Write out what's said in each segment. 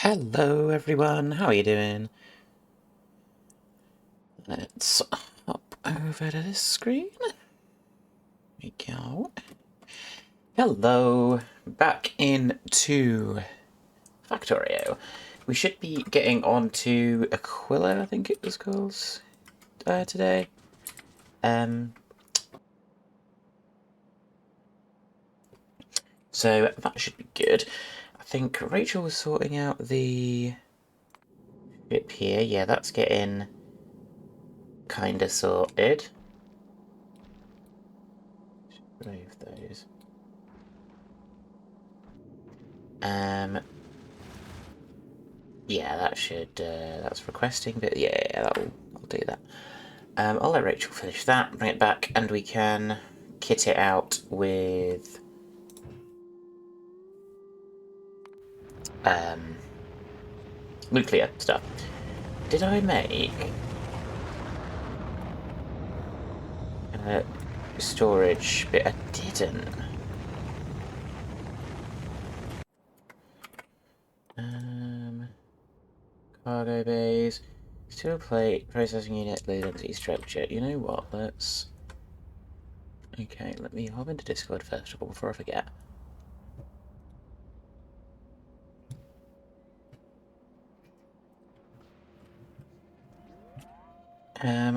Hello everyone, how are you doing? Let's hop over to this screen. There we go. Hello, back into Factorio. We should be getting on to Aquila, I think it was called, today. So that should be good. I think Rachel was sorting out the ship here. Yeah, that's getting kinda sorted. Remove those. Yeah, that should, that's requesting, but yeah, I'll do that. I'll let Rachel finish that, bring it back, and we can kit it out with nuclear stuff. Did I make storage bit? I didn't. Cargo bays, steel plate, processing unit, low density structure. You know what? Let's. Okay, let me hop into Discord first of all before I forget.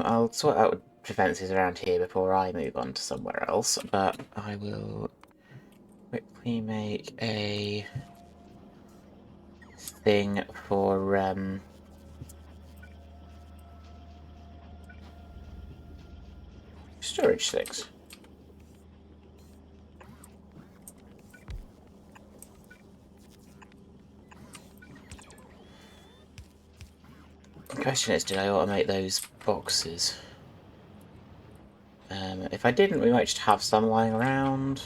I'll sort out defences around here before I move on to somewhere else, but I will quickly make a thing for storage sticks. The question is, did I automate those boxes? If I didn't, we might just have some lying around.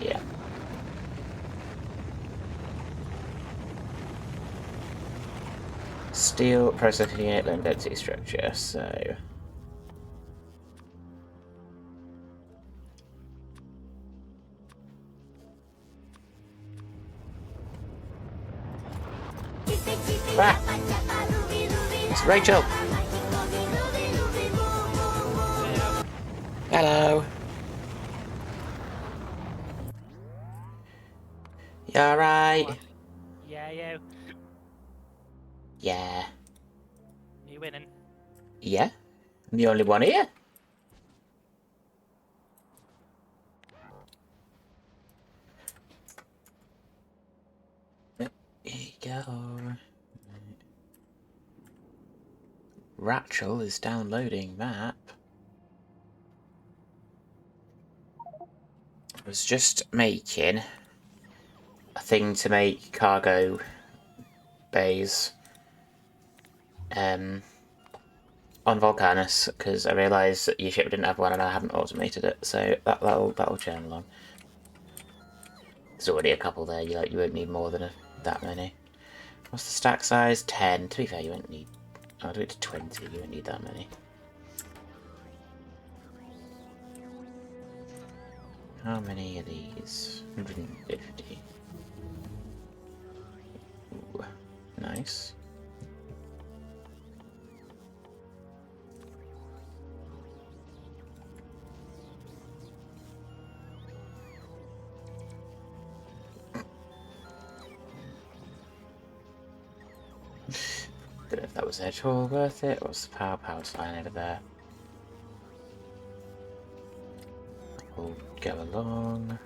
Yeah. Steel processing unit, low density structure, so. Ah! It's Rachel! Hello! You alright? Yeah, you. Yeah. You winning? Yeah? I'm the only one here? Here you go. Rachel is downloading map. I was just making a thing to make cargo bays on Volcanus, because I realised that your ship didn't have one and I hadn't automated it, so that'll churn along. There's already a couple there, you won't need more than that many. What's the stack size? 10. To be fair, you won't need... I'll do it to 20, you won't need that many. How many are these? 150. Ooh, nice. Don't know if that was at all worth it. What's the power's line over there? We'll go along.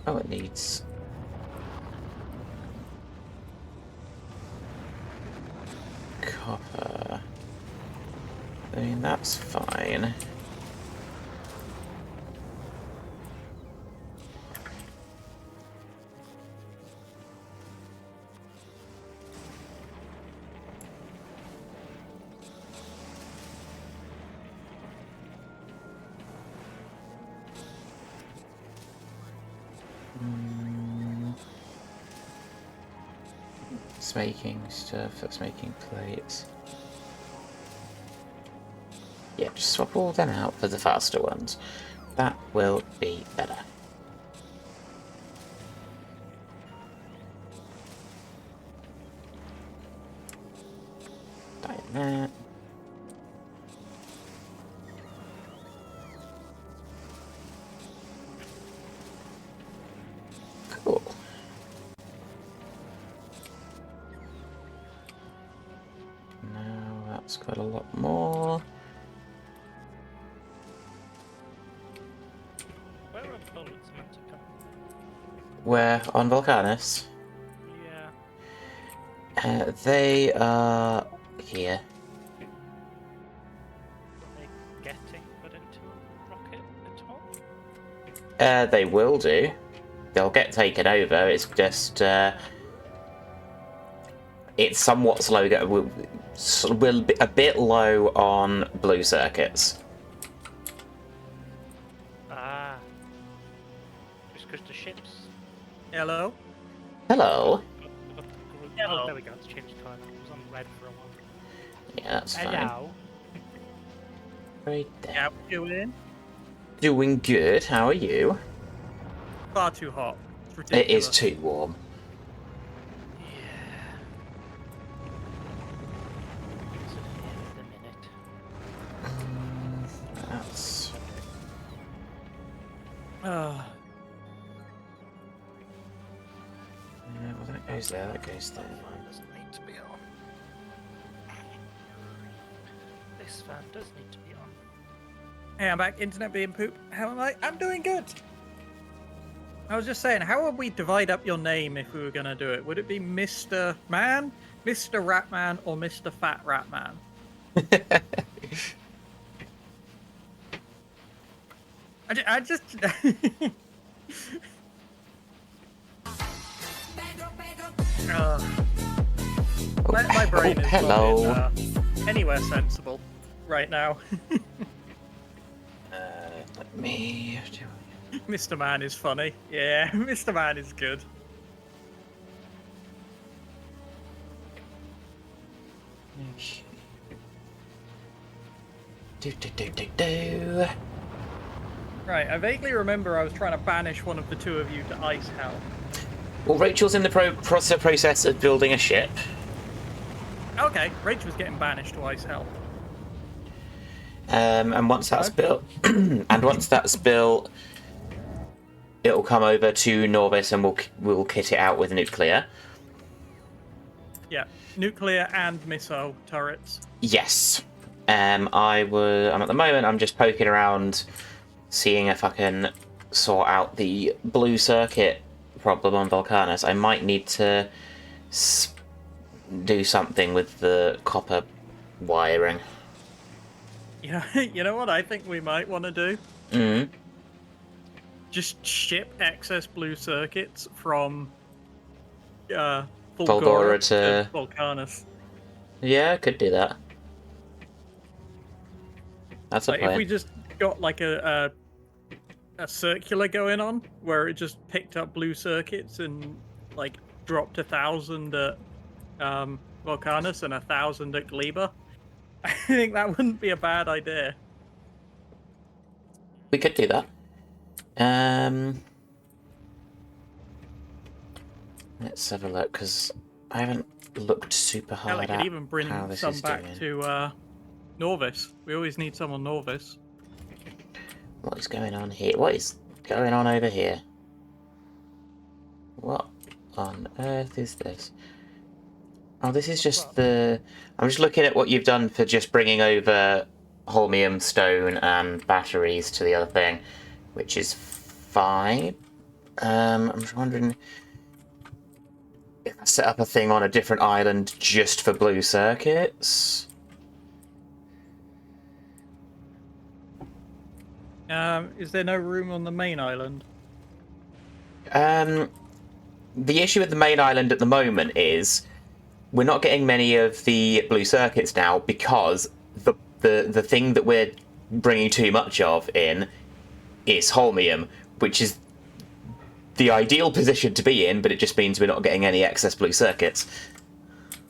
Oh, it needs... copper. I mean, that's fine. It's making stuff, that's making plates. Yeah, just swap all them out for the faster ones. That will be better. there. Cool. Now that's got a lot more. Where are bullets meant to come? Where on Volcanus? Yeah. They are here. Are they getting put into a rocket at all? They will do. They'll get taken over. It's just it's somewhat slow. Will be a bit low on blue circuits. Ah. Just because the ships. Hello? Hello. We've got the group. Hello. Oh, there we go. It's changed colour. It was on red for a while. Yeah, that's fine. Hello. Right there. Yeah, we're doing Doing good. How are you? far too hot. It's It ridiculous. is too warm. Yeah. So the minute. That's Ah, yeah. Well, that goes there. That goes there. Fan doesn't need to be on. This fan does need to be on. hey, I'm back. Internet being poop. How am I? I'm doing good. I was just saying, how would we divide up your name if we were going to do it? Would it be Mr. Man, Mr. Ratman, or Mr. Fat Ratman? I just... my brain is not hello. in, anywhere sensible right now. Let me. Mr. Man is funny. Yeah, Mr. Man is good. Do. Right, I vaguely remember I was trying to banish one of the two of you to Ice Hell. Well, Rachel's in the process of building a ship. Okay, Rachel's getting banished to Ice Hell. And once that's built, it'll come over to Norvis, and we'll kit it out with nuclear. Yeah, nuclear and missile turrets. Yes. I'm at the moment. I'm just poking around, seeing if I can sort out the blue circuit problem on Volcanus. I might need to do something with the copper wiring. Yeah, you know what I think we might want to do? Mm. Just ship excess blue circuits from Fulgora Fulgora to Volcanus. Yeah, I could do that. That's a Like, plan. if we just got like a circular going on where it just picked up blue circuits and like dropped 1,000 at Volcanus and 1,000 at Gleba, I think that wouldn't be a bad idea. We could do that. Let's have a look, because I haven't looked super hard Hell, I could at even bring how this some is back doing. to Norvis. We always need some on Norvis. What is going on here? What is going on over here? What on earth is this? Oh, this is just the... I'm just looking at what you've done for just bringing over holmium, stone, and batteries to the other thing, which is fine. I'm just wondering if I set up a thing on a different island just for blue circuits. Is there no room on the main island? The issue with the main island at the moment is we're not getting many of the blue circuits now because the thing that we're bringing too much of in is holmium, which is the ideal position to be in, but it just means we're not getting any excess blue circuits.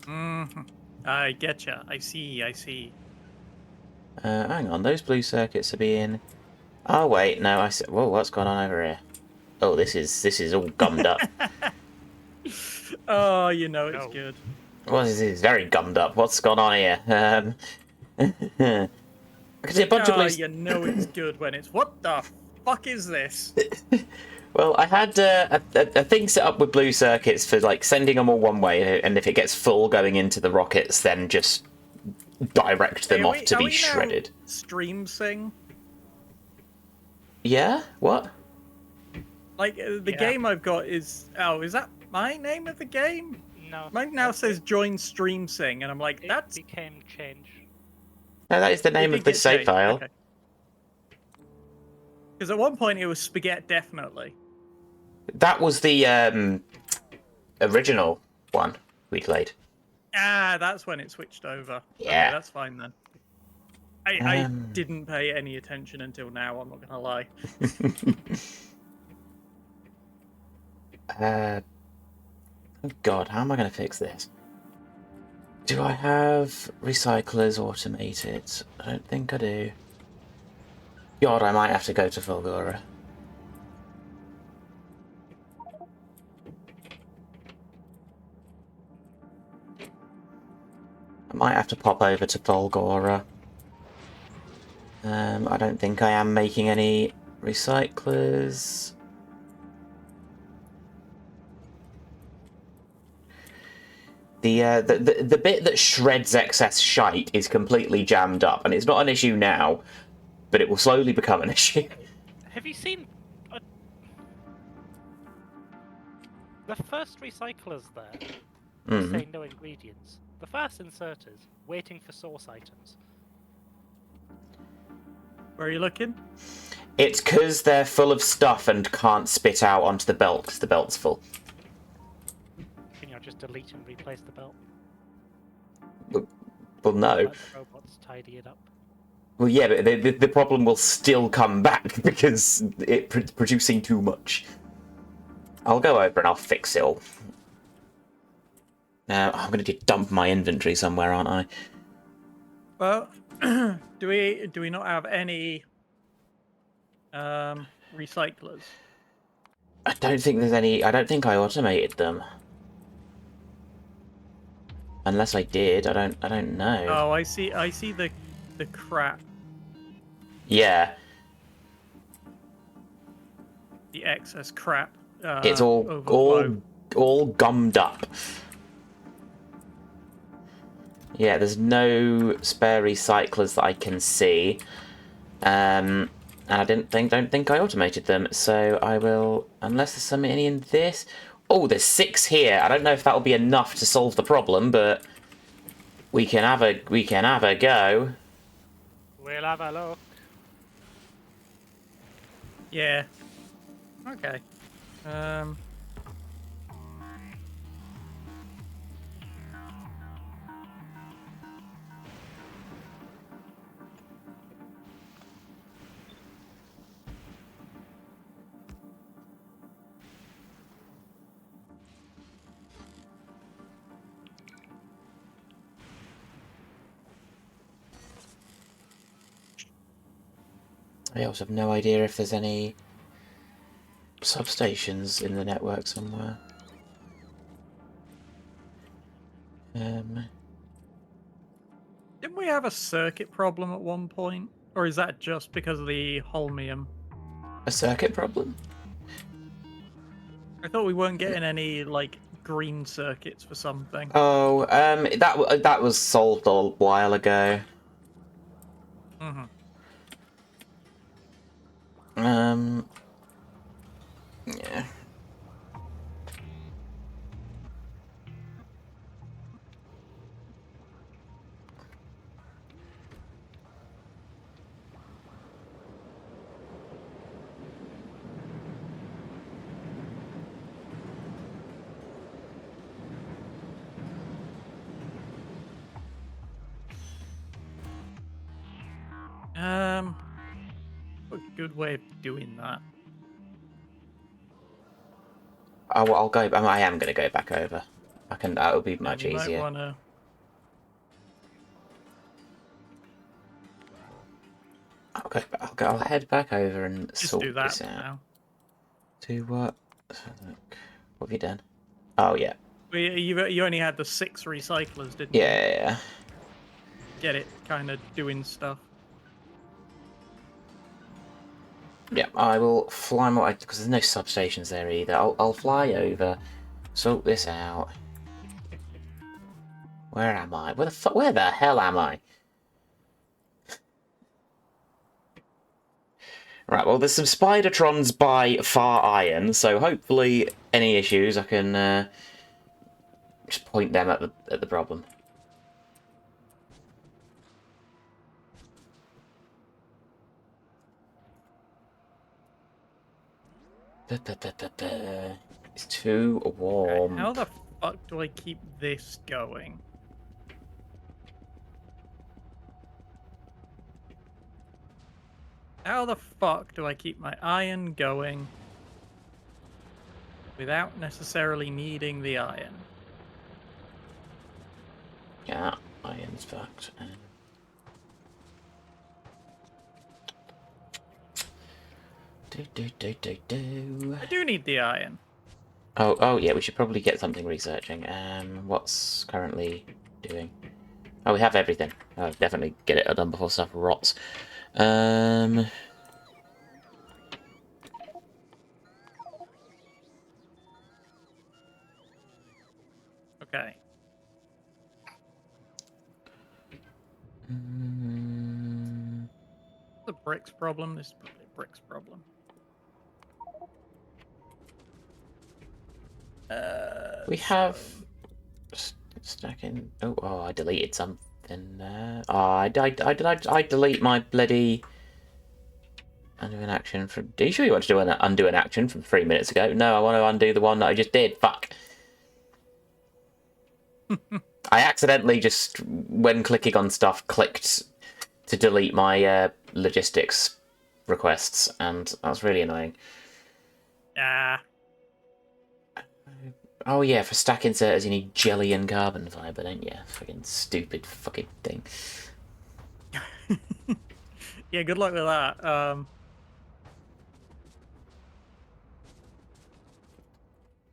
I getcha. I see. Hang on, those blue circuits are being... Oh wait, no, I see... Whoa, what's going on over here? Oh, this is all gummed up. Oh, you know it's No. good. Well, this is very gummed up. What's gone on here? I can see a bunch of blue. You know it's good when it's, what the fuck is this? Well, I had a thing set up with blue circuits for like sending them all one way, and if it gets full going into the rockets, then just direct them off to be shredded. Stream sing? Yeah? What? Like, the game I've got is... Oh, is that my name of the game? No. Mine now says join stream sing, and I'm like, It became change. No, that is the name of the save file. Because at one point it was spaghetti, definitely. That was the original one we played. Ah, that's when it switched over. Yeah. Okay, that's fine then. I didn't pay any attention until now, I'm not gonna lie. Oh God, how am I going to fix this? Do I have recyclers automated? I don't think I do. God, I might have to go to Fulgora. I might have to pop over to Fulgora. I don't think I am making any recyclers. The bit that shreds excess shite is completely jammed up, and it's not an issue now, but it will slowly become an issue. Have you seen the first recyclers there? Say no ingredients. The first inserters waiting for source items. Where are you looking? It's because they're full of stuff and can't spit out onto the belt because the belt's full. Can you just delete and replace the belt? Well, no. Let the robots tidy it up. Well, yeah, but the problem will still come back because it's producing too much. I'll go over and I'll fix it all. Now, I'm going to dump my inventory somewhere, aren't I? Well, do we not have any recyclers? I don't think there's any. I don't think I automated them. Unless I did, I don't know. Oh, I see the crap. Yeah. The excess crap. It's all gummed up. Yeah, there's no spare recyclers that I can see. And I don't think I automated them, so I will, unless there's something in this. Oh, there's 6 here. I don't know if that'll be enough to solve the problem, but we can have a go. We'll have a look. Yeah. Okay. I also have no idea if there's any substations in the network somewhere. Didn't we have a circuit problem at one point? Or is that just because of the holmium? A circuit problem? I thought we weren't getting any, like, green circuits for something. Oh, that was solved a while ago. Mm-hmm. Yeah. A good way of doing that. Oh, well, I'll go. I am going to go back over. I can. That'll be much You easier. might wanna... I'll head back over and Just sort do that this out. now. Do what? Let's have a look. What have you done? Oh yeah. You only had the 6 recyclers, didn't you? Yeah. Get it kind of doing stuff. Yeah, I will fly more because there's no substations there either. I'll fly over, sort this out. Where am I? Where the hell am I? Right, well, there's some Spidertrons by Far Iron, so hopefully any issues I can just point them at the problem. It's too warm. Right, how the fuck do I keep this going? How the fuck do I keep my iron going without necessarily needing the iron? Yeah, iron's fucked. I do need the iron. Oh yeah, we should probably get something researching. What's currently doing? Oh, we have everything. Oh, definitely get it done before stuff rots. Okay. The bricks problem. This is probably a bricks problem. We have stacking. Oh, I deleted something there. Oh, I delete my bloody undo an action from. Are you sure you want to do undo an action from 3 minutes ago? No, I want to undo the one that I just did. Fuck. I accidentally just, when clicking on stuff, clicked to delete my logistics requests, and that was really annoying. Ah. Oh yeah, for stack inserters you need jelly and carbon fibre, don't you? Fucking stupid fucking thing. Yeah, good luck with that.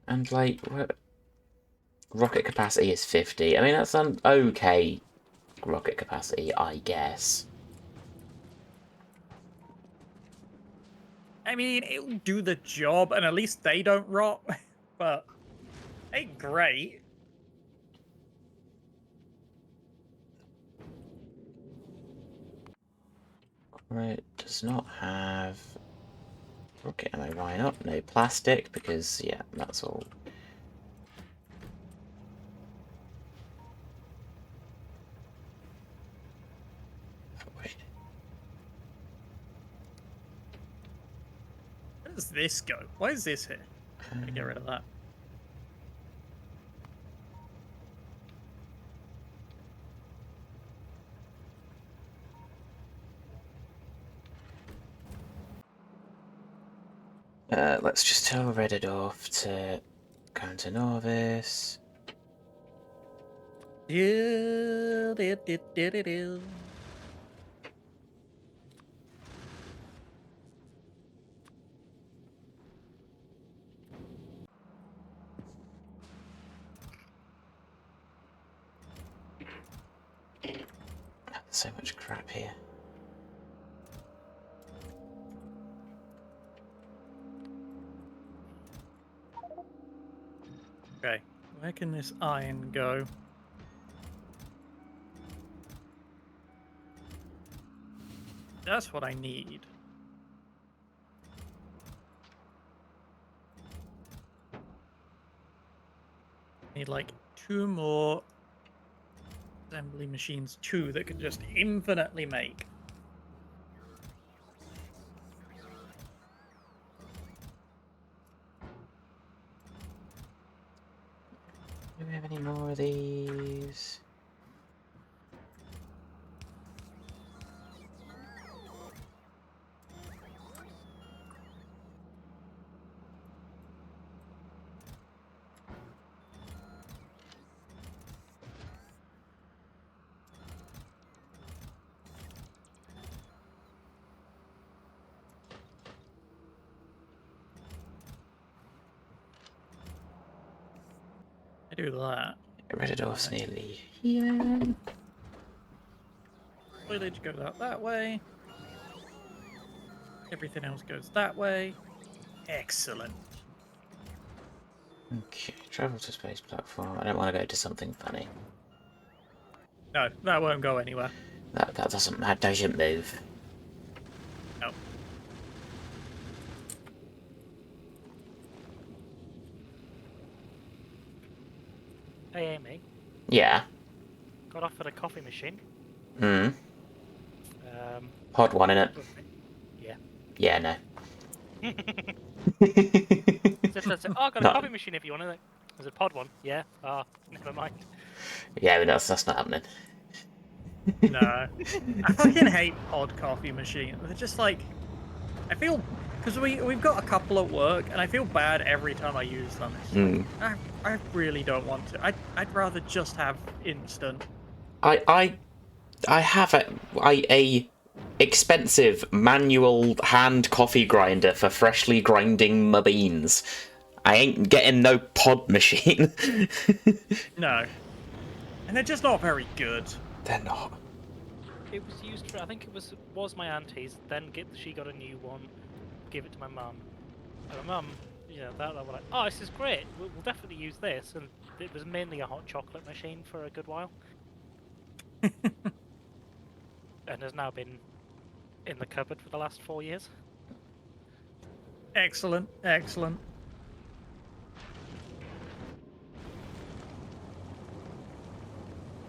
And like, rocket capacity is 50. I mean, that's an okay rocket capacity, I guess. I mean, it'll do the job, and at least they don't rot. But ain't great. Right, does not have rocket ammo. Why not? No plastic, because yeah, that's all. Wait. Where does this go? Why is this here? I'm gonna get rid of that. Let's just tell Reddit off to Counter Novice. Yeah. So much crap here. Okay, where can this iron go? That's what I need. Need like 2 more assembly machines, 2 that can just infinitely make. Do we have any more of these? I do that. Get rid of doors nearly here. Foliage goes out that way. Everything else goes that way. Excellent. Okay, travel to space platform. I don't want to go to something funny. No, that won't go anywhere. That doesn't move. No. Hey, Amy. Yeah. Got offered a coffee machine. Hmm. Pod Pod one in it. Yeah. Yeah, no. Just said, oh, I got a coffee machine if you want it. Is it pod one? Yeah. Ah, never mind. Yeah, but that's not happening. No. I fucking hate pod coffee machines. They're just like, I feel, because we've got a couple at work, and I feel bad every time I use them. It's like, I really don't want to. I'd rather just have instant. I have a expensive manual hand coffee grinder for freshly grinding my beans. I ain't getting no pod machine. No. And they're just not very good. They're not. It was used for, I think it was my auntie's. Then she got a new one, give it to my mum. And my mum, they were like, oh, this is great. We'll definitely use this. And it was mainly a hot chocolate machine for a good while. And has now been in the cupboard for the last 4 years. Excellent, excellent.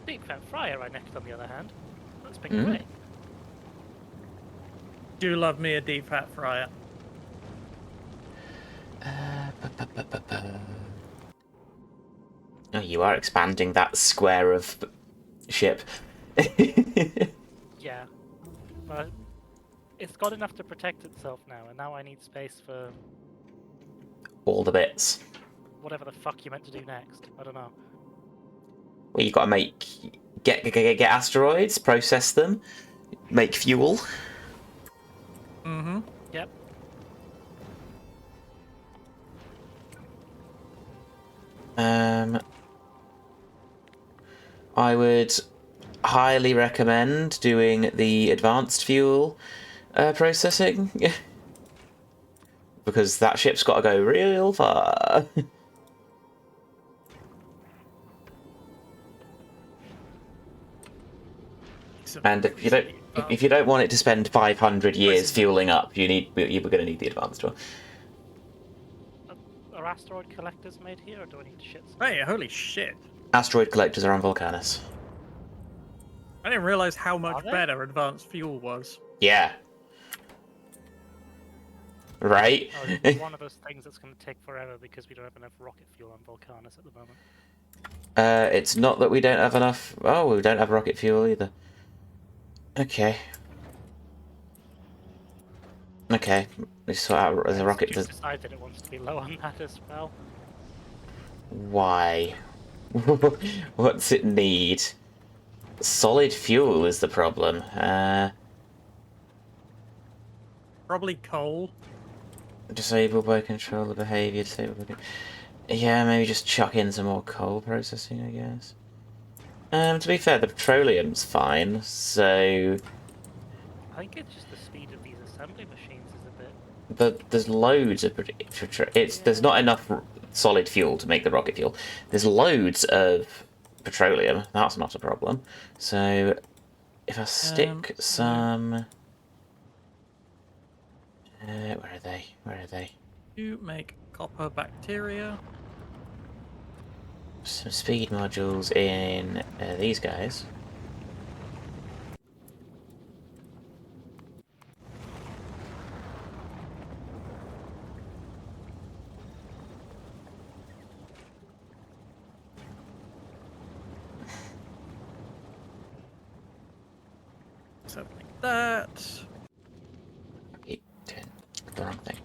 Deep fat fryer right next, on the other hand. Let's pick away. Do love me a deep fat fryer. Oh, you are expanding that square of ship. Yeah. But it's got enough to protect itself now, and now I need space for All the bits. whatever the fuck you meant to do next. I don't know. Well, you gotta get asteroids, process them, make fuel. Mm-hmm. Yep. I would highly recommend doing the advanced fuel processing. Because that ship's got to go real far. And if you don't want it to spend 500 years fueling up, you're going to need the advanced one. Are asteroid collectors made here, or do I need to shit? Hey, holy shit. Asteroid collectors are on Vulcanus. I didn't realize how much Are they? better advanced fuel was. Yeah. Right? Oh, it's one of those things that's going to take forever because we don't have enough rocket fuel on Vulcanus at the moment. It's not that we don't have enough... Oh, we don't have rocket fuel either. Okay. Okay. Let's sort out the rocket... Just decided it wants to be low on that as well. Why? What's it need? Solid fuel is the problem. Probably coal. Disable by control the behavior. Disable by... Yeah, maybe just chuck in some more coal processing, I guess. To be fair, the petroleum's fine, so... I think it's just the speed of these assembly machines is a bit... But there's loads of... There's not enough solid fuel to make the rocket fuel. There's loads of petroleum. That's not a problem. So, if I stick some... where are they? Where are they? You make copper bacteria. Some speed modules in these guys. Something like that. 8, 10. The wrong thing.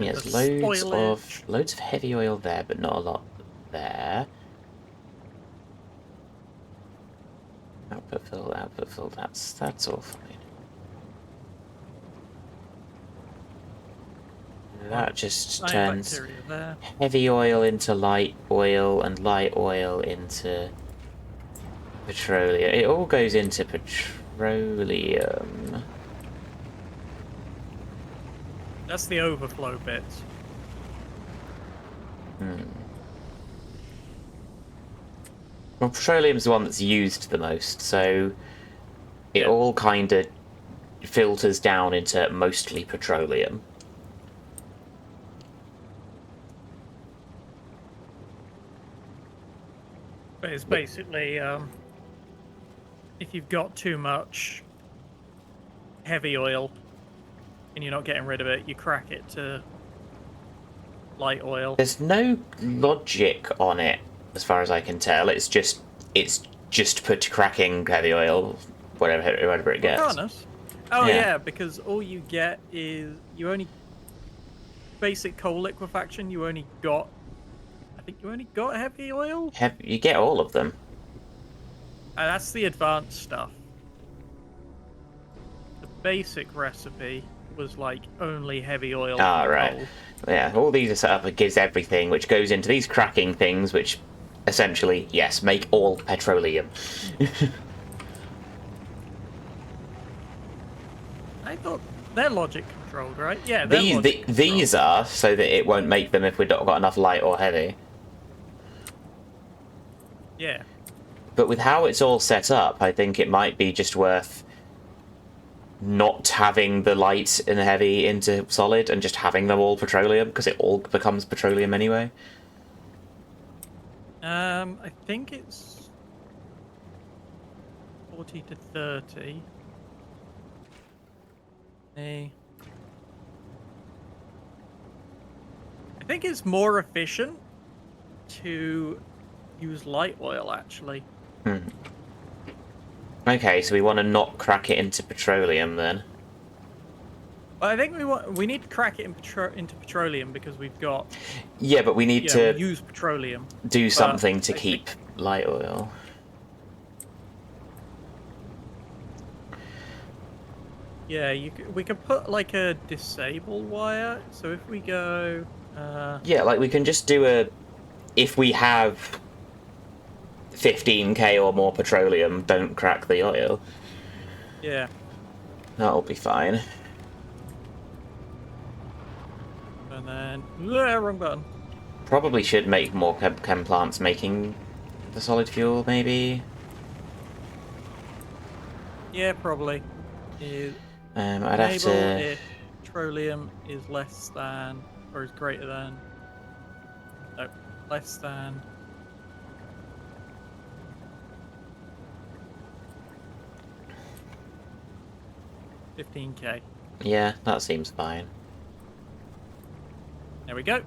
Yes, loads of heavy oil there, but not a lot there. Output fill, that's all fine. That just Giant turns bacteria there. heavy oil into light oil and light oil into petroleum. It all goes into petroleum. That's the overflow bits. Well, petroleum's the one that's used the most, so it all kind of filters down into mostly petroleum. But it's basically, if you've got too much heavy oil and you're not getting rid of it, you crack it to light oil. There's no logic on it, as far as I can tell. It's just put cracking heavy oil, whatever it gets. Harness. Oh Yeah. yeah, because all you get is basic coal liquefaction. I think you only got heavy oil. You get all of them. That's the advanced stuff. The basic recipe was like only heavy oil. Ah, and right. coal. Yeah, all these are set up. It gives everything, which goes into these cracking things, which essentially, yes, make all petroleum. I thought they're logic controlled, right? Yeah, they're logic These are so that it won't make them if we've not got enough light or heavy. Yeah. But with how it's all set up, I think it might be just worth not having the light and the heavy into solid and just having them all petroleum, because it all becomes petroleum anyway. I think it's 40 to 30. I think it's more efficient to use light oil, actually. Okay, so we want to not crack it into petroleum then. Well, I think we need to crack it into petroleum because we've got Yeah, but we need we to use petroleum. do something to I keep light oil. Yeah, we could put like a disable wire. So if we go, Yeah, like we can just do if we have 15k or more petroleum, don't crack the oil. yeah, That'll be fine. and then wrong button. Probably should make more chem plants making the solid fuel, maybe. Yeah, probably. I'd have Enable to. if petroleum is less than or is greater than. No, less than. $15K. Yeah, that seems fine. There we go.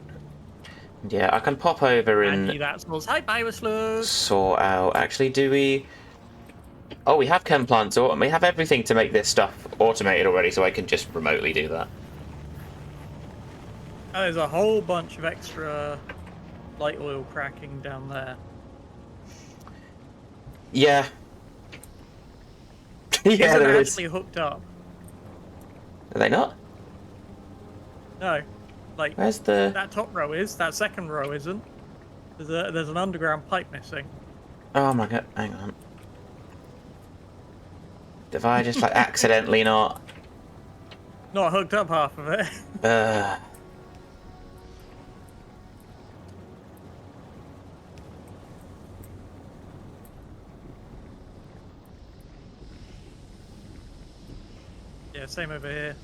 Yeah, I can pop over And and that smells. Hi, Bioslug. sort out. Actually, do we? Oh, we have chem plants, or we have everything to make this stuff automated already, so I can just remotely do that. Oh, there's a whole bunch of extra light oil cracking down there. Yeah. These Yeah, are there is. actually hooked up. Are they not? No, like Where's the? that top row is. That second row isn't. There's an underground pipe missing. Oh my god! Hang on. Have I just like accidentally not? Not hooked up half of it. Yeah, same over here.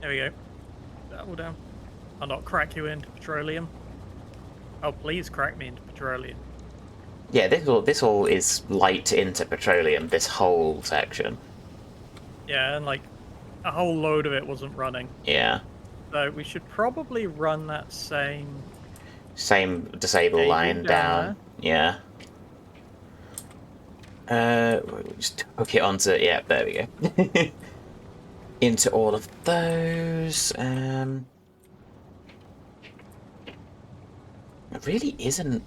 There we go. That all down. I'll not crack you into petroleum. Oh, please crack me into petroleum. Yeah, this all is light into petroleum. This whole section. Yeah, and like a whole load of it wasn't running. Yeah. So we should probably run that same. Same disable Cable line down. Yeah. We just hook it onto. Yeah, there we go. Into all of those. It really isn't.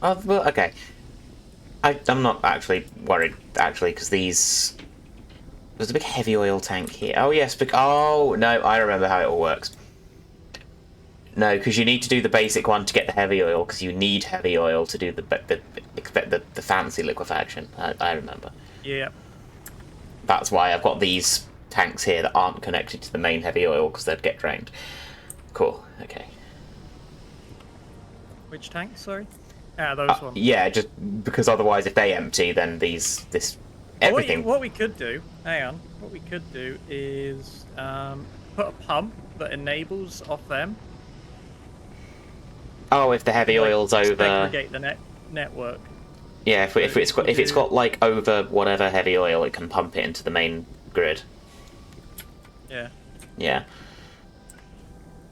Oh, well, okay. I'm not actually worried, actually, because these There's a big heavy oil tank here. Oh yes, oh no, I remember how it all works. No, because you need to do the basic one to get the heavy oil, because you need heavy oil to do the fancy liquefaction. I remember. Yeah. That's why I've got these tanks here that aren't connected to the main heavy oil, because they'd get drained. Cool. Okay. Which tanks? Sorry. Those ones. Yeah, just because otherwise, if they empty, then everything. What we could do, hang on, what we could do is put a pump that enables off them. Oh, if the heavy oil's over. Segregate the network. Yeah, if it's got like over whatever heavy oil, it can pump it into the main grid. Yeah. Yeah.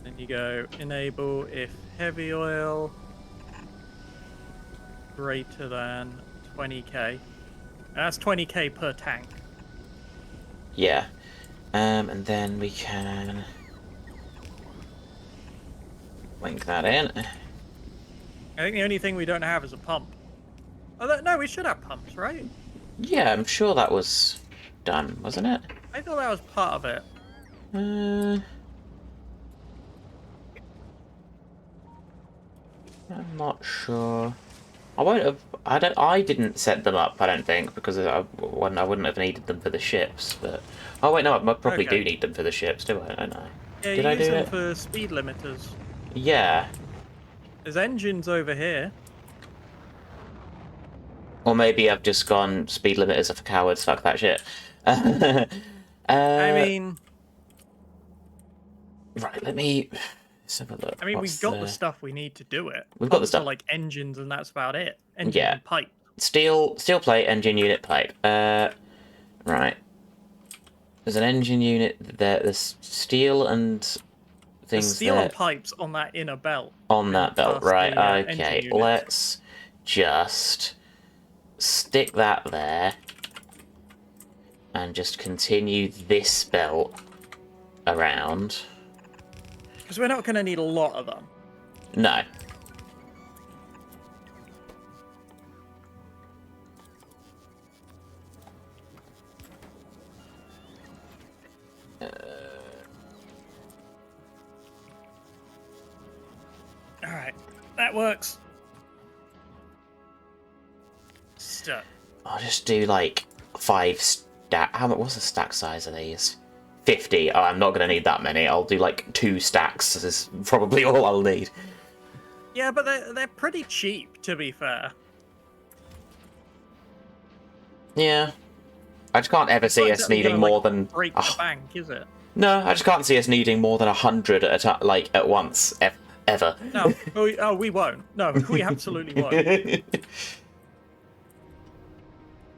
Then you go enable if heavy oil greater than 20k. That's 20k per tank. Yeah. And then we can link that in. I think the only thing we don't have is a pump. Oh, no, we should have pumps, right? Yeah, I'm sure that was done, wasn't it? I thought that was part of it. I'm not sure. I won't have. I didn't set them up. I don't think because I wouldn't have needed them for the ships. But oh wait, no, I probably do need them for the ships, do I? I don't know. Yeah, Did you I use do them it? for speed limiters. Yeah. There's engines over here. Or maybe I've just gone speed limiters are for cowards. Fuck that shit. I mean, right. Let me. Let's have a look. I mean, we've got the stuff we need to do it. We've got the stuff. Like engines, and that's about it. Engine Yeah. and pipe. Steel plate, engine unit plate. Right. There's an engine unit there. There's steel and things. There's steel there. and pipes on that inner belt. On that belt, right? The, okay. Let's just stick that there and just continue this belt around. Because we're not going to need a lot of them. No. Alright, that works. Stuck. I'll just do like 5 stack. What's the stack size of these? 50. Oh, I'm not going to need that many. I'll do like 2 stacks. This is probably all I'll need. Yeah, but they're pretty cheap, to be fair. Yeah. I just can't ever see us needing more than. Break the bank, is it? No, I just can't see us needing more than 100 at a time, like at once, ever. No, we won't. No, we absolutely won't.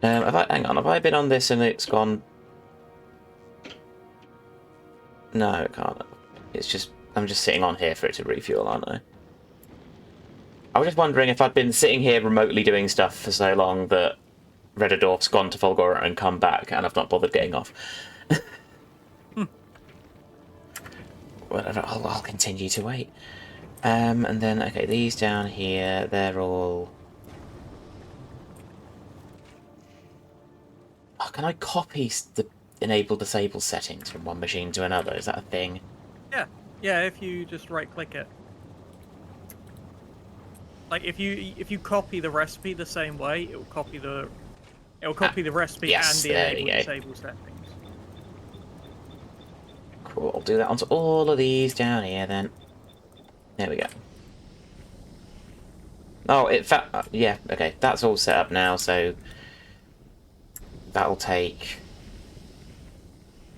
Hang on, have I been on this and it's gone? No, it can't. It's just I'm just sitting on here for it to refuel, aren't I? I was just wondering if I'd been sitting here remotely doing stuff for so long that Redadorf's gone to Volgora and come back, and I've not bothered getting off. Whatever, I'll continue to wait. And then, okay, these down here, they're all... Oh, can I copy the enable disable settings from one machine to another? Is that a thing? Yeah, if you just right-click it. Like, if you copy the recipe the same way, it will copy the recipe yes, and the there enable we go. disable settings. Cool, I'll do that onto all of these down here then. There we go. Oh, yeah, okay, that's all set up now, so that'll take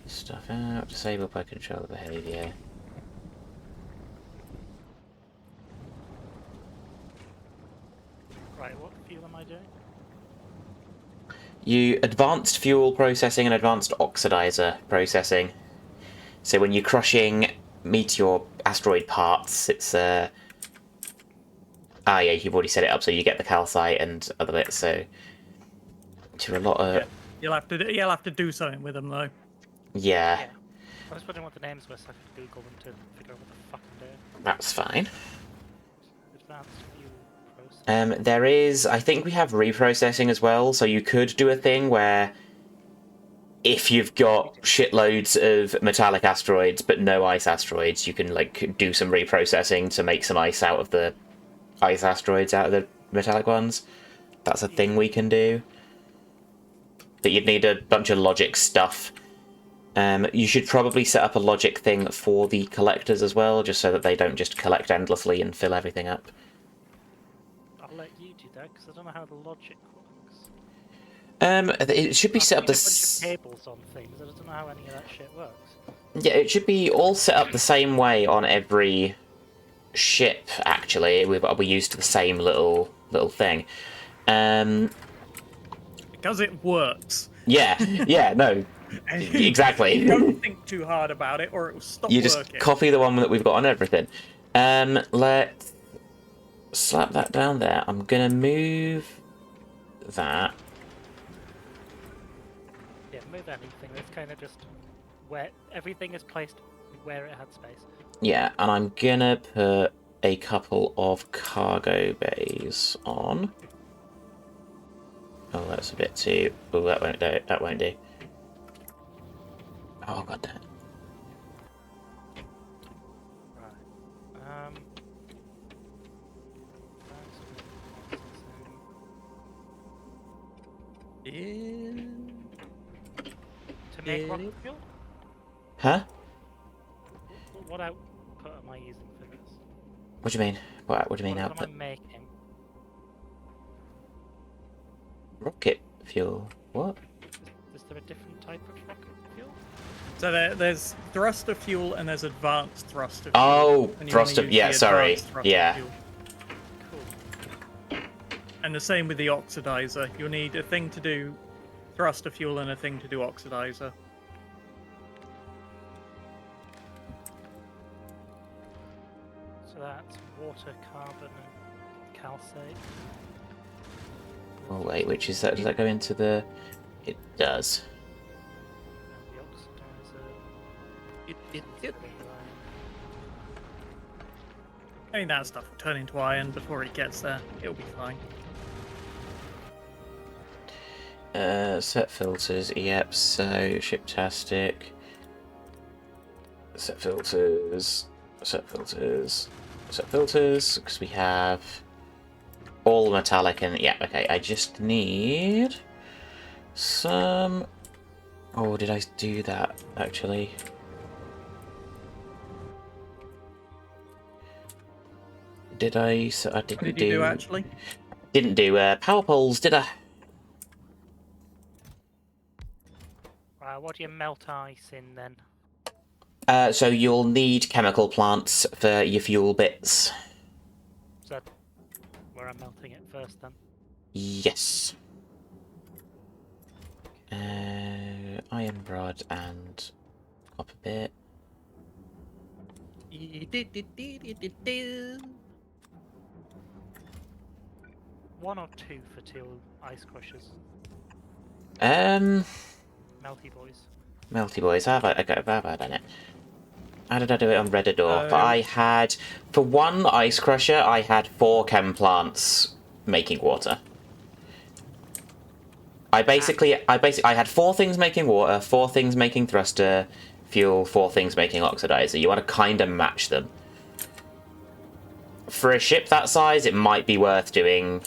stuff out, disable by controller behavior. Right, what fuel am I doing? You advanced fuel processing and advanced oxidizer processing. So when you're crushing meteor asteroid parts, it's yeah, you've already set it up so you get the calcite and other bits. So to a lot of You'll have to do something with them though. yeah. I was wondering what the names were so I could Google them to figure out what the fuck I'm doing. That's fine. Advanced fuel process. There is, I think we have reprocessing as well, so you could do a thing where if you've got shitloads of metallic asteroids but no ice asteroids, you can like do some reprocessing to make some ice out of the ice asteroids out of the metallic ones. That's a thing we can do. But you'd need a bunch of logic stuff. You should probably set up a logic thing for the collectors as well, just so that they don't just collect endlessly and fill everything up. I'll let you do that because I don't know how the logic works. It should be set up I've seen a bunch of tables on things. I don't know how any of that shit works. Yeah, it should be all set up the same way on every ship. Actually, we used the same little thing. Because it works. Yeah, yeah, no, exactly. Don't think too hard about it, or it will stop You working. just copy the one that we've got on everything. Let's slap that down there. I'm gonna move that. Yeah, move anything. That's kind of just where everything is placed where it had space. Yeah, and I'm gonna put a couple of cargo bays on. Oh, that's a bit too... Oh, that won't do. That won't do. Oh, god damn it. Right. To make rocket fuel? Huh? What output am I using for this? What do you mean? What do you mean What output? am I making? Rocket fuel? What? Is there a different type of rocket fuel? So there's thruster fuel and there's advanced thruster fuel. Oh, and you thruster... wanna use Yeah, the sorry. advanced thruster Yeah. fuel. Cool. And the same with the oxidizer. You'll need a thing to do thruster fuel and a thing to do oxidizer. So that's water, carbon, and calcite. Oh, wait, which is that? Does that go into the... It does. And the oxidizer. It. I mean, that stuff will turn into iron before it gets there. It'll be fine. Set filters, yep, so shiptastic. Set filters, set filters, set filters, because we have all metallic and yeah, okay, I just need some... Oh, did I do that, actually? Did I? So I didn't What did you do actually? Didn't do power poles, did I? Right, what do you melt ice in then? So you'll need chemical plants for your fuel bits. Is that where I'm melting it first then? Yes. Iron rod and copper bit. One or two for two ice crushers. Melty boys. Melty boys. Have I done it? How did I do it on Reddador? But I had, for one ice crusher, I had 4 chem plants making water. I had 4 things making water, 4 things making thruster fuel, 4 things making oxidizer. You want to kind of match them. For a ship that size, it might be worth doing...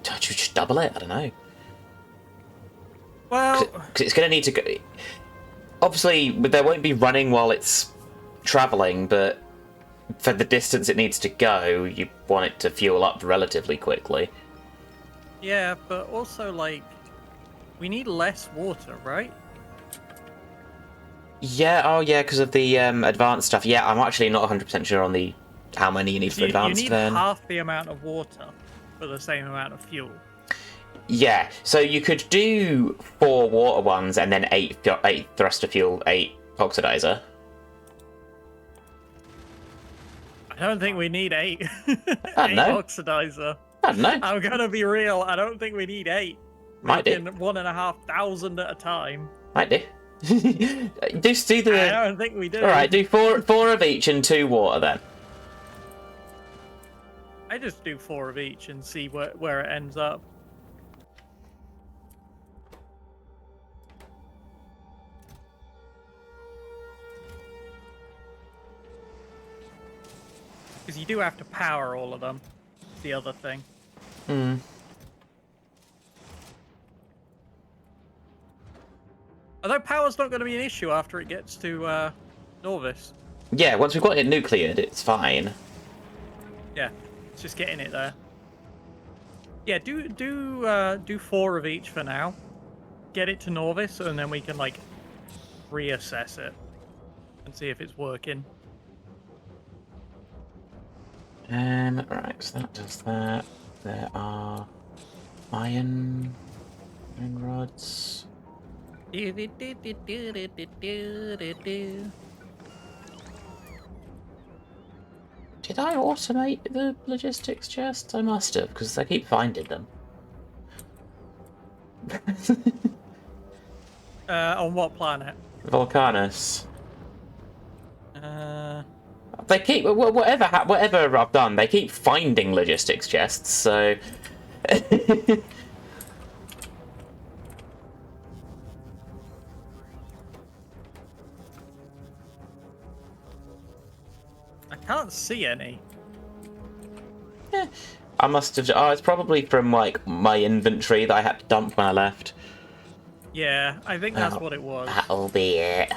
Don't you just double it? I don't know. Well, Because it's going to need to go... Obviously, they won't be running while it's travelling, but for the distance it needs to go, you want it to fuel up relatively quickly. yeah, but also, like, we need less water, right? Yeah, oh yeah, because of the advanced stuff. Yeah, I'm actually not 100% sure on the how many you need for advanced you need then. half the amount of water for the same amount of fuel. Yeah, so you could do 4 water ones and then 8 thruster fuel, 8 oxidizer. I don't think we need 8. I don't 8 know. oxidizer. I don't know. I'm gonna be real. I don't think we need 8. Might do. Making 1,500 at a time. Might do. Just do the... I don't think we do. Alright, do 4 of each and 2 water then. I just do 4 of each and see where it ends up. Because you do have to power all of them. The other thing. Hmm. Although power's not going to be an issue after it gets to Norvis. Yeah, once we've got it nucleared, it's fine. Yeah, it's just getting it there. Yeah, do 4 of each for now. Get it to Norvis, and then we can like reassess it and see if it's working. Right, so that does that. There are iron rods. Did I automate the logistics chest? I must have, because I keep finding them. On what planet? Volcanus. Uh, They keep whatever I've done. They keep finding logistics chests. So. I can't see any. Yeah, I must have. Oh, it's probably from like my inventory that I had to dump when I left. Yeah, I think that's what it was. That'll be it.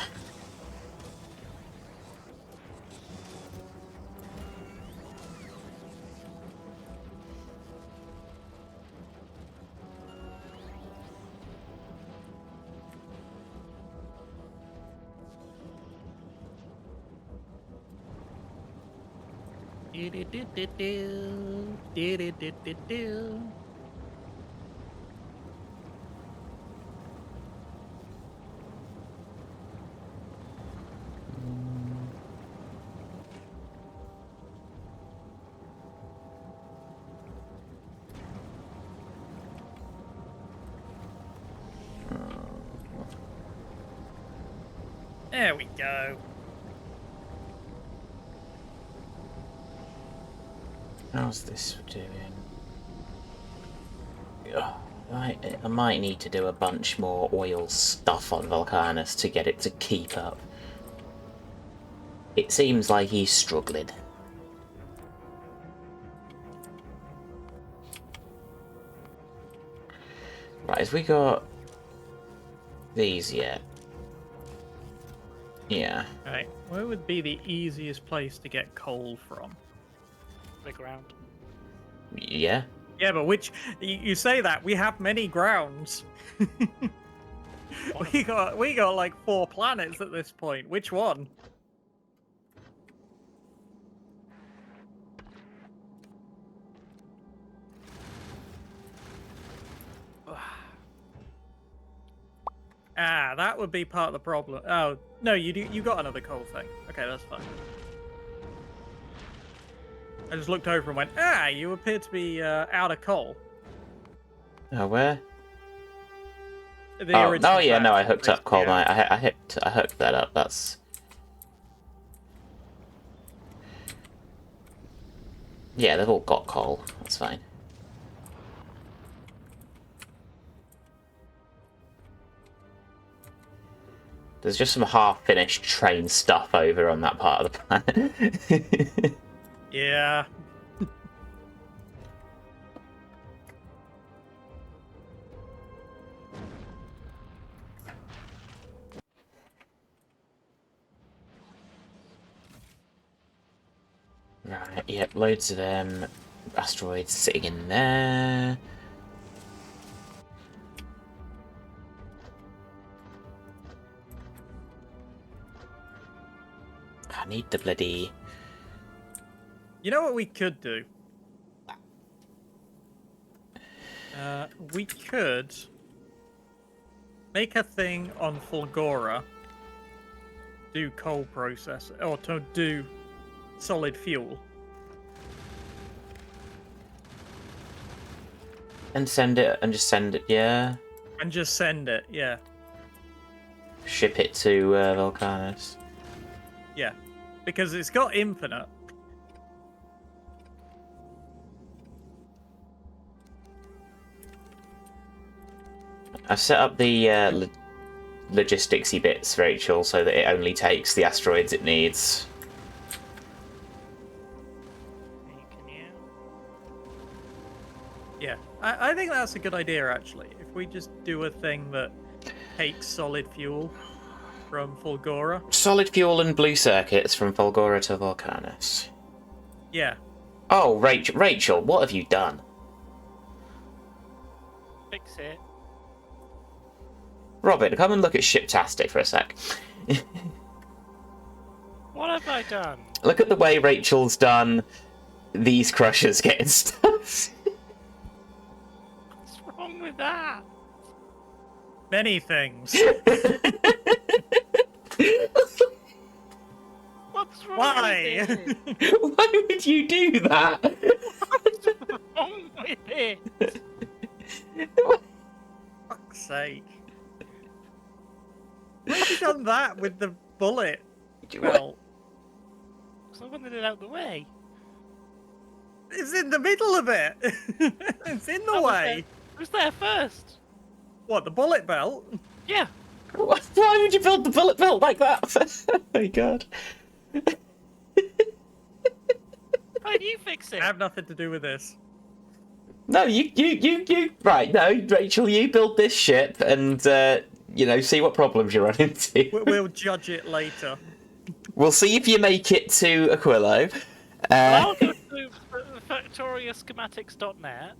There we go. How's this doing? Ugh, I might need to do a bunch more oil stuff on Volcanus to get it to keep up. It seems like he's struggling. Right, has we got these yet? Yeah. Right, where would be the easiest place to get coal from? The ground. Yeah. Yeah, but which you say that we have many grounds. we got like 4 planets at this point. Which one? Ah, that would be part of the problem. Oh no, you got another coal thing. Okay, that's fine. I just looked over and went, ah, you appear to be out of coal. Oh, where? The Oh, original yeah, no, I factory, hooked up coal yeah. mine. I hooked that up. That's. Yeah, they've all got coal. That's fine. There's just some half-finished train stuff over on that part of the planet. Yeah. Right, yep, loads of asteroids sitting in there. I need the bloody... You know what we could do? We could make a thing on Fulgora, do coal process, or to do solid fuel. And send it, and just send it, yeah. And just send it, yeah. Ship it to Volcanus. Yeah. Because it's got infinite. I've set up the logisticsy bits, Rachel, so that it only takes the asteroids it needs. I think that's a good idea, actually. If we just do a thing that takes solid fuel from Fulgora. Solid fuel and blue circuits from Fulgora to Volcanus. Yeah. Oh, Rachel, what have you done? Fix it. Robin, come and look at Shiptastic for a sec. What have I done? Look at the way Rachel's done these crushers getting stuff. What's wrong with that? Many things. What's wrong Why? with it? Why would you do that? What's wrong with it? Fuck's sake. Why have you done that with the bullet? Well, So I wanted it out the way. it's in the middle of it. It's in the That way. was there first. What, the bullet belt? Yeah. Why would you build the bullet belt like that? Oh my god. Why do you fix it? I have nothing to do with this. No, you. Right, no, Rachel, you build this ship and, see what problems you run into. We'll judge it later. We'll see if you make it to Aquilo. I'll go to factorioschematics.net,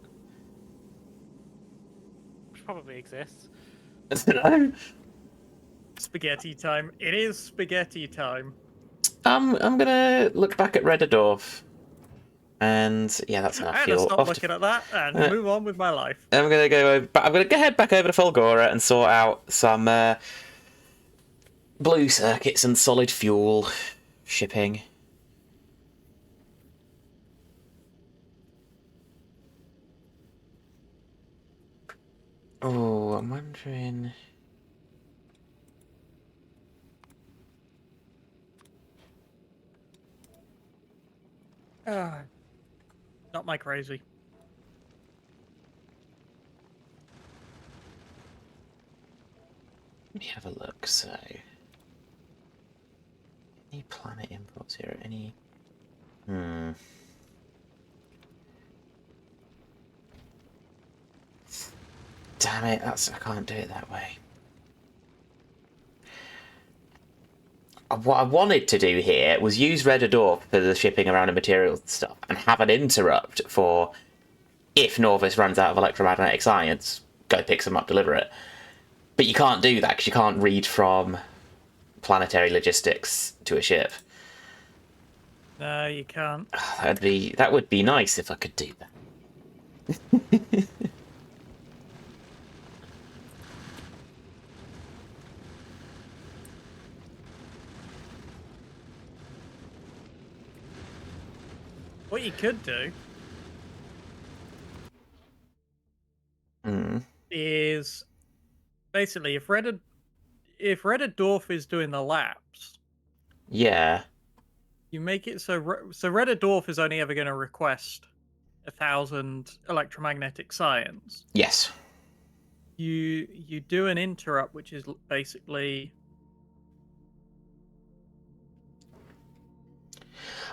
which probably exists. I don't know. Spaghetti time. It is spaghetti time. I'm gonna look back at Reddendorf. And yeah, that's enough I'm fuel. gonna stop Off to- looking at that and move on with my life. I'm gonna head back over to Fulgora and sort out some blue circuits and solid fuel shipping. Oh, I'm wondering. Not my crazy. Let me have a look. So, any planet imports here? Any? Damn it! I can't do it that way. What I wanted to do here was use Reddendorf for the shipping around of materials and stuff, and have an interrupt for if Norvis runs out of electromagnetic science, go pick some up, deliver it. But you can't do that because you can't read from planetary logistics to a ship. No, you can't. That would be nice if I could do that. What you could do is basically if Reddendorf is doing the laps, Yeah. you make it so Reddendorf is only ever going to request 1,000 electromagnetic science. Yes. You do an interrupt, which is basically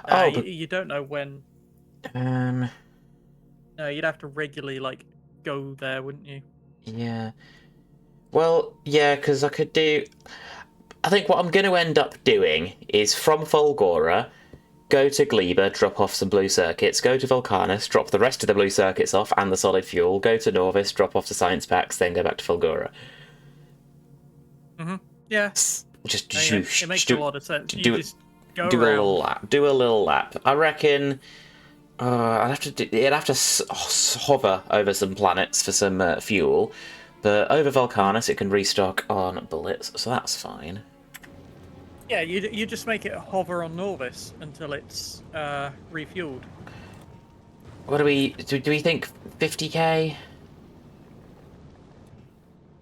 But you don't know when. No, you'd have to regularly go there, wouldn't you? Yeah. Well, yeah, because I could do. I think what I'm going to end up doing is from Fulgora, go to Gleba, drop off some blue circuits, go to Volcanus, drop the rest of the blue circuits off and the solid fuel, go to Norvis, drop off the science packs, then go back to Fulgora. Yeah. Just It makes a lot of sense. You just go do around. a little lap. Do a little lap. I reckon. It'd have to hover over some planets for some fuel, but over Volcanus it can restock on bullets, so that's fine. Yeah, you just make it hover on Norvis until it's refueled. What do we think? 50k?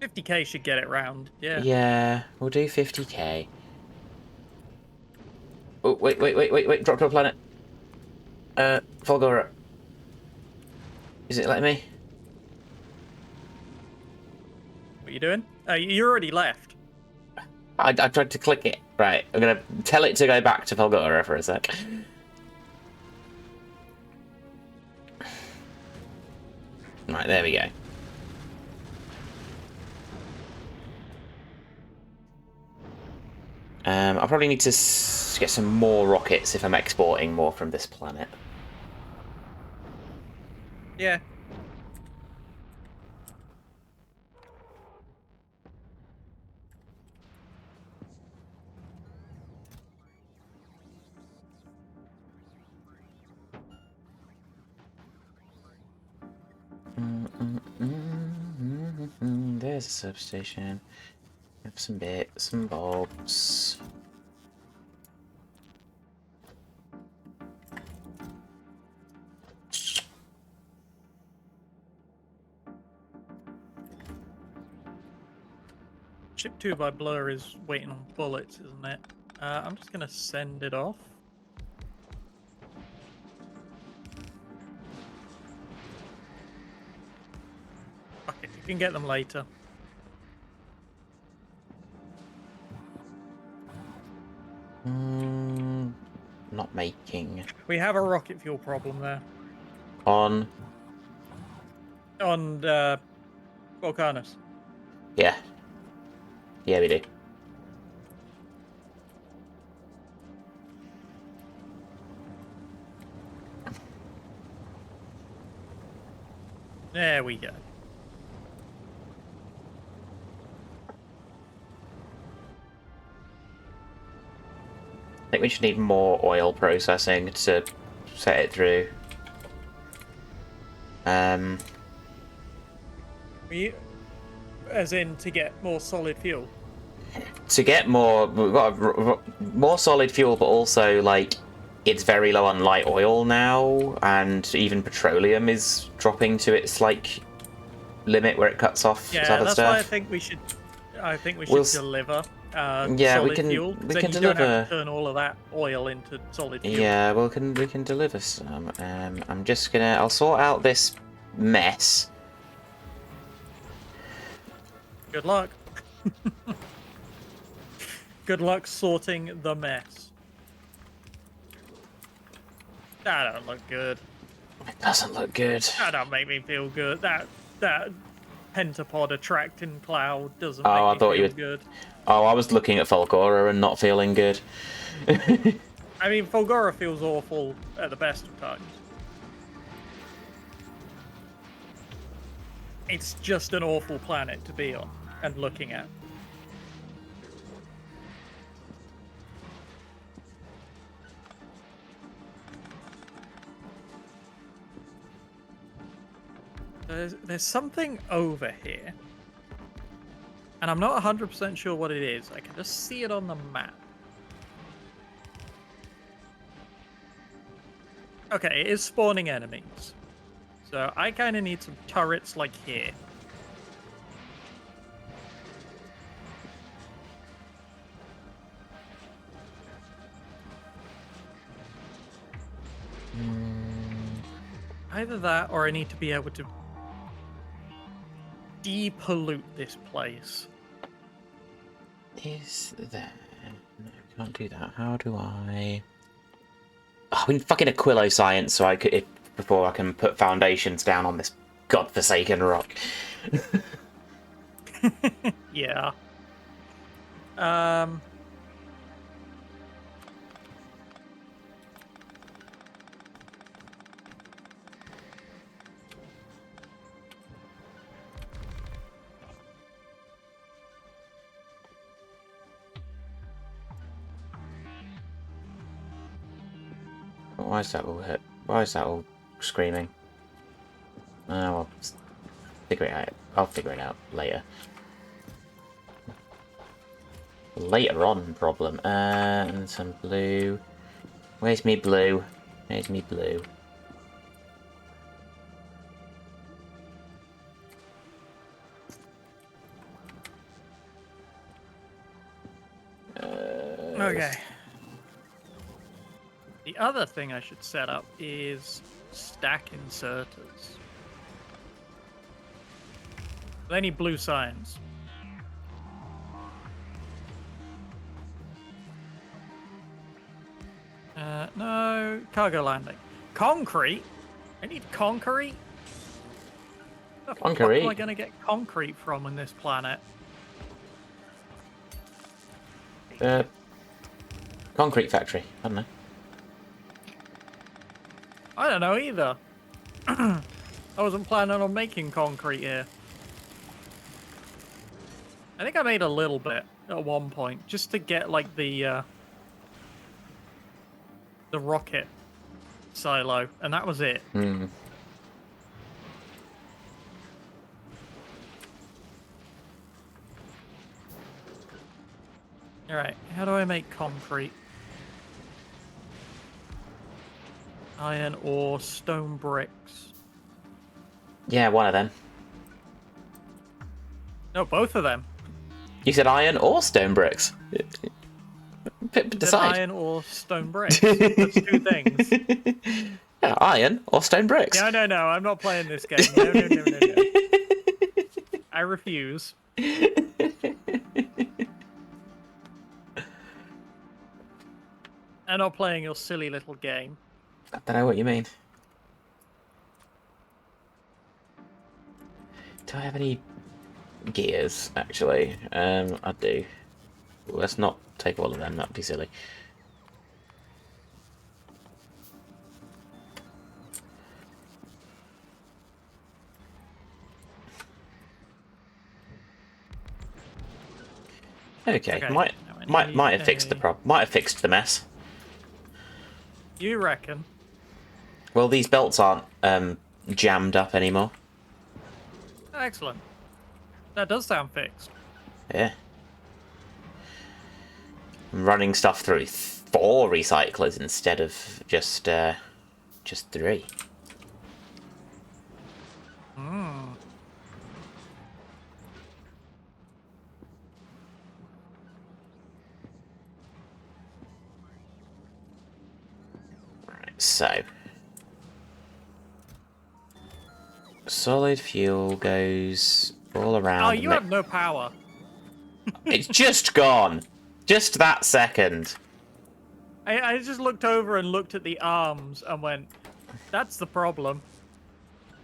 50k should get it round. Yeah. Yeah, we'll do 50k. Oh wait! Drop to a planet. Fulgora. Is it letting me? What are you doing? You already left. I tried to click it. Right, I'm gonna tell it to go back to Fulgora for a sec. Right, there we go. I'll probably need to get some more rockets if I'm exporting more from this planet. Yeah. There's a substation. Have some bits, some bolts. Ship 2 by Blur is waiting on bullets, isn't it? I'm just going to send it off. Okay, you can get them later. Not making. We have a rocket fuel problem there. On. On Volcanus. Yeah. Yeah, we do. There we go. I think we should need more oil processing to set it through. As in to get more solid fuel. To get more, we've got more solid fuel, but also like it's very low on light oil now, and even petroleum is dropping to its like limit where it cuts off Yeah, other that's stuff. why I think we should. We'll deliver. yeah, solid we can. fuel, We then can you deliver. don't have to turn all of that oil into solid fuel. Yeah, we can deliver some. I'm just gonna. I'll sort out this mess. Good luck. Good luck sorting the mess. That don't look good. It doesn't look good. That don't make me feel good. That pentapod attracting cloud doesn't Oh, I make me thought feel you were- good. Oh, I was looking at Fulgora and not feeling good. I mean, Fulgora feels awful at the best of times. It's just an awful planet to be on and looking at. There's something over here. And I'm not 100% sure what it is. I can just see it on the map. Okay, it is spawning enemies. So I kind of need some turrets like here. Either that, or I need to be able to depollute this place. Is there? No, can't do that. How do I? Oh, we need fucking Aquilo science so I could before I can put foundations down on this godforsaken rock. Yeah. Why is that all hit? Why is that all screaming? I'll figure it out. I'll figure it out later. Later on problem. And some blue. Where's me blue? Where's me blue? Okay. The other thing I should set up is stack inserters. They need blue signs. No, cargo landing. Concrete? I need concrete? The fuck am Concrete. I gonna get concrete from on this planet? Concrete factory. I don't know. I don't know either. I wasn't planning on making concrete here. I think I made a little bit at one point, just to get like the rocket silo, and that was it. Hmm. All right, how do I make concrete? Iron or stone bricks? Yeah, one of them. No, both of them. You said iron or stone bricks. Said Decide. iron or stone bricks. That's two things. Yeah, iron or stone bricks. No, I'm not playing this game. No. I refuse. I'm not playing your silly little game. I don't know what you mean. Do I have any gears, actually? I do. Let's not take all of them, that'd be silly. Okay. Might have fixed the problem. Might have fixed the mess. You reckon? Well, these belts aren't jammed up anymore. Excellent. That does sound fixed. Yeah. I'm running stuff through 4 recyclers instead of just 3. Hmm. Right, so solid fuel goes all around. Oh, you have no power. It's just gone. Just that second. I just looked over and looked at the arms and went, that's the problem.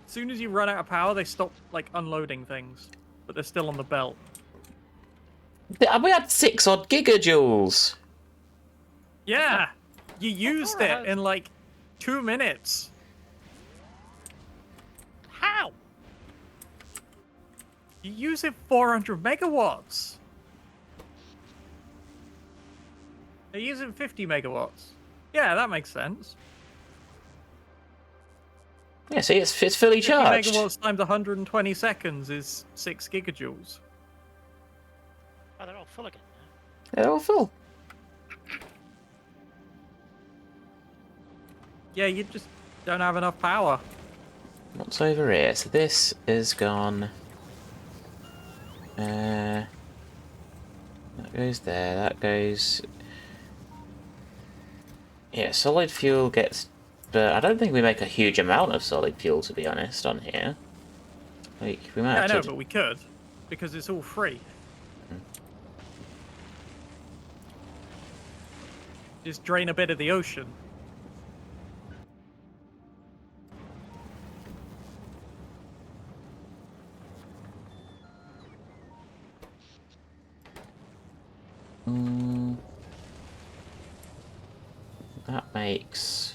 As soon as you run out of power, they stop, like, unloading things. But they're still on the belt. We had 6 odd gigajoules. Yeah! You used it in, like, 2 minutes. How? You use it 400 megawatts. They're using 50 megawatts. Yeah, that makes sense. Yeah, see, it's fully 50 charged. megawatts times 120 seconds is 6 gigajoules. Oh, they're all full again now. They're all full. Yeah, you just don't have enough power. What's over here? So this is gone. That goes there. That goes. Yeah, solid fuel gets. But I don't think we make a huge amount of solid fuel, to be honest, on here. Like, we might Yeah, I have know, to. but we could. Because it's all free. Just drain a bit of the ocean. That makes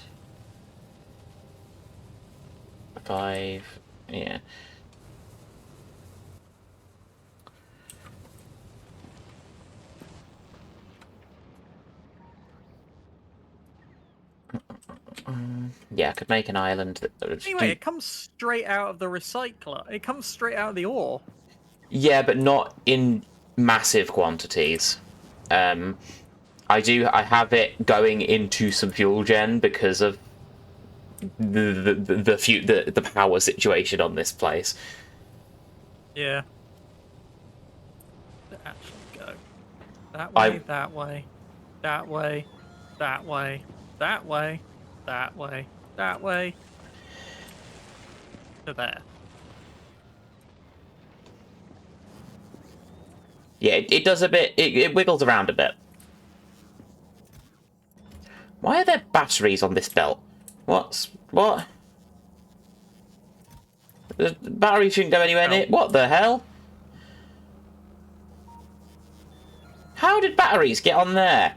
5. Yeah. Yeah, I could make an island that would Anyway, it comes straight out of the recycler. It comes straight out of the ore. Yeah, but not in massive quantities. I have it going into some fuel gen because of the power situation on this place. Yeah. To actually go. That way, that way, that way, that way, that way, that way, that way. To there. Yeah, it does a bit. It wiggles around a bit. Why are there batteries on this belt? What? The battery shouldn't go anywhere near. What the hell? How did batteries get on there?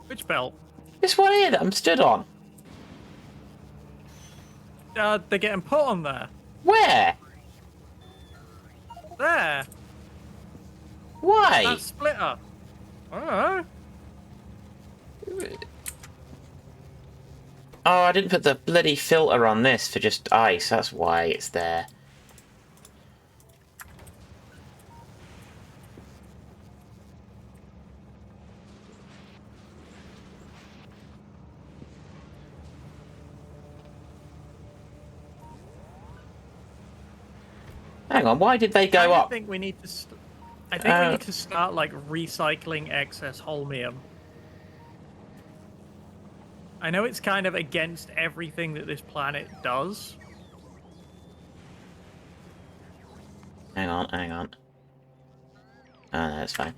Which belt? This one here that I'm stood on. They're getting put on there. Where? There. Why? That splitter. I don't know. Oh, I didn't put the bloody filter on this for just ice. That's why it's there. Hang on, why did they go up? I think we need to. I think we need to start like recycling excess holmium. I know it's kind of against everything that this planet does. Hang on, hang on. Oh, no, it's fine.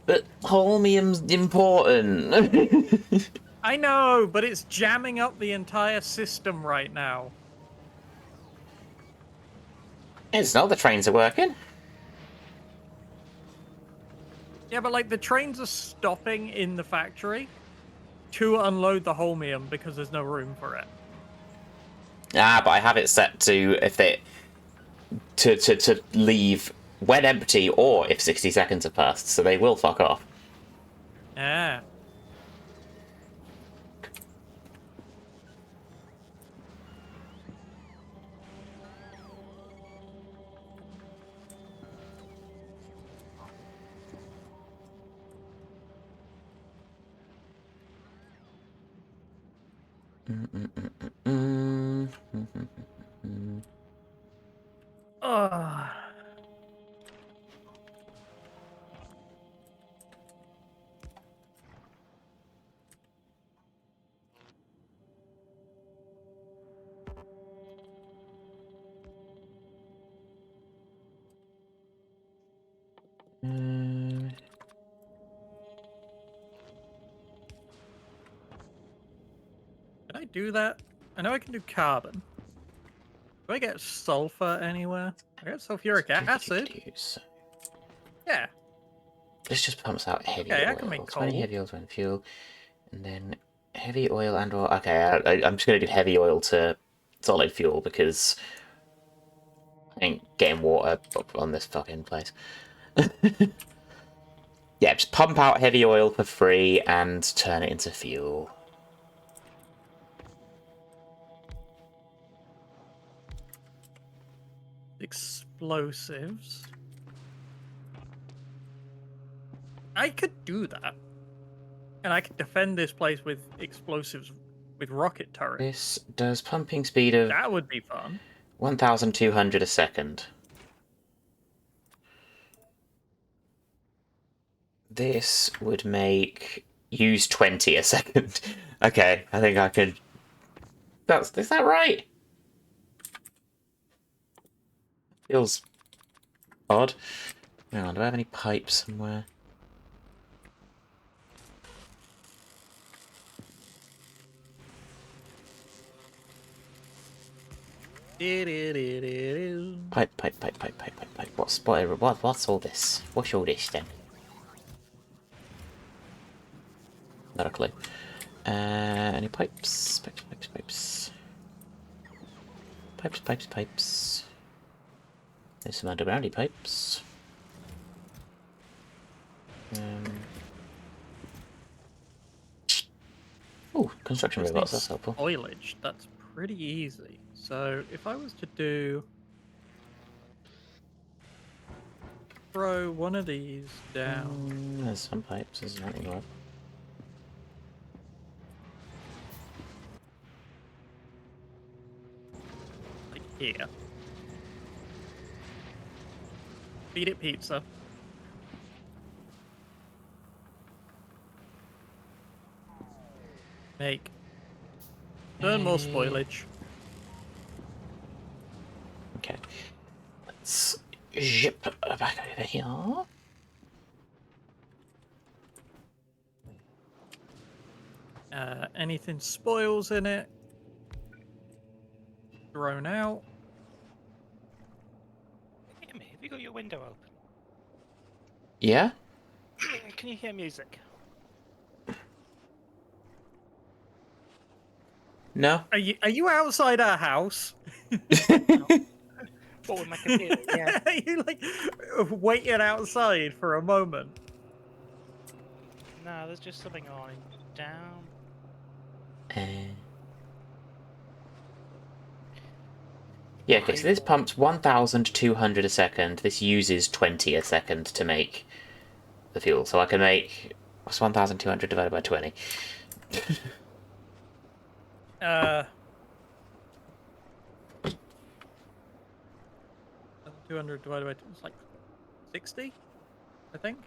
But holmium's important. I know, but it's jamming up the entire system right now. It's not, the trains are working. Yeah, but like the trains are stopping in the factory to unload the holmium because there's no room for it. Ah, but I have it set to if they to leave when empty or if 60 seconds have passed, so they will fuck off. Yeah. Ugh. Can I do that? I know I can do carbon. Do I get sulfur anywhere? I get sulfuric acid. Yeah. This just pumps out heavy Okay, oil. I can make 20 coal. heavy oil, 20 fuel, and then heavy oil and or okay. I'm just gonna do heavy oil to solid fuel because I ain't getting water on this fucking place. Yeah, just pump out heavy oil for free and turn it into fuel. Explosives. I could do that. And I could defend this place with explosives with rocket turrets. This does pumping speed of That would be fun. 1,200 a second. This would make use 20 a second. Okay, I think I could. Is that right? Feels odd. Hang on, do I have any pipes somewhere? Pipe. What's all this? What's all this then? Not a clue. Any pipes? Pipes. There's some undergroundy pipes. Oh, construction Just robots, need that's helpful. Spoilage. That's pretty easy. So if I was to do throw one of these down. There's some pipes, there's nothing more. Like here. Feed it pizza. Make. Burn more spoilage. Okay. Let's zip back over here. Anything spoils in it. thrown out. Hear me? Have you got your window open? Yeah? Can you hear music? No? Are you outside our house? What with my computer? Yeah. Are you like waiting outside for a moment? No, there's just something on down. Yeah, okay, so this I pumps 1,200 a second. This uses 20 a second to make the fuel. So I can make... What's 1,200 divided by 20? 200 divided by it's like 60, I think.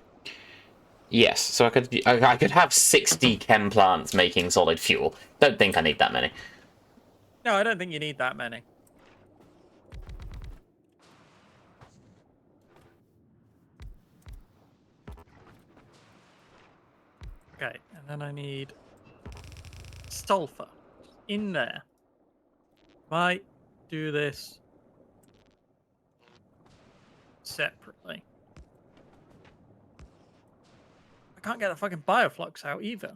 Yes, so I could have 60 chem plants making solid fuel. Don't think I need that many. No, I don't think you need that many. Okay, and then I need sulfur in there. Might do this separately. I can't get the fucking bioflux out either.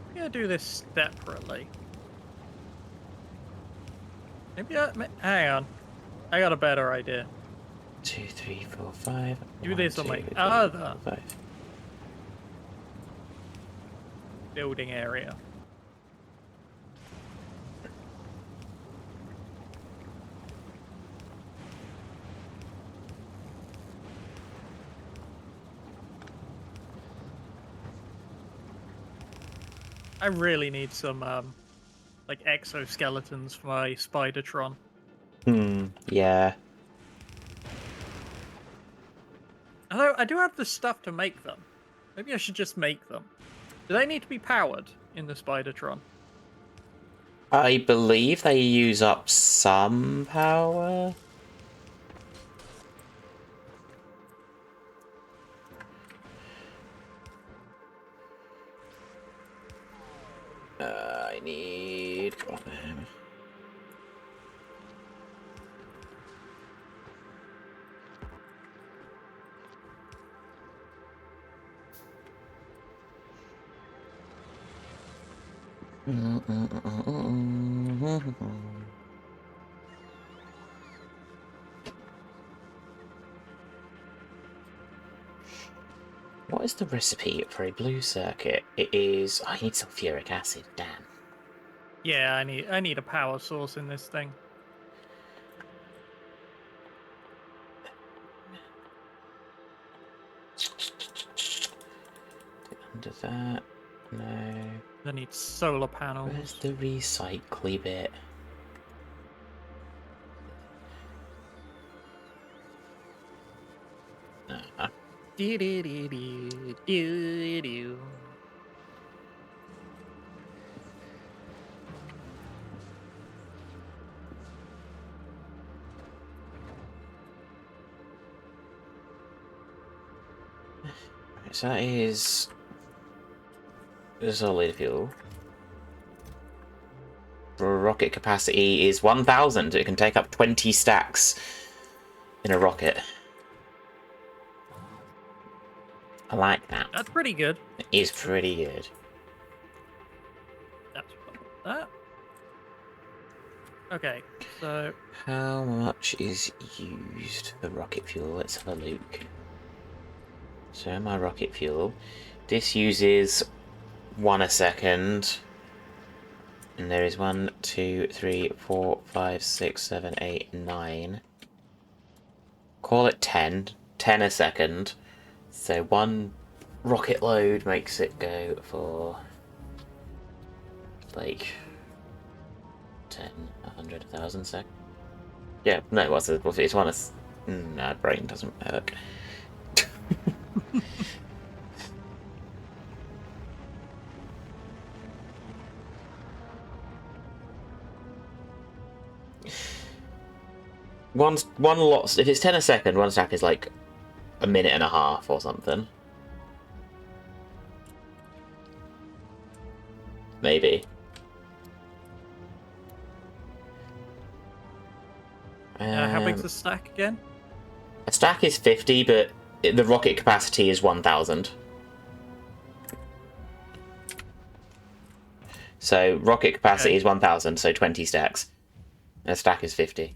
I'm gonna do this separately. Maybe hang on. I got a better idea. 2, 3, 4, 5. Do 1, this on 2, my 3, 4, other 5. building area. I really need some like exoskeletons for my Spidertron. Yeah. Although I do have the stuff to make them. Maybe I should just make them. Do they need to be powered in the Spidertron? I believe they use up some power. I need... What is the recipe for a blue circuit? It is... I need sulfuric acid, damn. Yeah, I need a power source in this thing. Under that... No... I need solar panels. Where's the recycly bit? Do-do-do-do-do-do. So that is solid fuel. Rocket capacity is 1,000. It can take up 20 stacks in a rocket. I like that. That's pretty good. It is pretty good. That's that. Okay, so How much is used for rocket fuel? Let's have a look. So my rocket fuel, this uses 1 a second, and there is 1, 2, 3, 4, 5, 6, 7, 8, 9. Call it 10 a second. So 1 rocket load makes it go for like 10, 100, 1,000 seconds. Yeah, no, what's it? It's 1 a... Nah, brain doesn't work. one lot. If it's 10 a second, one stack is like a minute and a half or something. Maybe. How big's the stack again? A stack is 50, but the rocket capacity is 1,000. So rocket capacity is 1,000, so 20 stacks. A stack is 50.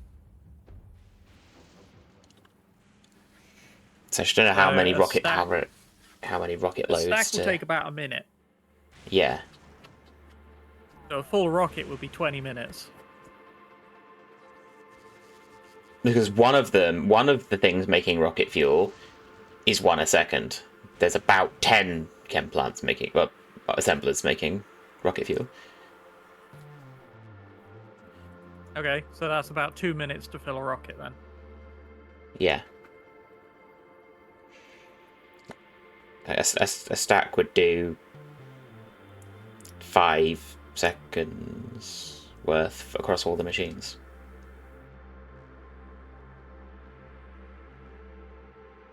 So I just don't know how many rocket A loads. stack will take about a minute. Yeah. So a full rocket would be 20 minutes. Because one of the things making rocket fuel is 1 a second. There's about 10 chem plants making, well, assemblers making rocket fuel. Okay, so that's about 2 minutes to fill a rocket then. Yeah. A stack would do 5 seconds worth across all the machines.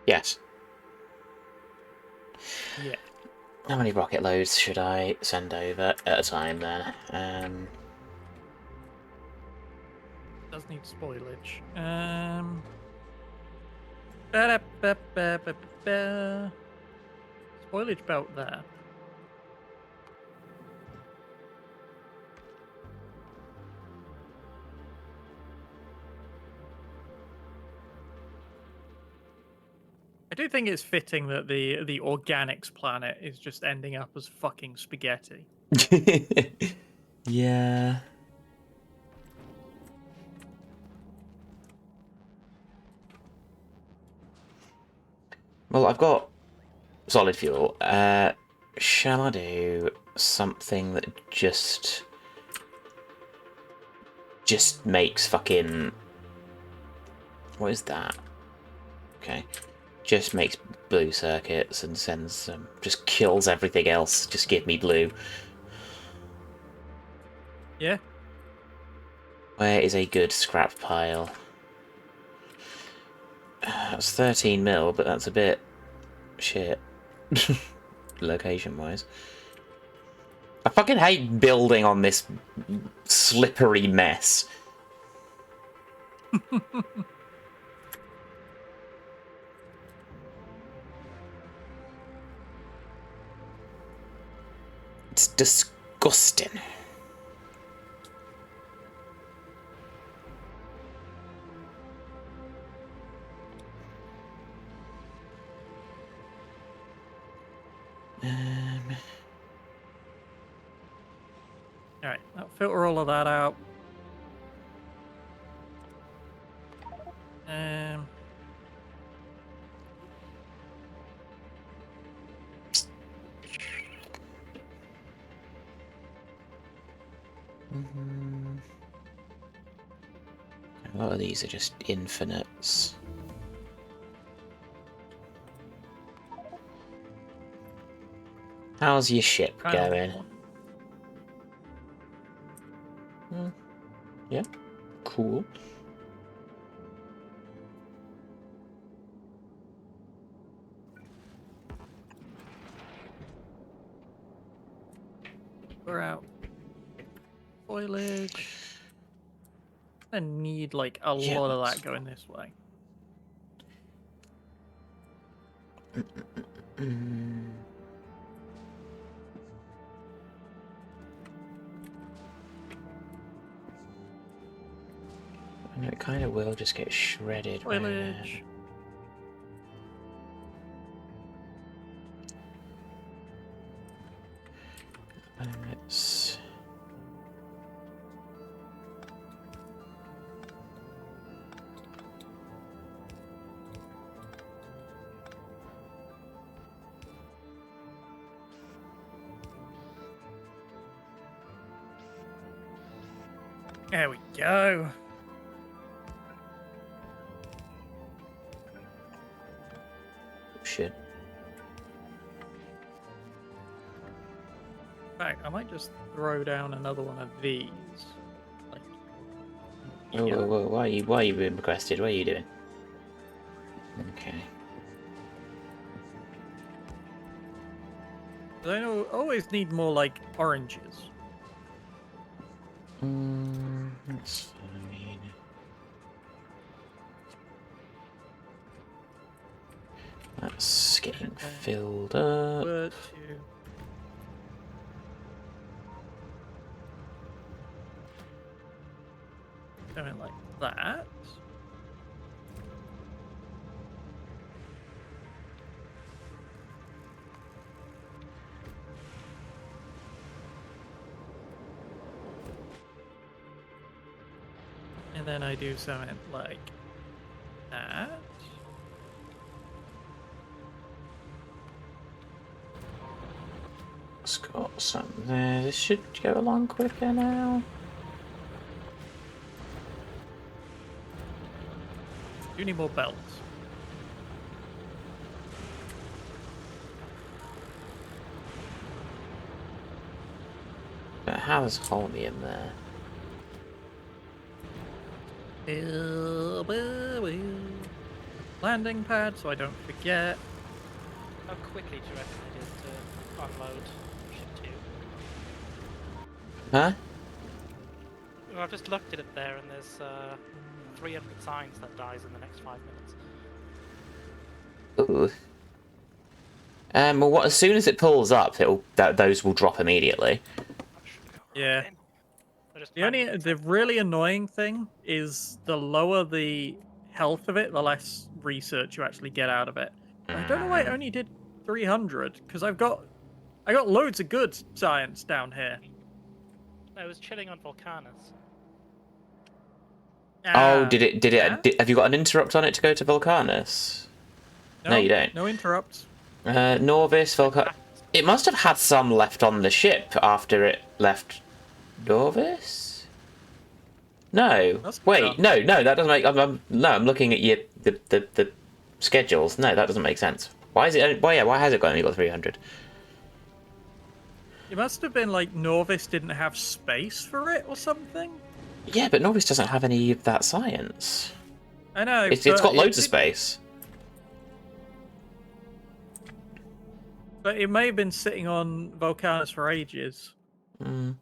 Yes. Yeah. How many rocket loads should I send over at a time then? Does need spoilage. Ba-da-ba-ba-ba-ba. Spoilage belt there. I do think it's fitting that the organics planet is just ending up as fucking spaghetti. Yeah. Well, I've got solid fuel. Shall I do something that just makes fucking... What is that? Okay. Just makes blue circuits and sends them... just kills everything else. Just give me blue. Yeah. Where is a good scrap pile? That's 13 mil, but that's a bit shit. Location-wise. I fucking hate building on this slippery mess. It's disgusting. Alright, I'll filter all of that out. A lot of these are just infinites. How's your ship going? Yeah, cool. We're out. Foliage. I need like a lot of that going this way. I know it kind of will just get shredded. Foliage. Let's... There we go. Shit. In fact, I might just throw down another one of these. Like, Whoa, why are you being requested? What are you doing? Okay. I know always need more like oranges. That's fine. That's getting filled up. Word to. Something like that. And then I do something like that. It's got some there. This should go along quicker now. Do need more belts. But how is holmium there? Landing pad so I don't forget. How quickly do you reckon it is to unload ship 2? Huh? Well, I've just looked at it there, and there's 300 signs that dies in the next 5 minutes. Ooh. Well, as soon as it pulls up, those will drop immediately. That should go Yeah. right in. I just The really annoying thing is the lower the health of it, the less research you actually get out of it. I don't know why I only did 300 because I got loads of good science down here. I was chilling on Volcanus. Oh, did it? Yeah? Have you got an interrupt on it to go to Volcanus? No, you don't. No interrupts. Norvis, Volcanus. It must have had some left on the ship after it left Norvis. No, wait, no, that doesn't make. I'm looking at the schedules. No, that doesn't make sense. Why is it? Why has it only got 300? It must have been like Norvis didn't have space for it or something. Yeah, but Norvis doesn't have any of that science. I know. It's got loads of space. But it may have been sitting on Volcanus for ages. Mm.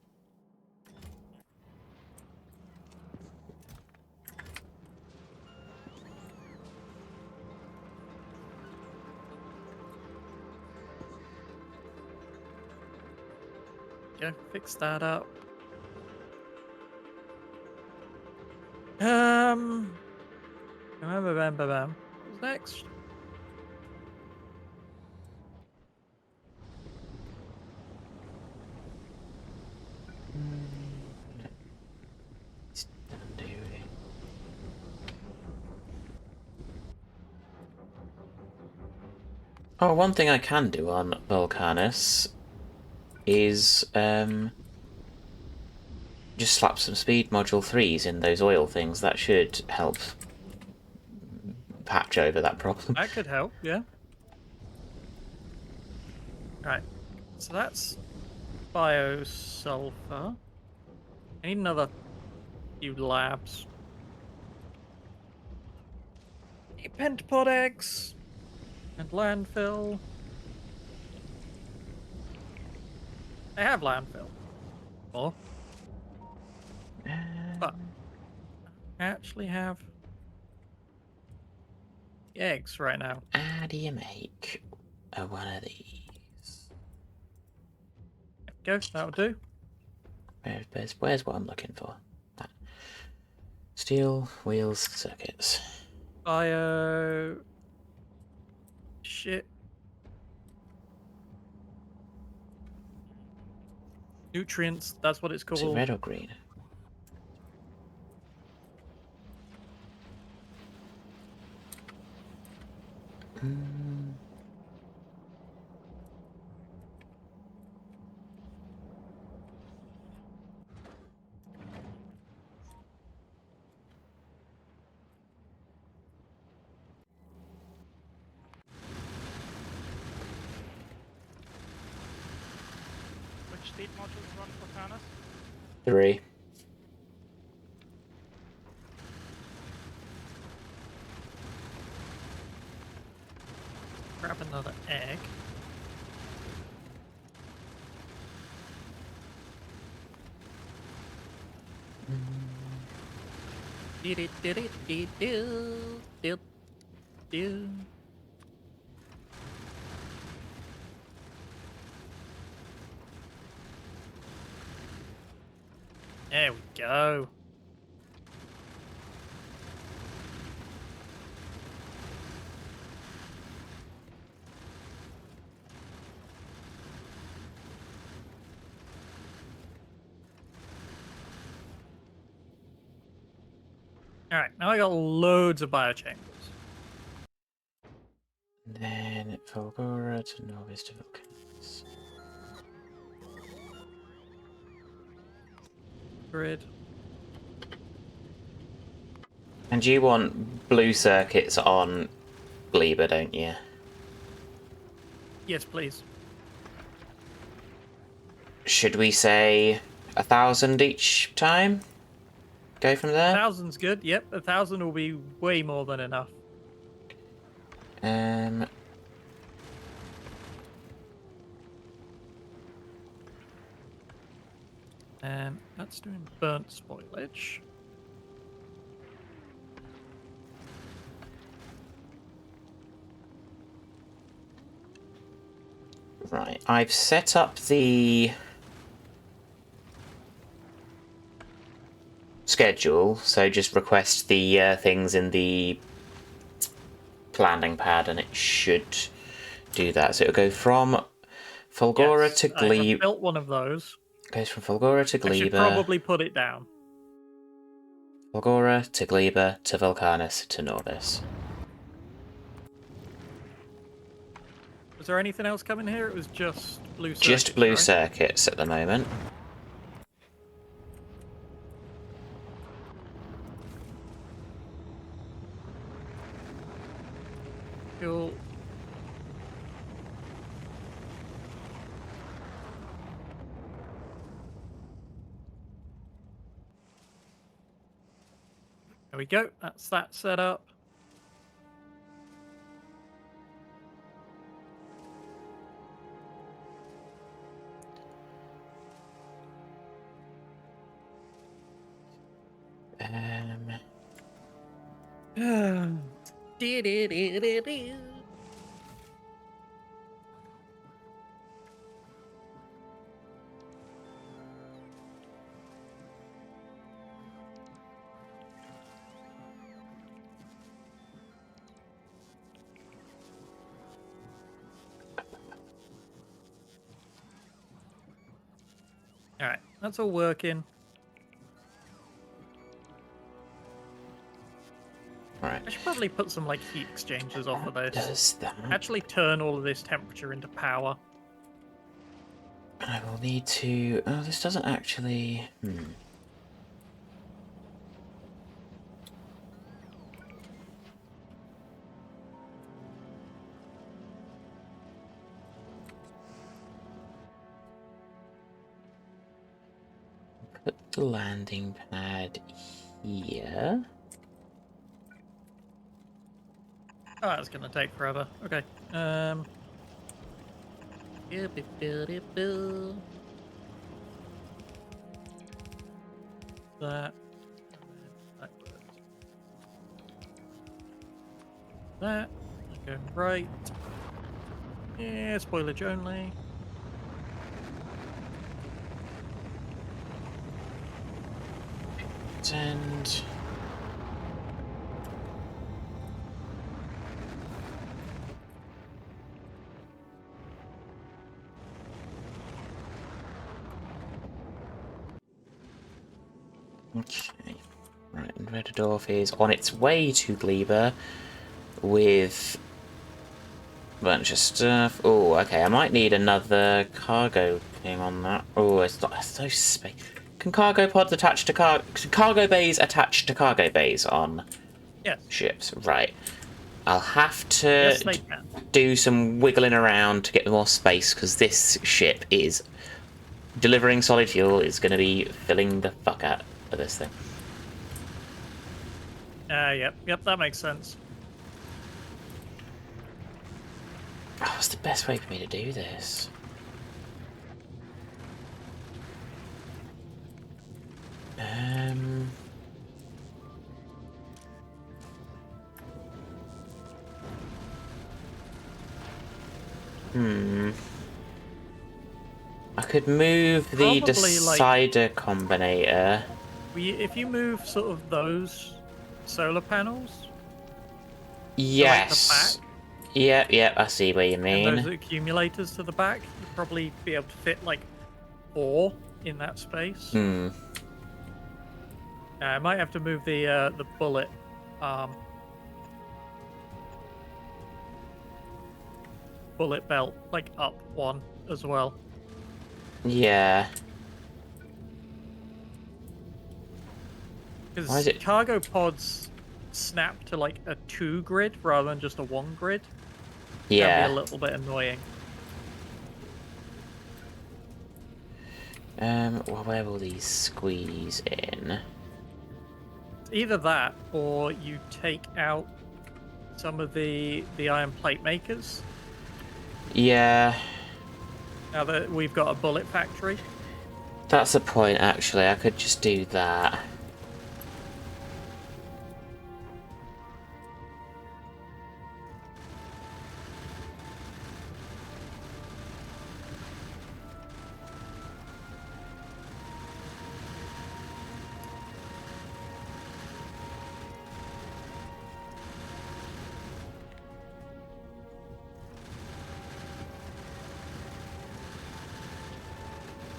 Go fix that up. What's next? Oh, one thing I can do on Volcanus is just slap some speed module 3s in those oil things. That should help patch over that problem. That could help, yeah. Right. So that's biosulfur. I need another few labs. Pentapod eggs and landfill. I have landfill. More. But I actually have eggs right now. How do you make one of these? Go, that'll do. Where's what I'm looking for? That. Steel wheels circuits. Bio. Shit. Nutrients, that's what it's called. Is it red or green? Which speed modules run Volcanus? 3. There we go. All right, now I got loads of biochambers. Then Fulgora to Novice to Vulcanus. Grid. And you want blue circuits on Gleba, don't you? Yes, please. Should we say 1,000 each time? Go from there? 1,000's good. Yep, 1,000 will be way more than enough. Um, That's doing burnt spoilage. right, I've set up the schedule, so just request the things in the planning pad and it should do that. So it'll go from Fulgora Yes, to I have Gleba. built one of those. Goes from Fulgora to I should Gleba. probably put it down. Fulgora to Gleba to Vulcanus to Nordis. Was there anything else coming here? It was just blue circuits, Just blue right? circuits at the moment. Cool. There we go. That's that set up. All right, that's all working. Right. I should probably put some like heat exchangers off of this. Does that? Actually, turn all of this temperature into power. I will need to. Oh, this doesn't actually. Put the landing pad here. Oh, that's gonna take forever. Okay. That. That. Okay, right. Yeah, spoilage only. And okay, right, and Redendorf is on its way to Gleba with a bunch of stuff. Oh, okay, I might need another cargo thing on that. Oh, it's not so space. Can cargo pods attach to cargo bays attached to cargo bays on Yes. ships? Right. I'll have to Yes, they can. do some wiggling around to get more space because this ship is delivering solid fuel. Is going to be filling the fuck out of this thing. Yep, that makes sense. Oh, what's the best way for me to do this? Hmm. I could move the Probably, like- decider combinator. If you move sort of those solar panels to like the Yes. back Yeah, I see what you and those mean. accumulators to the back, you'd probably be able to fit like 4 in that space. Hmm. I might have to move the bullet bullet belt like up 1 as well. Yeah. Why is Because it? cargo pods snap to like a 2 grid rather than just a 1 grid. Can be a Yeah. little bit annoying. Well, where will these squeeze in? Either that, or you take out some of the iron plate makers. Yeah. Now that we've got a bullet factory. That's the point, actually. I could just do that.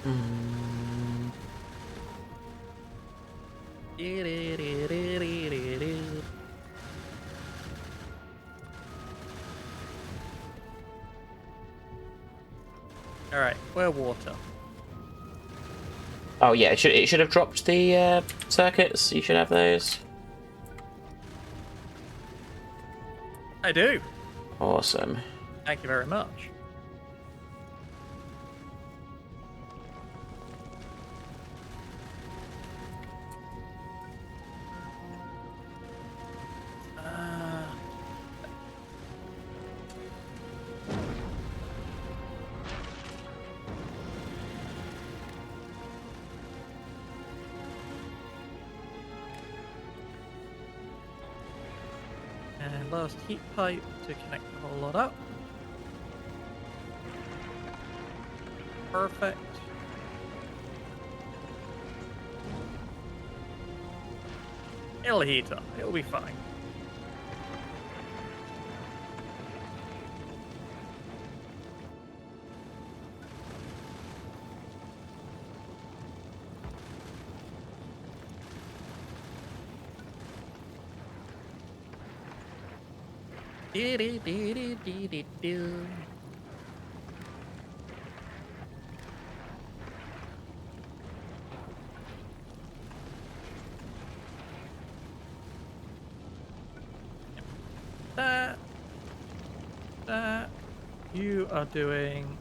Hmm. All right, where water? Oh yeah, it should have dropped the circuits. You should have those. I do. Awesome. Thank you very much. And last heat pipe to connect the whole lot up. Perfect. It'll heat up. It'll be fine. Dee-dee-dee-dee-dee-dee-doo. That you are doing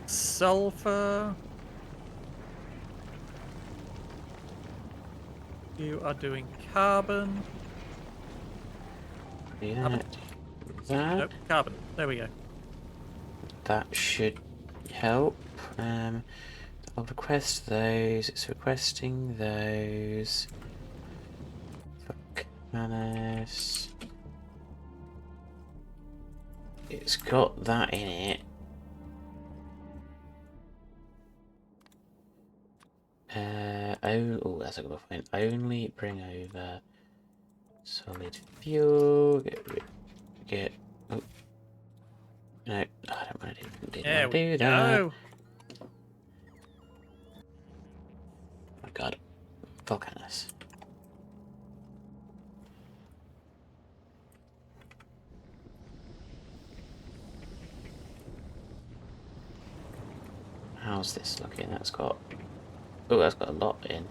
sulfur. You are doing carbon. Do Carbon? that. Nope, carbon. There we go. That should help. I'll request those. It's requesting those. Fuck, Manus. It's got that in it. Oh, that's a good point. Only bring over solid fuel. Get. Oh. No, I don't want to do that. Go. Oh my god. Volcanus. How's this looking? That's got. Oh, that's got a lot in.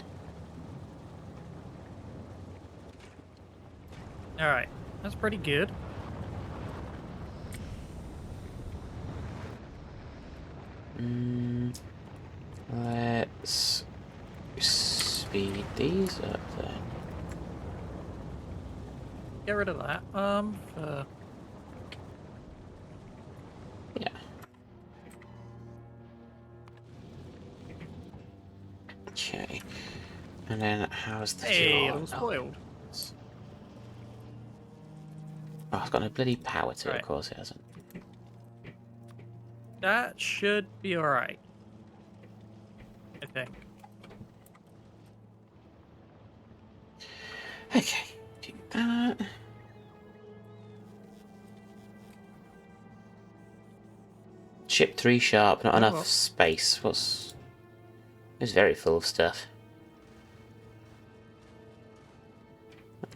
All right, that's pretty good. Let's speed these up then. Get rid of that. Yeah. Okay. And then how's the Hey, fuel? it was spoiled. Oh, it's got no bloody power to it, Right. of course it hasn't. That should be alright. I think. Okay, do that. Ship 3 sharp, not Oh, enough well. space. What's... It's very full of stuff.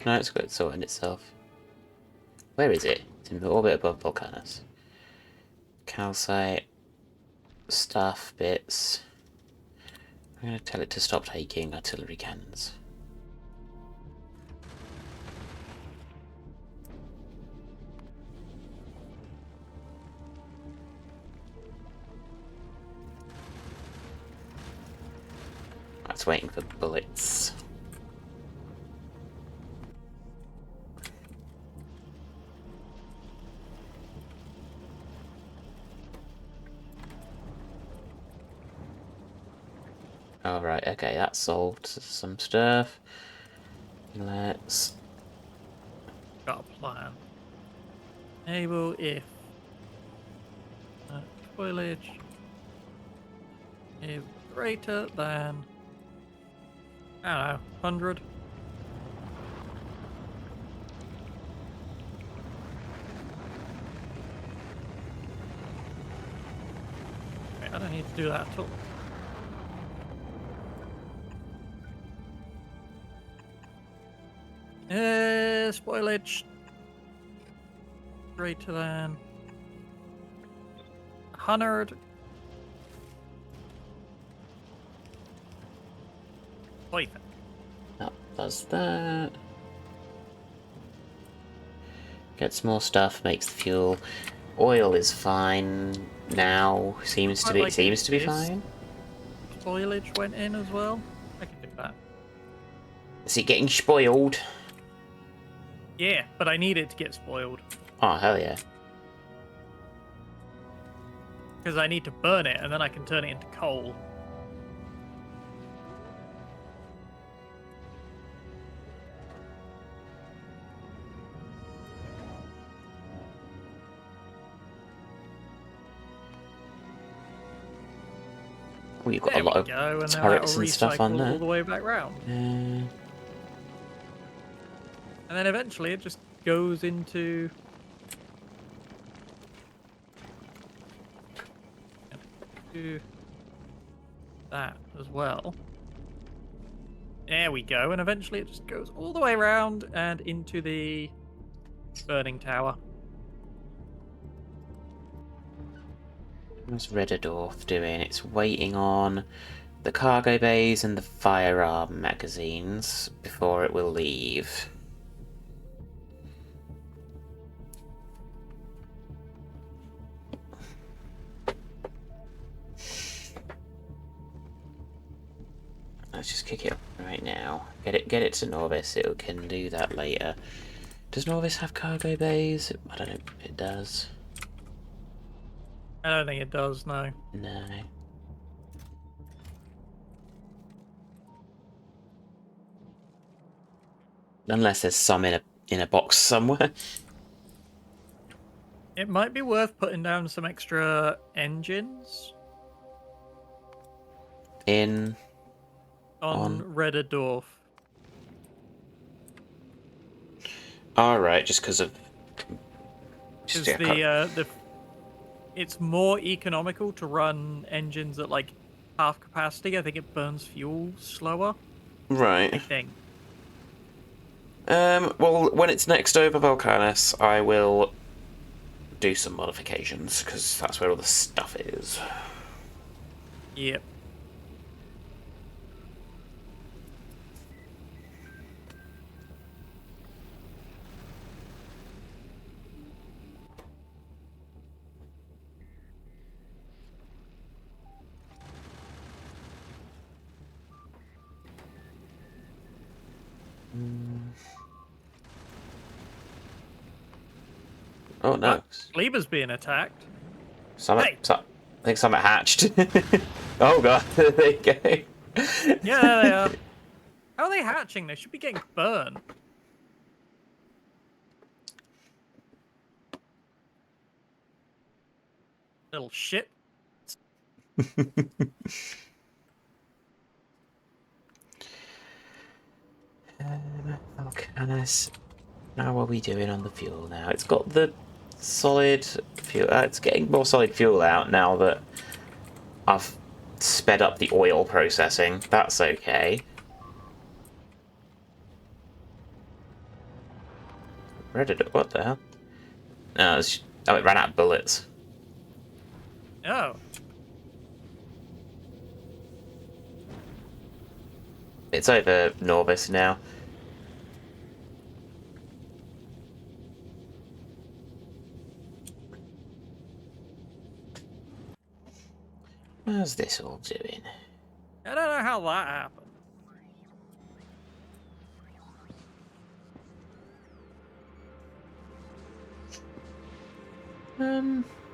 No, it's got it sorted itself. Where is it? It's in orbit above Volcanus. Calcite. Stuff bits. I'm going to tell it to stop taking artillery cannons. That's waiting for bullets. Alright, okay, that solved some stuff. Let's... Got a plan. Enable if spoilage is greater than, I don't know, 100. Wait, I don't need to do that at all. Spoilage greater than 100. Perfect. That does that. Gets more stuff, makes the fuel. Oil is fine now. Seems to Quite be like this. fine. Spoilage went in as well. I can do that. Is it getting spoiled? Yeah, but I need it to get spoiled. Oh hell yeah. Because I need to burn it, and then I can turn it into coal. Oh, you've got There a lot we of go, and now turrets that'll and stuff on recycle there. all the way back round. Uh, And then eventually it just goes into... do that as well. There we go, and eventually it just goes all the way around and into the burning tower. what's Reddendorf doing? It's waiting on the cargo bays and the firearm magazines before it will leave. Let's just kick it right now. Get it to Norvis. It can do that later. Does Norvis have cargo bays? I don't know. It does. I don't think it does, no. No. Unless there's some in a box somewhere. It might be worth putting down some extra engines In on Reddendorf. Alright, just because of... Because yeah, it's more economical to run engines at like half capacity. I think it burns fuel slower. I right. think. Well, when it's next over Volcanus, I will do some modifications, because that's where all the stuff is. Yep. Oh no. Kleber's being attacked. Something, Hey! I think something hatched. Oh god, there you go. Yeah, there they are. How are they hatching? They should be getting burned. Little shit. Volcanus. How are we doing on the fuel now? It's got the solid fuel. It's getting more solid fuel out now that I've sped up the oil processing. That's okay. Where did it? What the hell? No, oh, it ran out of bullets. Oh. It's over Norvis now. How's this all doing? I don't know how that happened.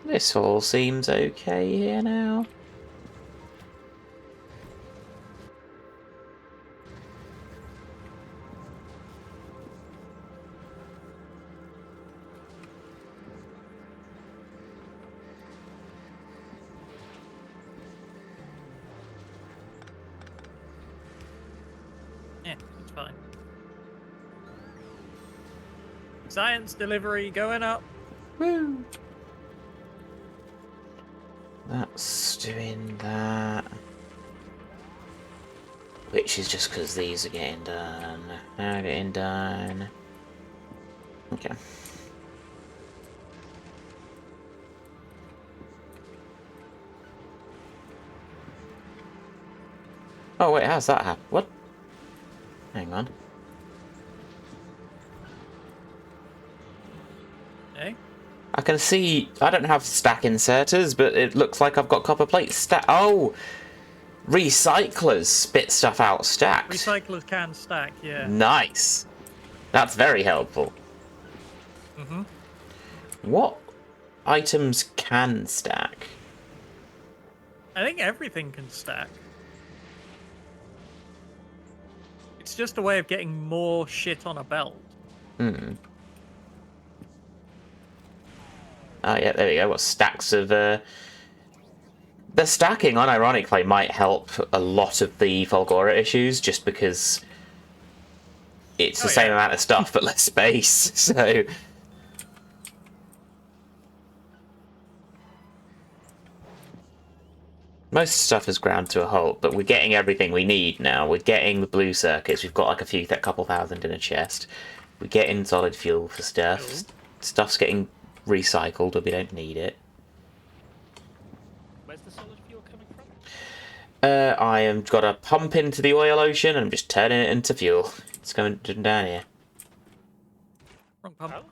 This all seems okay here now. Yeah, it's fine. Science delivery going up. Woo! That's doing that. Which is just because these are getting done. They're getting done. Okay. Oh wait, how's that happen? What? Hang on. Eh? I can see. I don't have stack inserters, but it looks like I've got copper plates stack. Oh! Recyclers spit stuff out stacked. Recyclers can stack, yeah. Nice. That's very helpful. Mm-hmm. What items can stack? I think everything can stack. It's just a way of getting more shit on a belt. Hmm. Oh yeah, there we go. What stacks of the stacking, unironically, might help a lot of the Folgora issues, just because it's the same amount of stuff but less space. So most stuff has ground to a halt, but we're getting everything we need now. We're getting the blue circuits. We've got like a couple thousand in a chest. We're getting solid fuel for stuff. Cool. Stuff's getting recycled, but we don't need it. Where's the solid fuel coming from? I am got a pump into the oil ocean, and I'm just turning it into fuel. It's going down here. Wrong pump. Oh.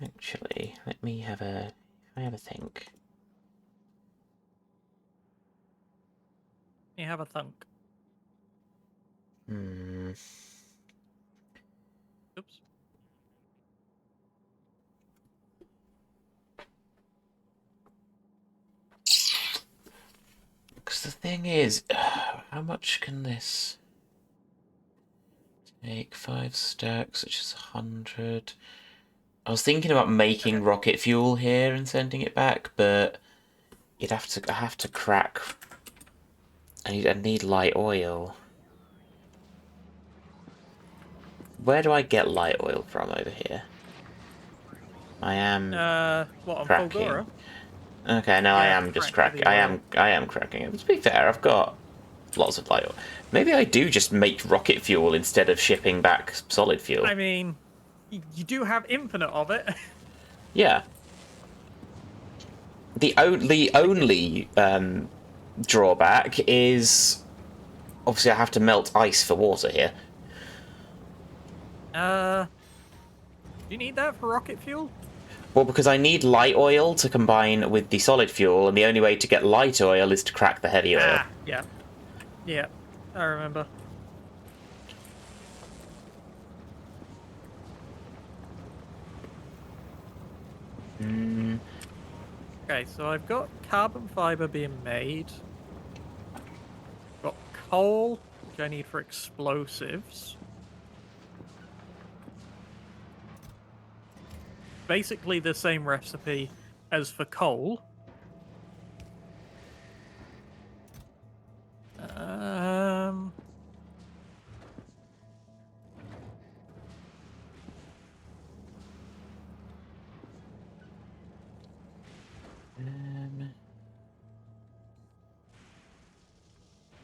Actually, let me have a think. You have a thunk. Oops. Because the thing is, how much can this take? 5 stacks, which is 100. I was thinking about making rocket fuel here and sending it back, but I have to crack. I need light oil. Where do I get light oil from over here? I am What, on cracking. Fulgora? Okay, no, I am just cracking. I am cracking it. To be fair, I've got lots of light oil. Maybe I do just make rocket fuel instead of shipping back solid fuel. I mean, you do have infinite of it. Yeah. The only drawback is obviously I have to melt ice for water here. Do you need that for rocket fuel? Well, because I need light oil to combine with the solid fuel, and the only way to get light oil is to crack the heavy oil. Ah, yeah. Yeah, I remember. Okay, so I've got carbon fiber being made. Got coal, which I need for explosives. basically the same recipe as for coal. Um,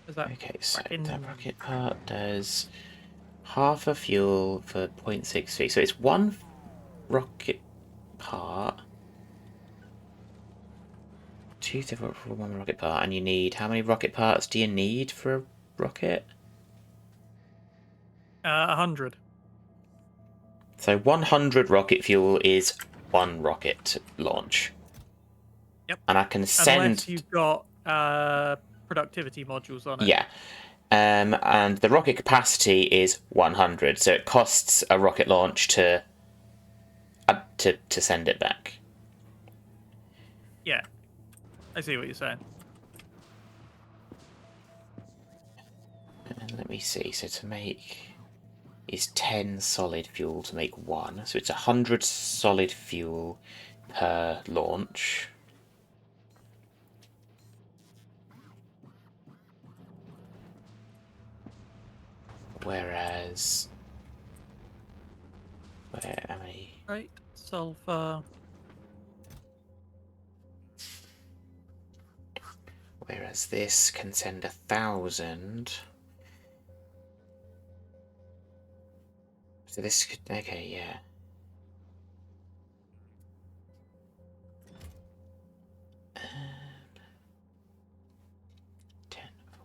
is that Okay, so fucking- that rocket part does half a fuel for 0.63. So it's one rocket part. Two for one rocket part, and you need how many rocket parts do you need for a rocket? 100. So 100 rocket fuel is one rocket launch. Yep. And I can send. Unless you've got productivity modules on it. Yeah. And the rocket capacity is 100, so it costs a rocket launch to send it back. Yeah. I see what you're saying. And let me see. So to make is 10 solid fuel to make one. So it's 100 solid fuel per launch. Whereas, how many? Right. Sulfur. Whereas this can send 1,000. So this could, okay, yeah. And 10 for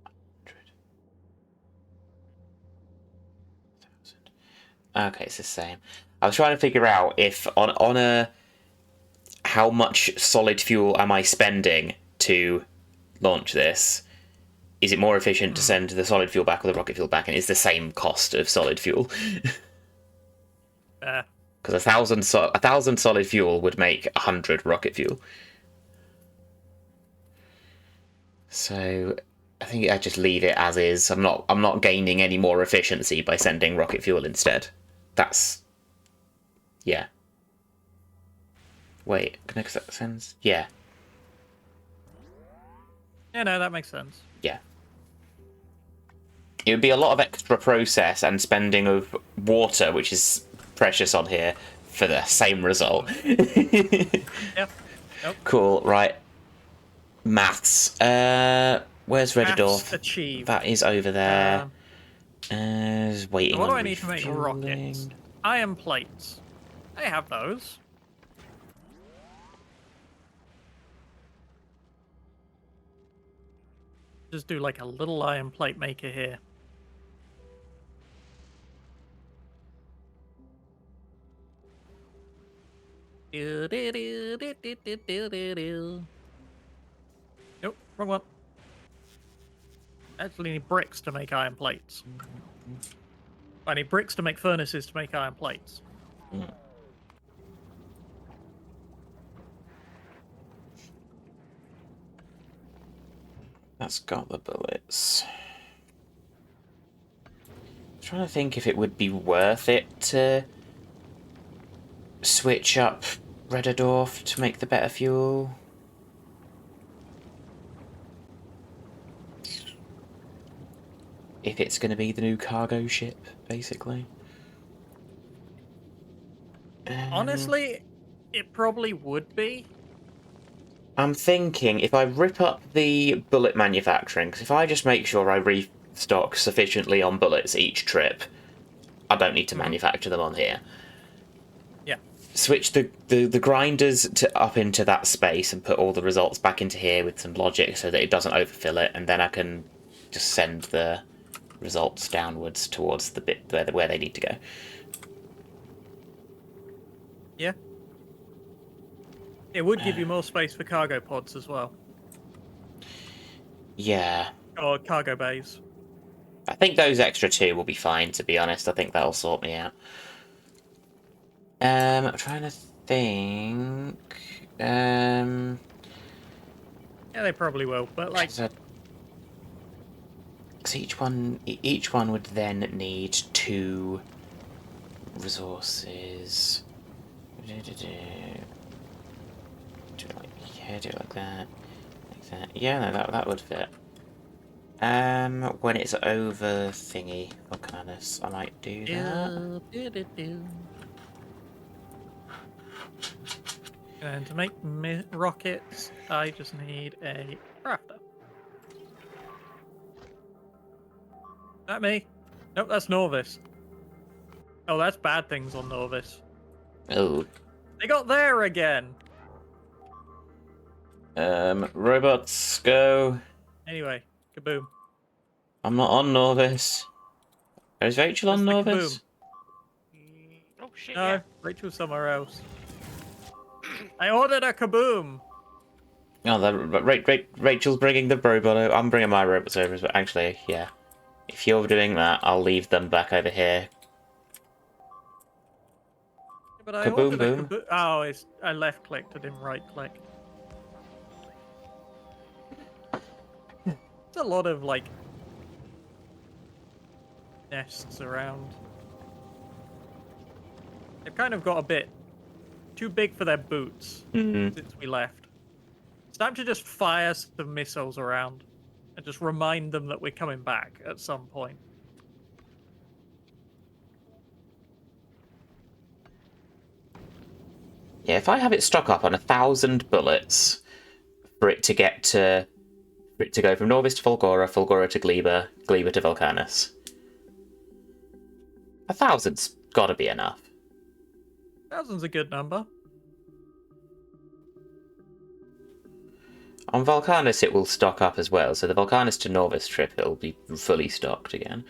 100,000. Okay, it's the same. I was trying to figure out if on a how much solid fuel am I spending to launch this? Is it more efficient to send the solid fuel back or the rocket fuel back, and is the same cost of solid fuel? Because 1,000 solid fuel would make 100 rocket fuel. So I think I just leave it as is. I'm not gaining any more efficiency by sending rocket fuel instead. That's yeah. Wait, connects that sends? Yeah. Yeah, no, that makes sense. Yeah. It would be a lot of extra process and spending of water, which is precious on here, for the same result. Yep. Yep. Cool, right. Maths. Where's Redadorf? Maths achieved. That is over there. Waiting So what on do I need to make rockets? refueling. Iron plates. I have those. Just do like a little iron plate maker here. Nope, wrong one. Actually need bricks to make iron plates. I need bricks to make furnaces to make iron plates. That's got the bullets. I'm trying to think if it would be worth it to switch up Redadorf to make the better fuel. If it's going to be the new cargo ship, basically. Honestly, it probably would be. I'm thinking if I rip up the bullet manufacturing, because if I just make sure I restock sufficiently on bullets each trip, I don't need to manufacture them on here. Yeah. Switch the grinders up into that space and put all the results back into here with some logic so that it doesn't overfill it, and then I can just send the results downwards towards the bit where they need to go. Yeah. It would give you more space for cargo pods as well. Yeah. Or cargo bays. I think those extra two will be fine, to be honest. I think that'll sort me out. I'm trying to think. Yeah, they probably will, but like... Because each one would then need 2 resources. Do it like here, do it like that. Like that. Yeah, no, that would fit. When it's over thingy, Volcanus, I might do that. And to make rockets, I just need a crafter. That me? Nope, that's Norvis. Oh, that's bad things on Norvis. Oh. They got there again. Robots, go. Anyway, kaboom. I'm not on Norvis. Is Rachel Where's on the Norvis? kaboom? Oh shit! No, Yeah. Rachel's somewhere else. I ordered a kaboom. Oh, Rachel's bringing the robot. I'm bringing my robots over, but actually, yeah. If you're doing that, I'll leave them back over here. Yeah, but I Kaboom ordered a boom. kaboom. Oh, I left clicked. I didn't right click. It's a lot of like nests around. They've kind of got a bit too big for their boots since we left. It's time to just fire some missiles around and just remind them that we're coming back at some point. Yeah, if I have it stock up on 1,000 bullets for it to go from Norvis to Fulgora, Fulgora to Gleba, Gleba to Volcanus. 1,000's gotta be enough. 1,000's a good number. On Volcanus it will stock up as well, so the Volcanus to Norvis trip it'll be fully stocked again.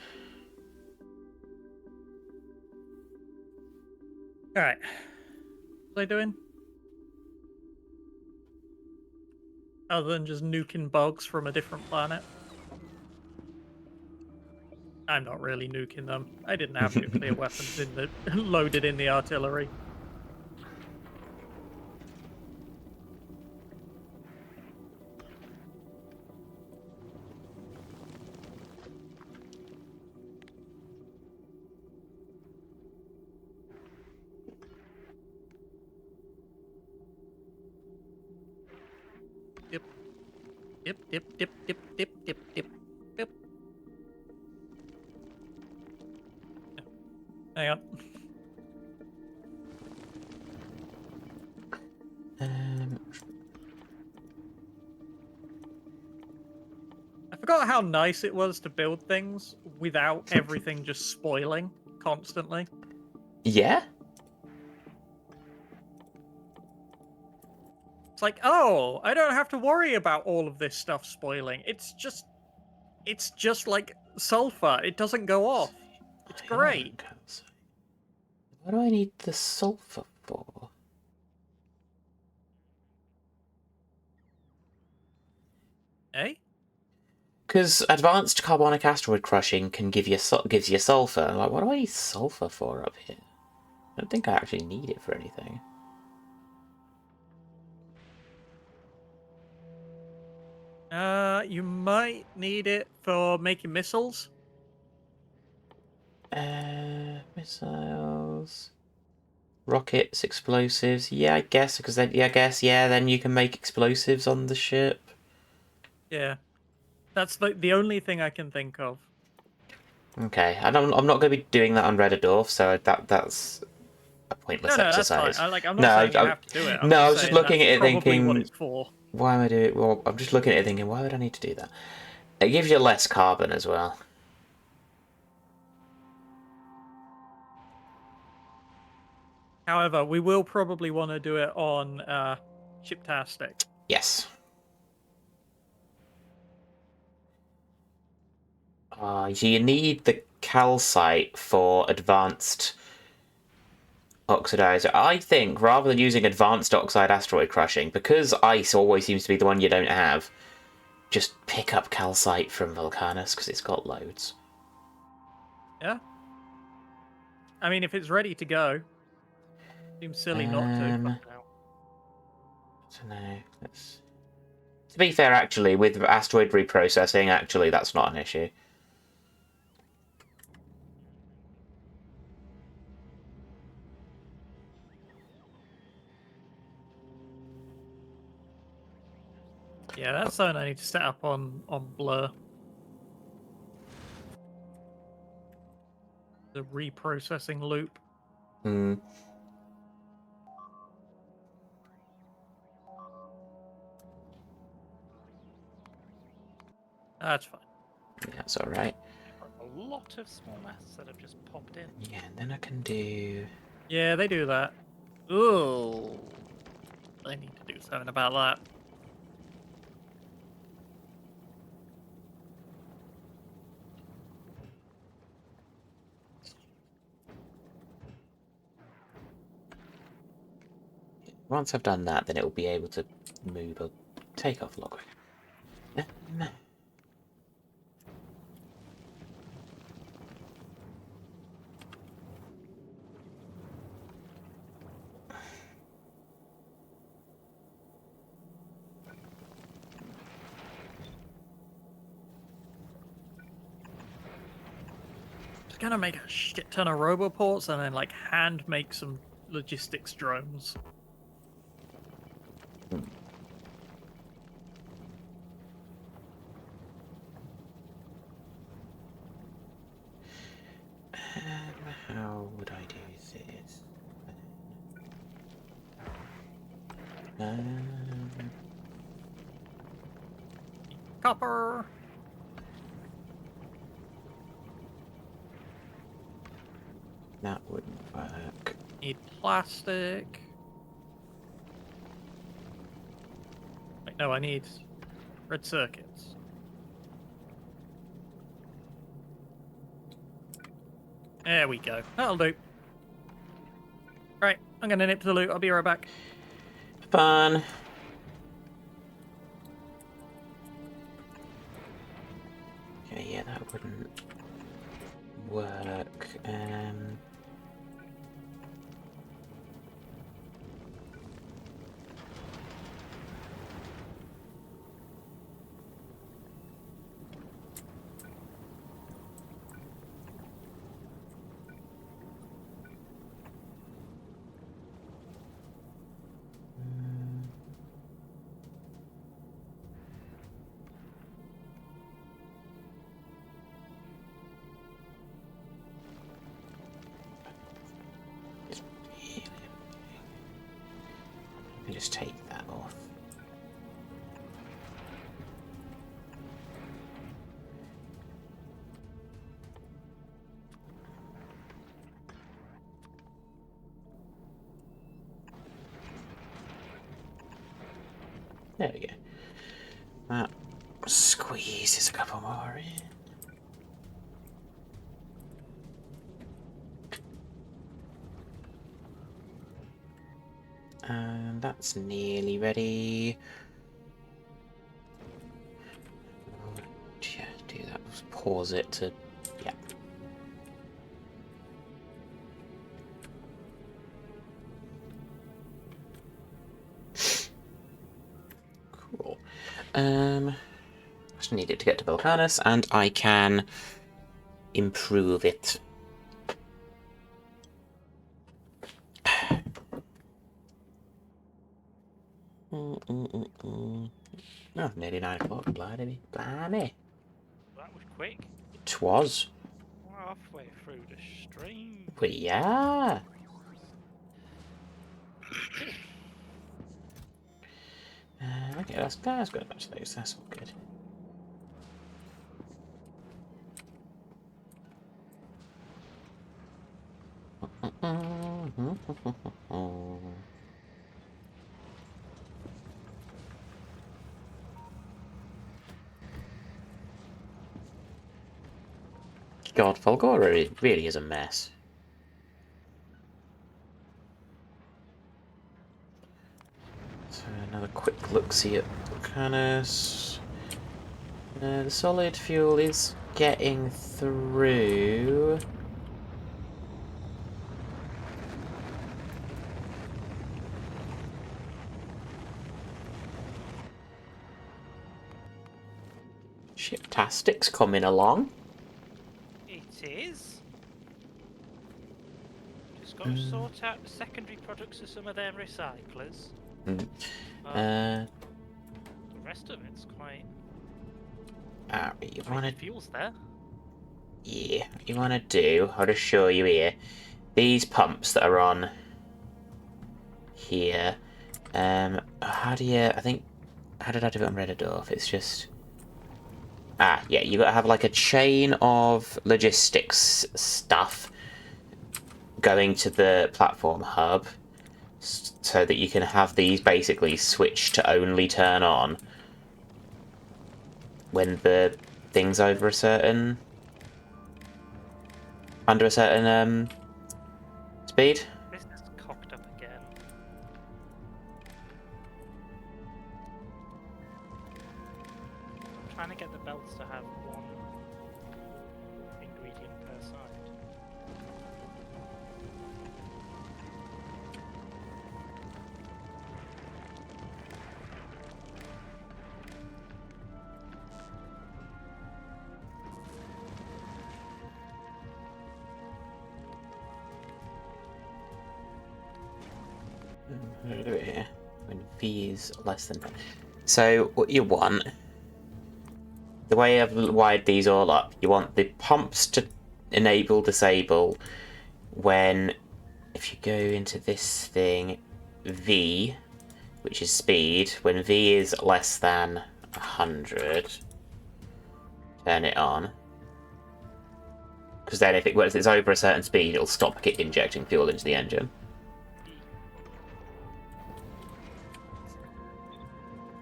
Alright. What are they doing? Other than just nuking bugs from a different planet. I'm not really nuking them. I didn't have nuclear weapons in the loaded in the artillery. Dip. Dip, dip, dip, dip, dip, dip, dip, dip. Hang on. I forgot how nice it was to build things without everything just spoiling constantly. Yeah? It's like, oh, I don't have to worry about all of this stuff spoiling. It's just like sulfur. It doesn't go off. It's great. What do I need the sulfur for? Eh? Because advanced carbonic asteroid crushing can gives you sulfur. Like, what do I need sulfur for up here? I don't think I actually need it for anything. You might need it for making missiles. Missiles, rockets, explosives. Yeah, I guess because then then you can make explosives on the ship. Yeah, that's the only thing I can think of. Okay, I'm not going to be doing that on Reddit, so that's a pointless No, that's exercise. fine. I'm not saying you have to do it. I'm no, I just was just saying looking that's at it probably thinking, what it's for. why am I doing? Well, I'm just looking at it thinking, why would I need to do that? It gives you less carbon as well. However, we will probably want to do it on Shiptastic. Yes. So you need the calcite for advanced oxidizer. I think rather than using advanced oxide asteroid crushing, because ice always seems to be the one you don't have, just pick up calcite from Volcanus because it's got loads. Yeah. I mean, if it's ready to go, seems silly not to. I don't know. To be fair, actually, with asteroid reprocessing, actually, that's not an issue. Yeah, that's something I need to set up on Blur. The reprocessing loop. Hmm. That's fine. Yeah, that's all right. A lot of small masts that have just popped in. Yeah, and then I can do. Yeah, they do that. Ooh. I need to do something about that. Once I've done that, then it will be able to move a takeoff log. Just gonna make a shit ton of roboports and then like hand make some logistics drones. How would I do this? Um, Copper. that wouldn't work. Need plastic. Wait, no, I need red circuits. There we go. That'll do. Right, I'm gonna nip to the loot. I'll be right back. Fun. Okay, yeah, that wouldn't work. Let me just take that off. There we go. That squeezes a couple more in. And that's nearly ready. Yeah, do that. Just pause it to. Yeah. Cool. I just need it to get to Volcanus, and I can improve it. Oh, nearly 9 o'clock. Blimey. Blimey. That was quick. 'Twas. We're halfway through the stream. We are. Okay, that's good actually. That's all good. God, Volgora really is a mess. So another quick look-see at Volcanus. The solid fuel is getting through. Shiptastic's coming along. It is. Just got to sort out the secondary products of some of their recyclers. Mm. The rest of it's quite. You I mean, wanna... the fuel's there. Yeah, you wanna do... I'll just show you here. These pumps that are on here. How do you... I think... How did I do it on Reddit? It's just... yeah, you gotta have like a chain of logistics stuff going to the platform hub so that you can have these basically switch to only turn on when the thing's over a certain... under a certain, speed. This is cocked up again. I'm trying to get the belts to have one ingredient per side. I'm gonna do it here when V is less than 10. So what you want, the way I've wired these all up, you want the pumps to enable disable when, if you go into this thing, V, which is speed, when V is less than 100, turn it on. Because then if it's over a certain speed, it'll stop injecting fuel into the engine.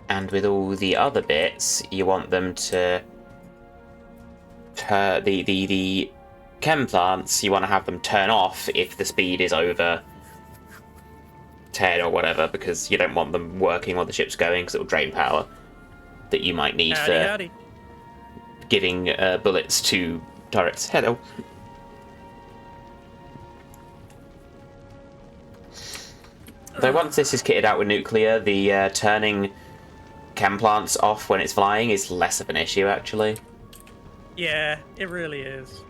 And with all the other bits, you want them to the chem plants, you want to have them turn off if the speed is over 10 or whatever, because you don't want them working while the ship's going, because it'll drain power that you might need for giving bullets to turrets. Hello. Though once this is kitted out with nuclear, the turning chem plants off when it's flying is less of an issue, actually. Yeah, it really is.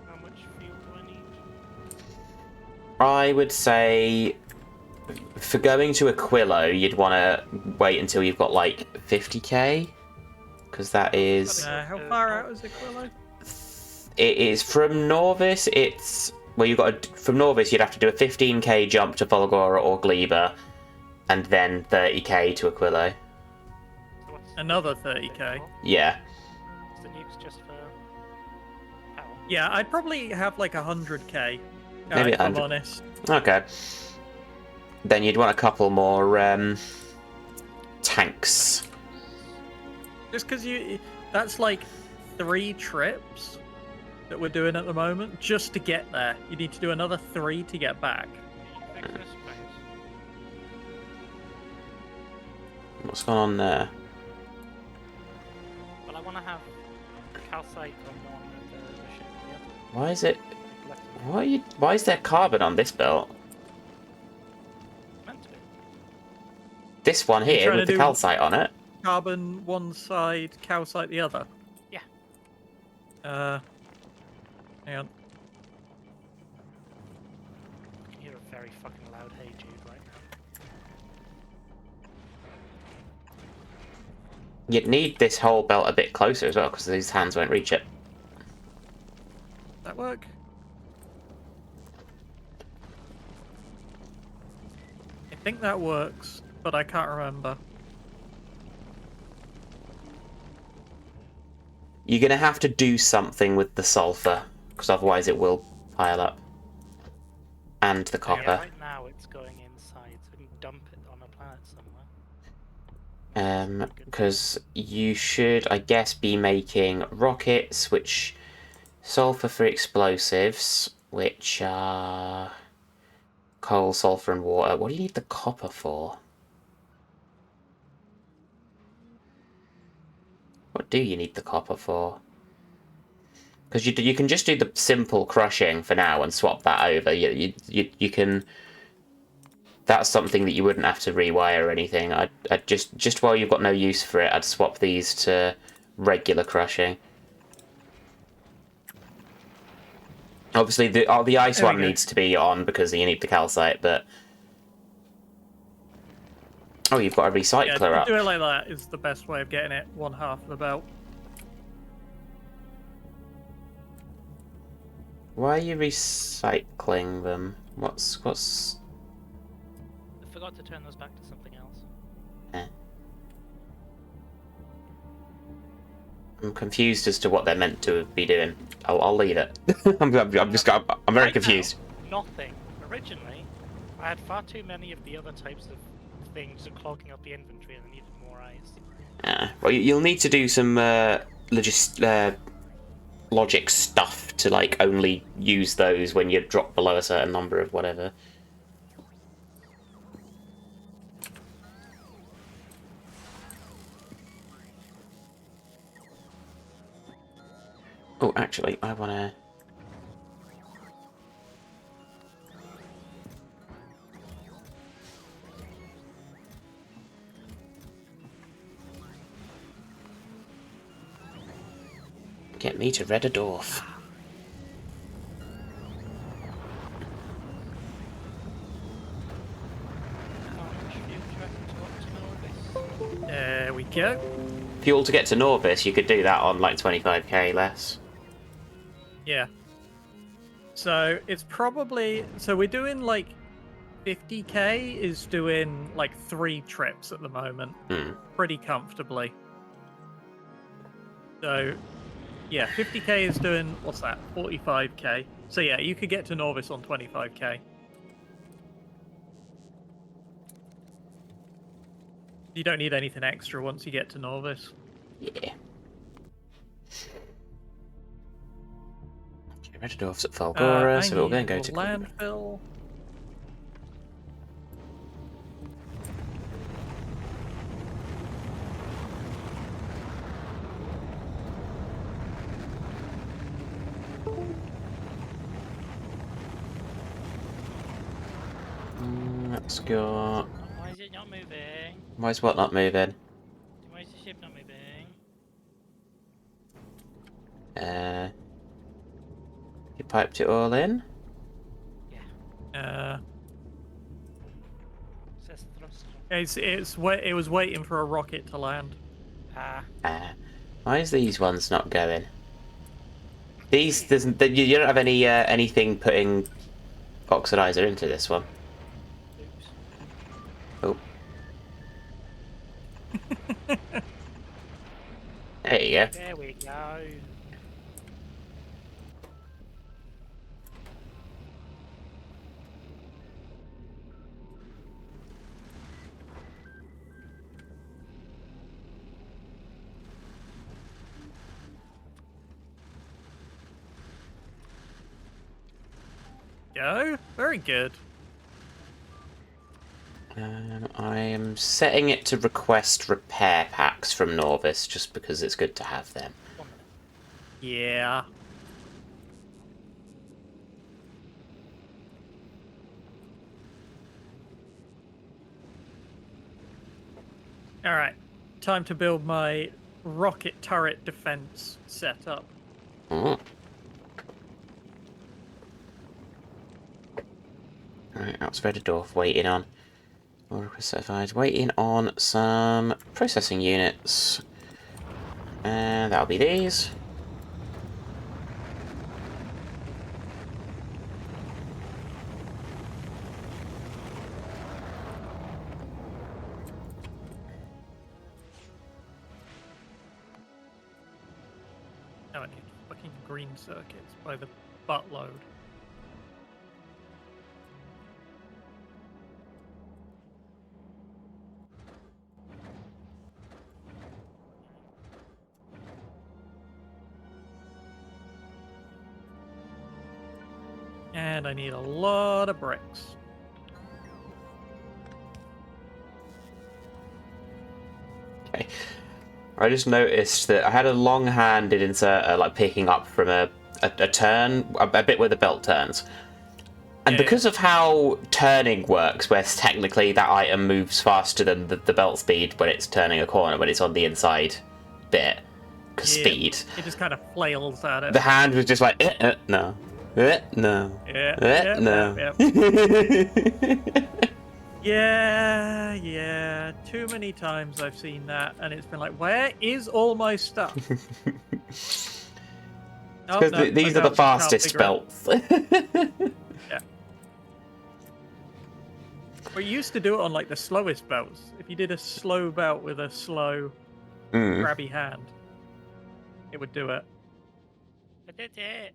How much fuel do I need? I would say for going to Aquilo, you'd want to wait until you've got like 50k, because that is... how far out is Aquilo? It is from Norvis. It's well, you got from Norvis. You'd have to do a 15k jump to Volgora or Gleba, and then 30k to Aquilo. So what's Another the 30k. for? Yeah. Is the nukes just for power? Yeah, I'd probably have like 100k. Maybe if I'm 100. honest. Okay. Then you'd want a couple more tanks. Just because that's like 3 trips that we're doing at the moment just to get there. You need to do another 3 to get back. Fix this space. What's going on there? Well, I want to have calcite on one and the ship on the other. Why is it? Like left Why is there carbon on this belt? meant to be. This one You here trying with to the do- calcite on it. Carbon one side, calcite the other. Yeah. Hang on. I can hear a very fucking loud "Hey Jude" right now. You'd need this whole belt a bit closer as well, because these hands won't reach it. That work? I think that works, but I can't remember. You're going to have to do something with the sulfur, because otherwise it will pile up. And the Yeah, copper. right now it's going inside, so we can dump it on a planet somewhere. Because you should, I guess, be making rockets, which... Sulfur for explosives, which are... Coal, sulfur, and water. What do you need the copper for? What do you need the copper for? Because you can just do the simple crushing for now and swap that over. You can... That's something that you wouldn't have to rewire or anything. I'd just while you've got no use for it, I'd swap these to regular crushing. Obviously, the ice There we one go. needs to be on because you need the calcite, but Oh, you've got a recycler Yeah, up. do it like that is the best way of getting it one half of the belt. Why are you recycling them? What's... I forgot to turn those back to something else. Eh. I'm confused as to what they're meant to be doing. I'll leave it. I'm very Right confused. Now, nothing. Originally, I had far too many of the other types of things clogging up the inventory and I needed more eyes. Well, you'll need to do some logic stuff to like only use those when you drop below a certain number of whatever. Oh, actually, I wanna... Get me to Redderdorf. How much fuel do you reckon to up to Norvis? There we go. Fuel to get to Norvis, you could do that on like 25k less. Yeah. So it's probably we're doing like 50k is doing like 3 trips at the moment, pretty comfortably. So yeah, 50k is doing what's that? 45k. So yeah, you could get to Norvis on 25k. You don't need anything extra once you get to Norvis. Yeah. Okay, Redderdorf's at I Falgora, so we're need going to go to landfill. Let's go. Why is it not moving? Why is what not moving? Why is the ship not moving? You piped it all in? Yeah. It says thrust. It was waiting for a rocket to land. Why is these ones not going? You don't have any anything putting oxidizer into this one. Oops. Oh. There you go. There we go. Go. Very good. I am setting it to request repair packs from Norvis just because it's good to have them. 1 minute. Yeah. All right. Time to build my rocket turret defense setup. Oh. Right, that's Redderdorf waiting on. Oracle certified. Waiting on some processing units. And that'll be these. Now I need fucking green circuits by the buttload. And I need a lot of bricks. Okay. I just noticed that I had a long-handed inserter like picking up from a turn, a bit where the belt turns. And Yeah, because of how turning works, where technically that item moves faster than the belt speed when it's turning a corner, when it's on the inside bit, because Yeah, speed, it just kind of flails at it. the hand was just like, no, no, Yeah, no. yeah. Yeah. Too many times I've seen that, and it's been like, where is all my stuff? Oh, Because no, these I are the can't fastest figure it. belts. Yeah. We used to do it on like the slowest belts. If you did a slow belt with a slow, Mm. grabby hand, it would do it. I did it.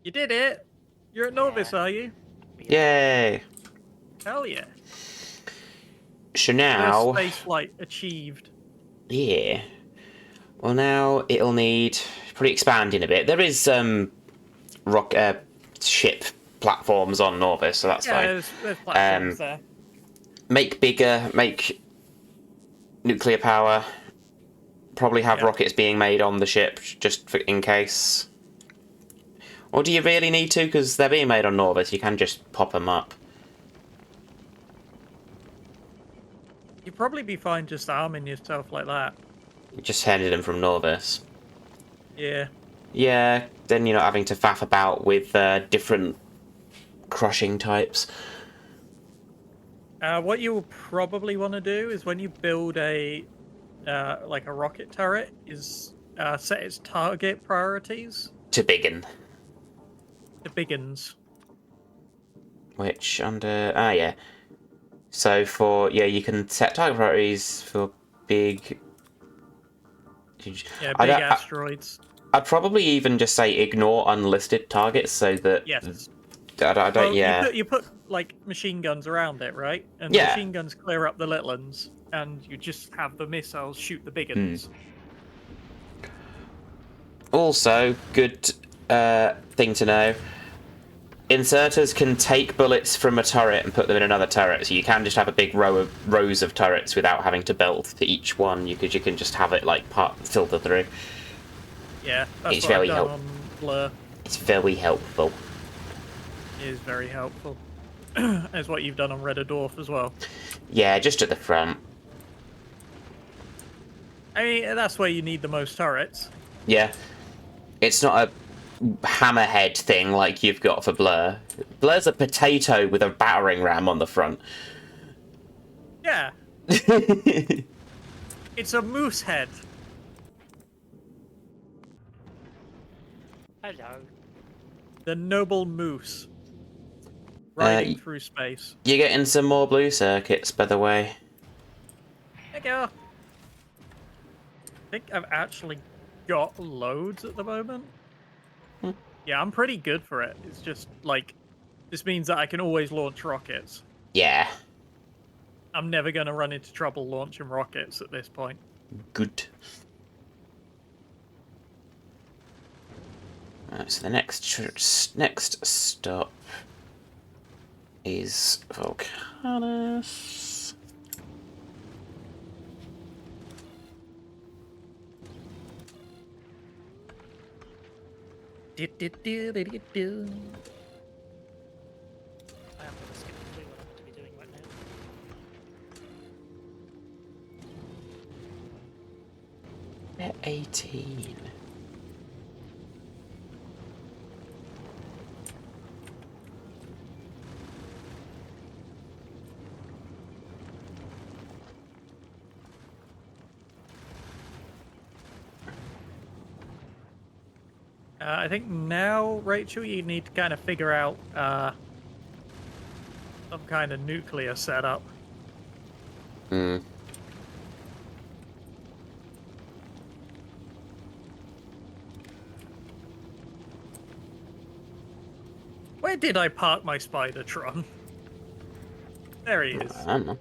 You did it! You're at Novice, Yeah. are you? Yay! Hell yeah. So First now, space flight achieved. yeah. Well, now it'll need probably expanding a bit. There is rock ship platforms on Norvis, so that's Yeah, fine. there's platforms there. Make bigger, make nuclear power. Probably have Yeah. rockets being made on the ship just in case. Or do you really need to? Because they're being made on Norvis, you can just pop them up. You'd probably be fine just arming yourself like that. You just headed them from Norvis. Yeah. Yeah, then you're not having to faff about with different crushing types. What you will probably want to do is when you build a like a rocket turret, is set its target priorities To begin. to biggins. Which under... Ah, yeah. So for... Yeah, you can set target priorities for big... Yeah, I big don't, asteroids. I'd probably even just say ignore unlisted targets so that... Yes. I don't, Well, yeah. you put like machine guns around it, right? And the Yeah. machine guns clear up the little ones, and you just have the missiles shoot the big ones. Also, good thing to know. Inserters can take bullets from a turret and put them in another turret, so you can just have a big rows of turrets without having to build to each one. You can just have it like filter through. Yeah, that's It's what I've very done on Blur. It's very helpful. It is very helpful. As what you've done on Red Dwarf as well. Yeah, just at the front. I mean, that's where you need the most turrets. Yeah, it's not a hammerhead thing like you've got for Blur. Blur's a potato with a battering ram on the front. Yeah. It's a moose head. Hello. The noble moose. Riding through space. You're getting some more blue circuits, by the way. There you go. I think I've actually got loads at the moment. Yeah, I'm pretty good for it. It's just, like, this means that I can always launch rockets. Yeah. I'm never going to run into trouble launching rockets at this point. Good. Alright, so the next stop is Volcanus. I am going to skip the blue one I'm to be doing right now. They're 18. I think now, Rachel, you need to kind of figure out some kind of nuclear setup. Hmm. Where did I park my Spidertron? There he is. I don't know.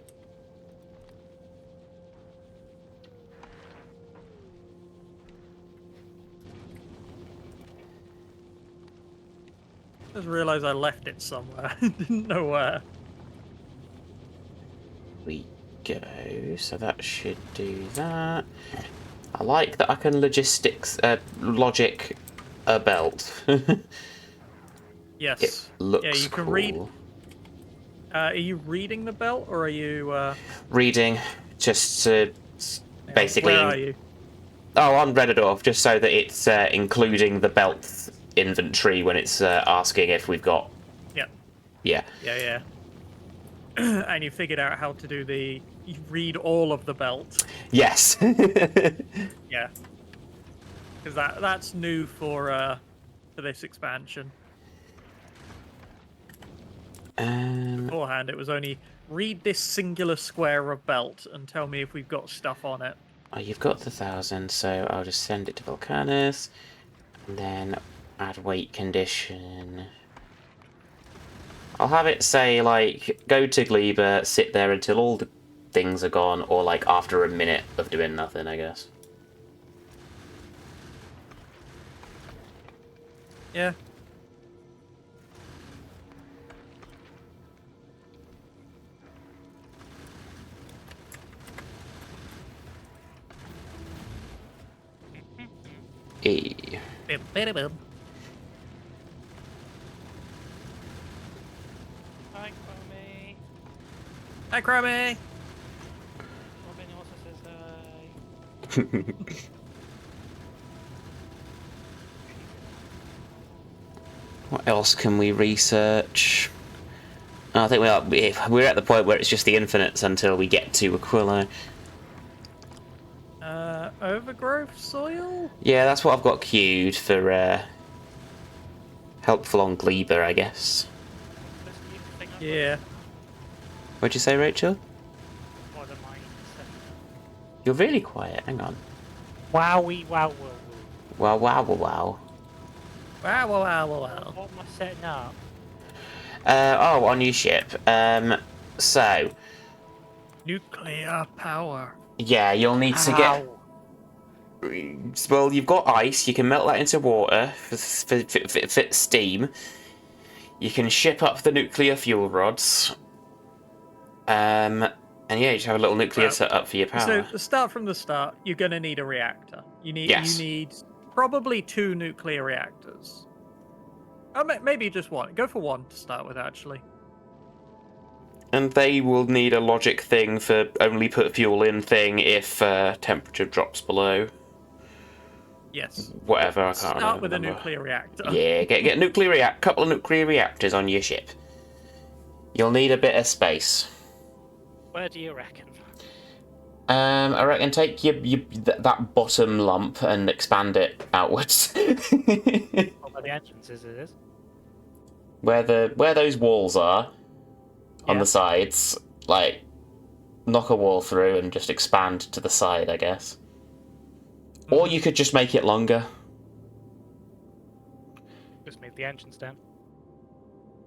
Just realized I left it somewhere. Didn't know where. We go. So that should do that. I like that I can logic a belt. Yes. It looks yeah, you can cool. read. Are you reading the belt, or are you? Reading, just to basically. Where are you? Oh, on Reddit, just so that it's including the belt inventory when it's asking if we've got. Yeah. Yeah. Yeah. and you figured out how to do you read all of the belt. Yes. Yeah, because that's new for this expansion. Beforehand, it was only read this singular square of belt and tell me if we've got stuff on it. Oh, you've got the 1,000, so I'll just send it to Volcanus, and then add weight condition. I'll have it say, like, go to Gleba, sit there until all the things are gone, or, like, after a minute of doing nothing, I guess. Yeah. E. Hi, Kwame. Hi, Crabby. Robin also says hi. What else can we research? I think we're at the point where it's just the infinites until we get to Aquila. Overgrowth soil? Yeah, that's what I've got queued for helpful on Gleba, I guess. This new thing I've got Yeah. What'd you say, Rachel? more than mine. You're really quiet. Hang on. Wowie, wow, wow, Wow, wow, wow, wow. Wow, wow, wow, wow, wow. What am I setting up? Oh, on your ship. So, Nuclear power. yeah, you'll need to get. Well, you've got ice. You can melt that into water for steam. You can ship up the nuclear fuel rods. And yeah, you just have a little nuclear Well, set up for your power. So, start from the start. You're gonna need a reactor. Yes. You need probably 2 nuclear reactors. Maybe just one. Go for one to start with, actually. And they will need a logic thing for only put fuel in thing if temperature drops below. Yes. Whatever, I can't Start with remember. a nuclear reactor. Yeah, get couple of nuclear reactors on your ship. You'll need a bit of space. Where do you reckon? I reckon take that bottom lump and expand it outwards. Oh, where the entrances it is. where those walls are on Yeah. the sides, like knock a wall through and just expand to the side, I guess. Or you could just make it longer. Just move the entrance down.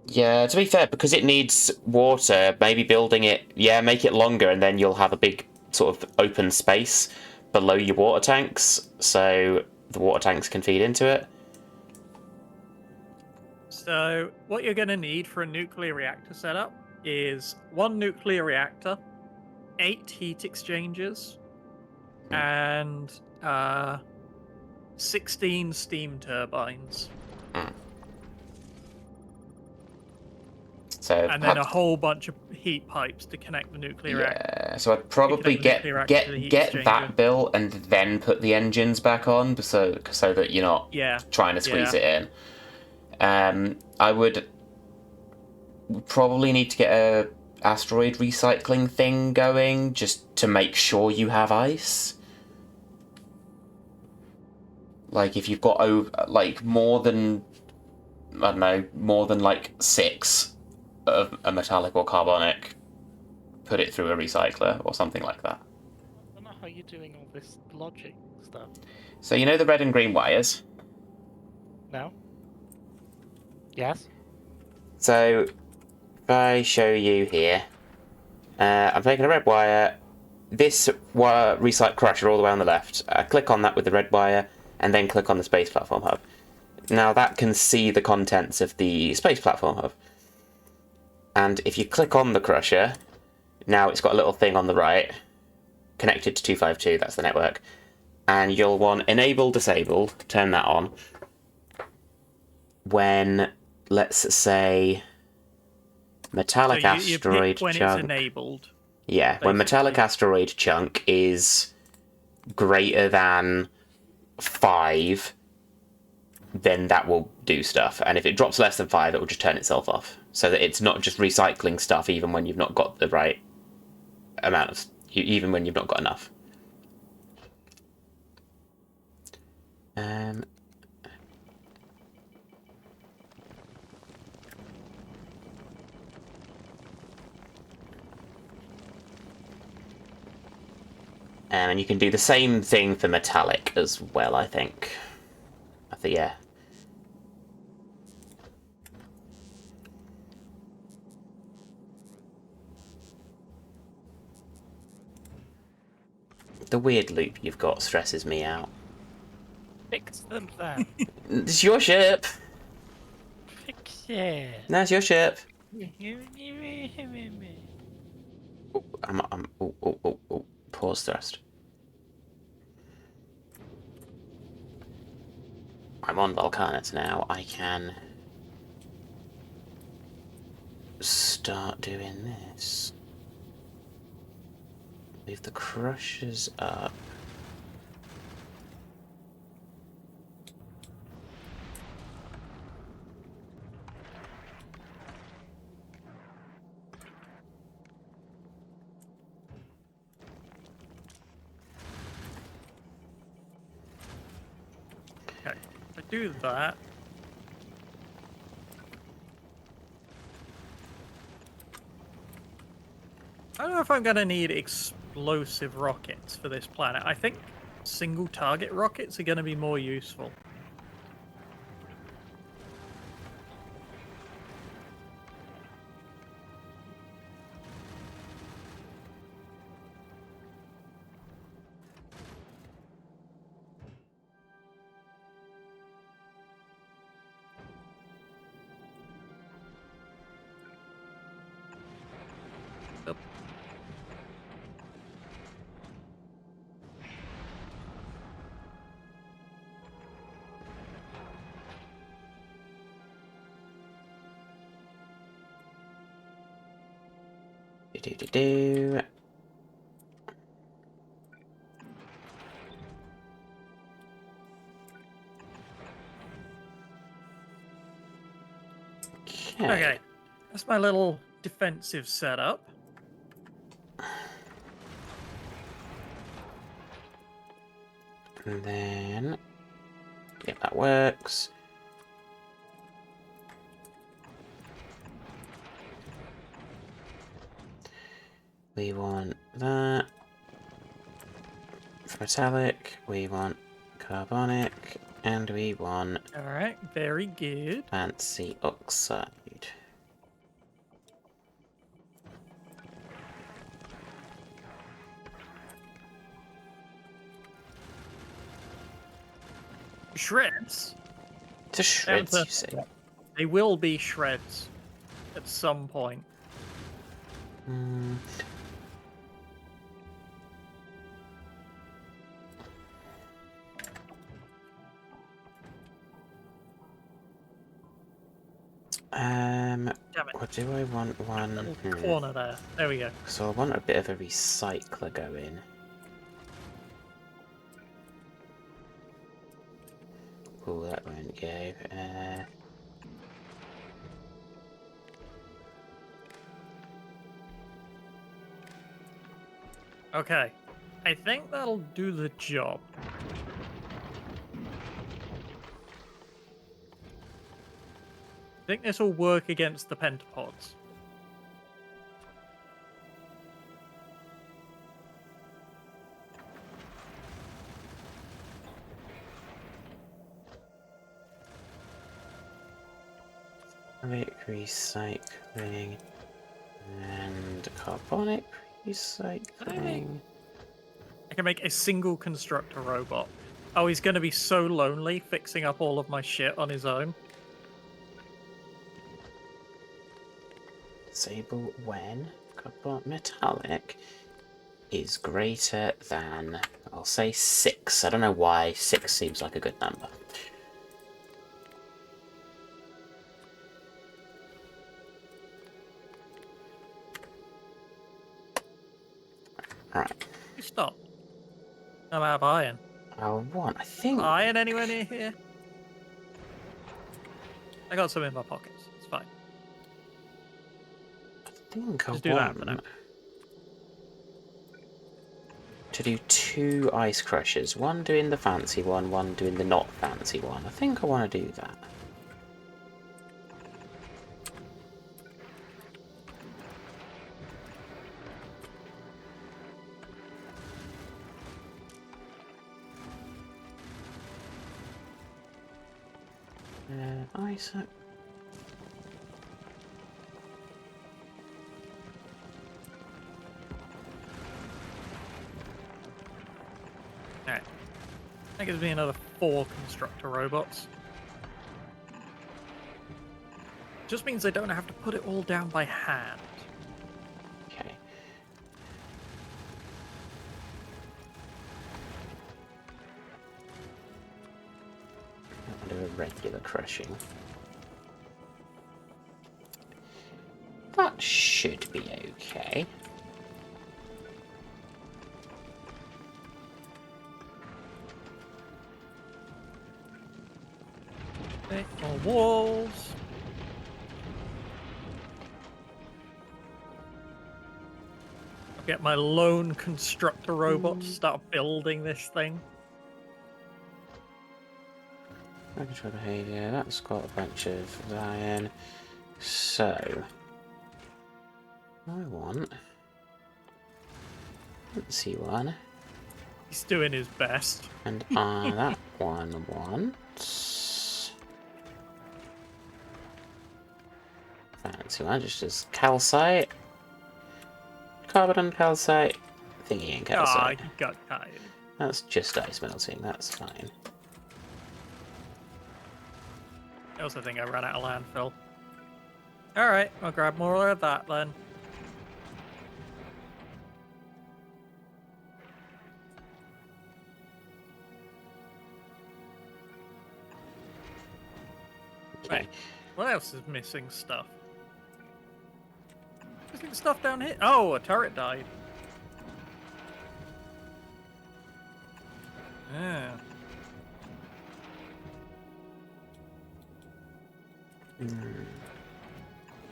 Yeah, to be fair, because it needs water, maybe building it, yeah, make it longer, and then you'll have a big sort of open space below your water tanks, so the water tanks can feed into it. So, what you're going to need for a nuclear reactor setup is 1 nuclear reactor, 8 heat exchangers, and 16 steam turbines. So And then a whole bunch of heat pipes to connect the nuclear reactor. yeah, so I'd probably Connect the nuclear reactor to the heat get exchanger. that built and then put the engines back on, so that you're not trying to squeeze it in. I would probably need to get a asteroid recycling thing going just to make sure you have ice. Like if you've got more than like 6 of a metallic or carbonic, put it through a recycler or something like that. I don't know how you're doing all this logic stuff. So you know the red and green wires? No? Yes? So if I show you here, I'm taking a red wire, this wire recycle crusher all the way on the left. Click on that with the red wire, and then click on the space platform hub. Now that can see the contents of the space platform hub. And if you click on the crusher, now it's got a little thing on the right, connected to 252, that's the network. And you'll want enable, disable, turn that on. When, let's say, metallic So asteroid you pick when chunk. it's enabled. Yeah, when basically. metallic asteroid chunk is greater than 5, then that will do stuff. And if it drops less than 5, it will just turn itself off. so that it's not just recycling stuff even when you've not got the right amount of, even when you've not got enough. And you can do the same thing for metallic as well, I think. Yeah. The weird loop you've got stresses me out. Fix them then. It's your ship! Fix it. No, it's your ship. Pause thrust. I'm on Volcanus now. I can start doing this. Leave the crushers up. Okay, if I do that. I don't know if I'm going to need explosive rockets for this planet. I think single target rockets are going to be more useful. Do. Okay, that's my little defensive setup. And then, yeah, that works. We want that. For metallic, we want carbonic, and we want Alright, very good. fancy oxide. Shreds? To shreds, you say? They will be shreds at some point. Damn it. What do I want? One Little corner there. There we go. So I want a bit of a recycler going. Oh, that won't go. Okay. I think that'll do the job. I think this will work against the pentapods. Recycling and carbonic recycling. I can make a single constructor robot. Oh, he's going to be so lonely fixing up all of my shit on his own. Disable when metallic is greater than, I'll say 6. I don't know why 6 seems like a good number. Right. Stop. I'm out of iron. I think. Iron anywhere near here? I got some in my pockets. It's fine. think I Just do that for now. want to do 2 ice crushers. One doing the fancy one doing the not fancy one. I think I want to do that. Ice. Alright. That gives me another 4 constructor robots. Just means I don't have to put it all down by hand. Okay. I'll do a regular crushing. That should be okay. Okay, more walls. I'll get my lone constructor robot to start building this thing. Control behavior, that's got a bunch of iron. So, I want fancy one. He's doing his best. And that one wants fancy one, just as calcite, carbon and calcite, thingy and calcite. He got tired. That's just ice melting, that's fine. I also think I ran out of landfill. Alright, I'll grab more of that then. Okay. Right. What else is missing stuff? Missing stuff down here. Oh, a turret died. Yeah.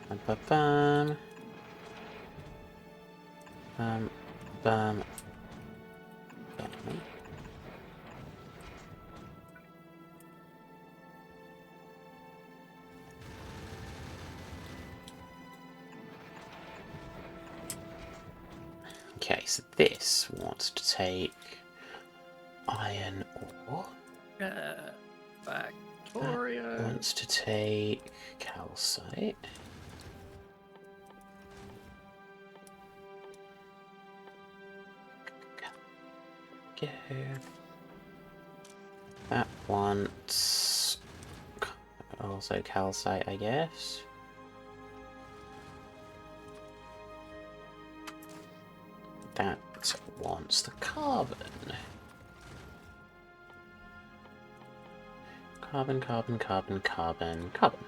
Bum, bum, bum, bum. Okay, so this wants to take iron ore. Factorio. Wants to take calcite. Go. That wants also calcite, I guess. That wants the carbon. Carbon, carbon, carbon, carbon, carbon.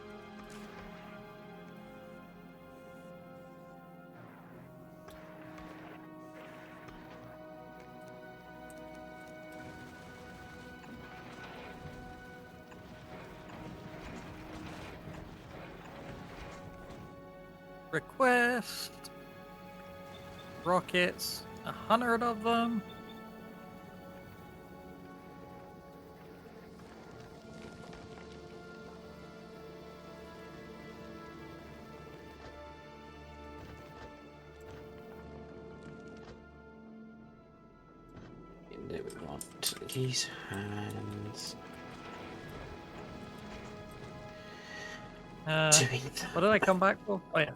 Request. Rockets. 100 of them. Do we want these hands? Doing that. What did I come back for? Oh yeah.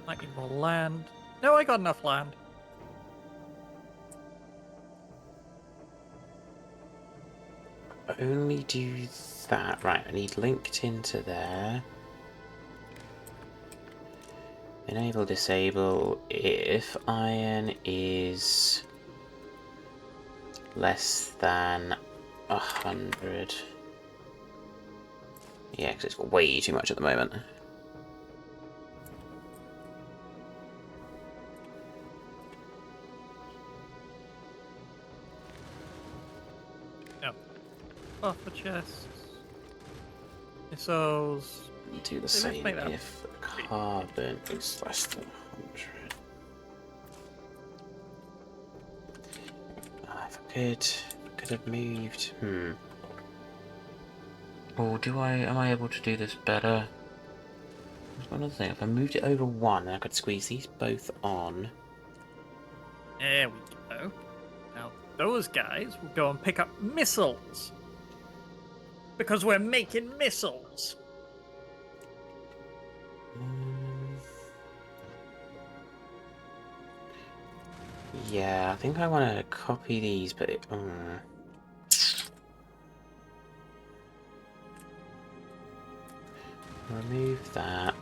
Might need more land. No, I got enough land. Only do that. Right, I need linked into there. Enable, disable if iron is less than 100. Yeah, because it's way too much at the moment. No. Buffer chests. Missiles. Do the let's same make that if carbon is less than 100. If I could have moved. Or am I able to do this better? There's one other thing. If I moved it over one, I could squeeze these both on. There we go. Now those guys will go and pick up missiles. Because we're making missiles. Yeah, I think I want to copy these, but remove that.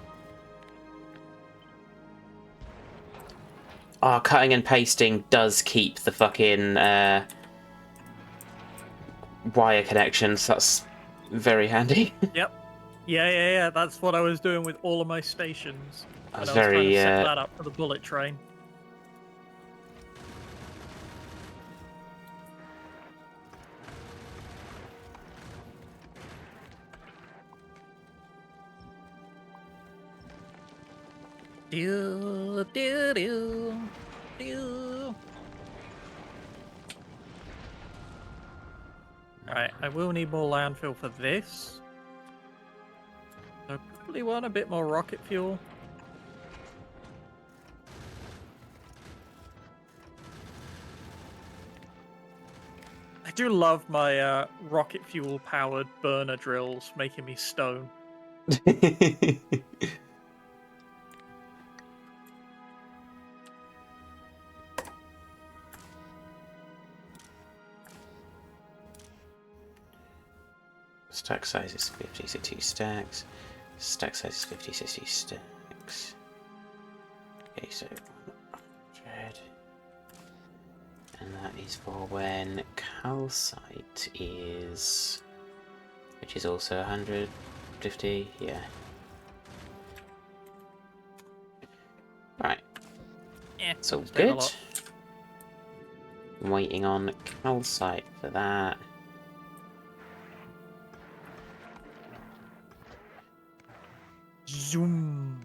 Oh, cutting and pasting does keep the fucking wire connections. That's very handy. Yep. Yeah. That's what I was doing with all of my stations. I When was I was trying to very set that up for the bullet train. Do, do, do, do. Alright, I will need more landfill for this. I probably want a bit more rocket fuel. I do love my rocket fuel powered burner drills making me stone. Stack size is 50, so 2 stacks. Stack size is 50, so 2 stacks. Okay, so 100. And that is for when calcite is... which is also 150, yeah. Right. Yeah, it's all it's been a good. lot. I'm waiting on calcite for that. Zoom.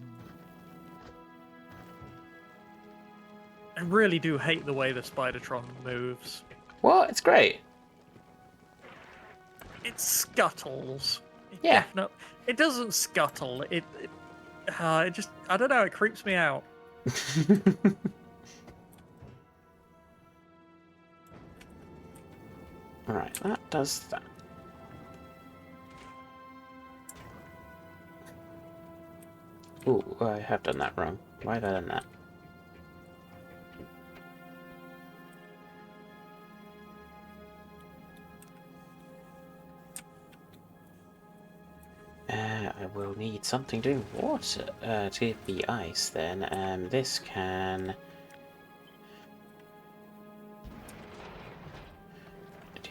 I really do hate the way the Spidertron moves. What? It's great. It scuttles. Yeah. It doesn't scuttle. It just, I don't know, it creeps me out. Alright, that does that. Ooh, I have done that wrong. Why have I done that? I will need something doing water to be ice then. This can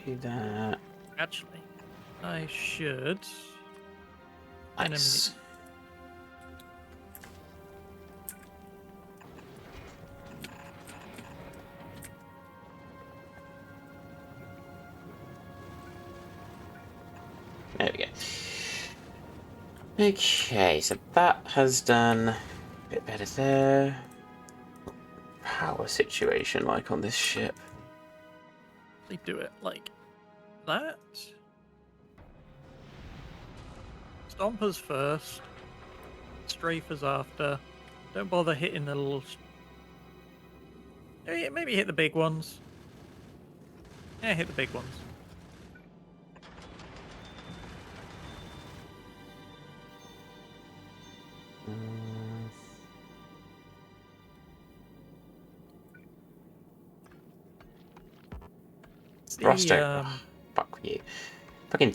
do that. Actually, I should. Ice. There we go. Okay, so that has done a bit better there. Power situation like on this ship. They do it like that. Stompers first. Strafers after. Don't bother hitting the little... Maybe hit the big ones. Yeah, hit the big ones. Thruster. Fuck you. Fucking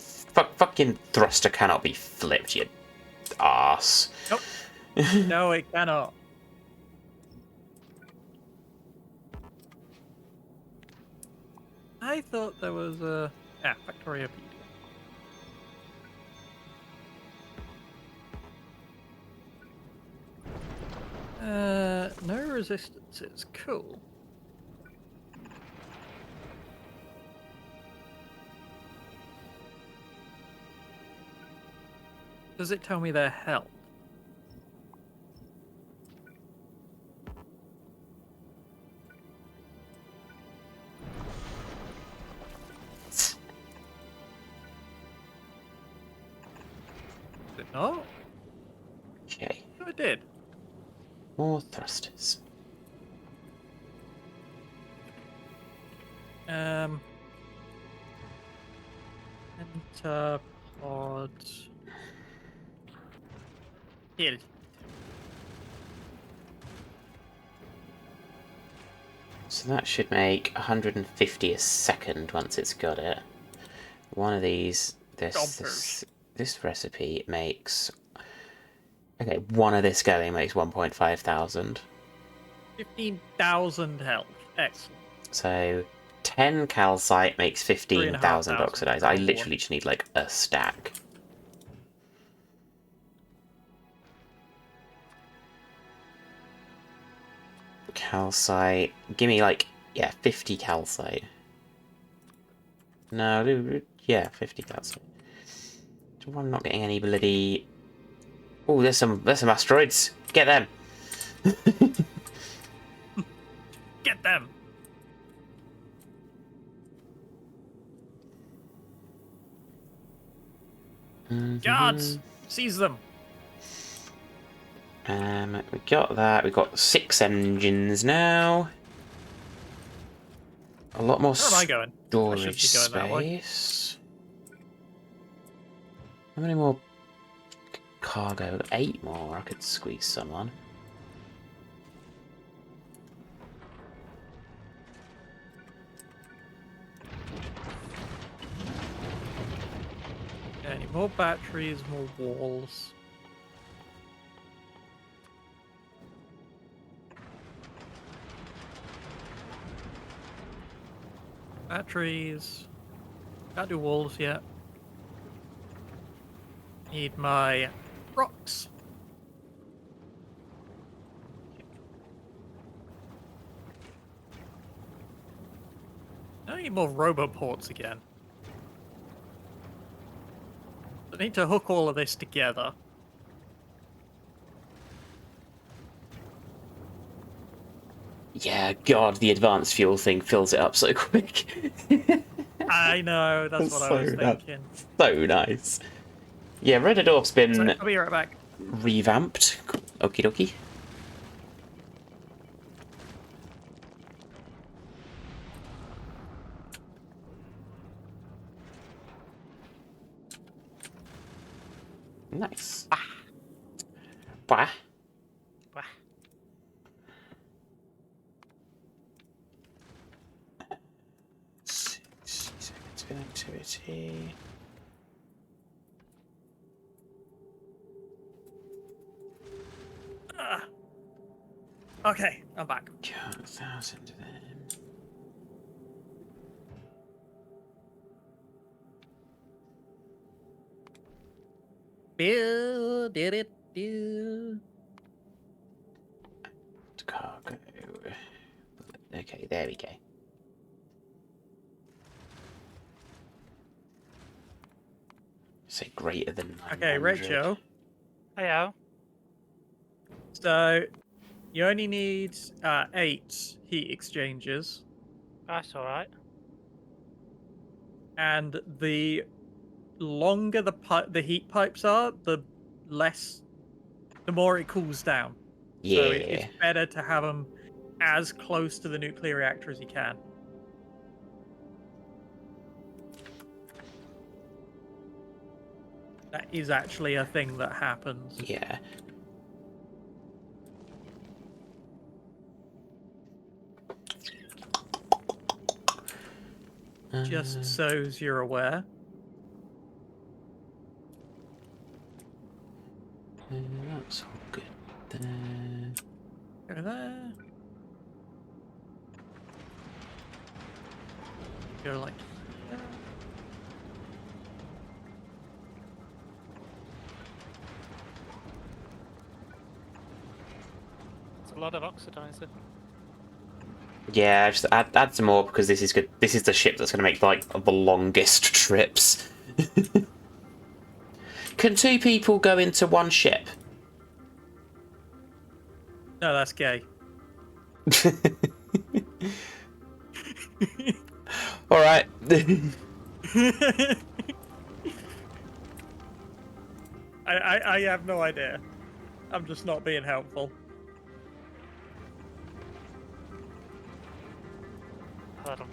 thruster cannot be flipped, you ass. Nope. No, it cannot. I thought there was a... Factorio PD. No resistances. Cool. Does it tell me their health? Did it not? Okay. No, it did. More thrusters. Enter pod. Kill. So that should make 150 a second once it's got it. One of these, this recipe makes... Okay, one of this going makes 1.5 thousand. 15,000 health. Excellent. So 10 calcite makes 15,000 oxidized. I literally just need like a stack. Calcite. Give me like, yeah, 50 calcite. No, yeah, 50 calcite. I'm not getting any bloody... Oh, there's some asteroids. Get them. Get them. Guards, seize them. We got that. We got 6 engines now. A lot more Where am I going? storage I should be going that way. space. How many more cargo? 8 more. I could squeeze some on. Any more batteries, more walls. Batteries. Can't do walls yet. Need my rocks. I need more roboports again. I need to hook all of this together. Yeah, God, the advanced fuel thing fills it up so quick. I know, that's what I was thinking. So nice. Yeah, Red Dwarf's been So, I'll be right back. revamped. Okie dokie. Nice. Bah. Bah. Activity. Okay, I'm back. Count 1,000 of them. Did it do? Cargo. Okay, there we go. Say greater than 900. Okay, Rachel. Heyo. So, you only need 8 heat exchangers. That's alright. And the longer the heat pipes are, the more it cools down. Yeah. So it's better to have them as close to the nuclear reactor as you can. That is actually a thing that happens. Yeah. Just so you're aware. That's all good there. Go there. Go like there. It's a lot of oxidizer. Yeah, just add some more because this is good. This is the ship that's going to make like the longest trips. can two people go into one ship? No, that's gay. All right. I have no idea. I'm just not being helpful. I don't.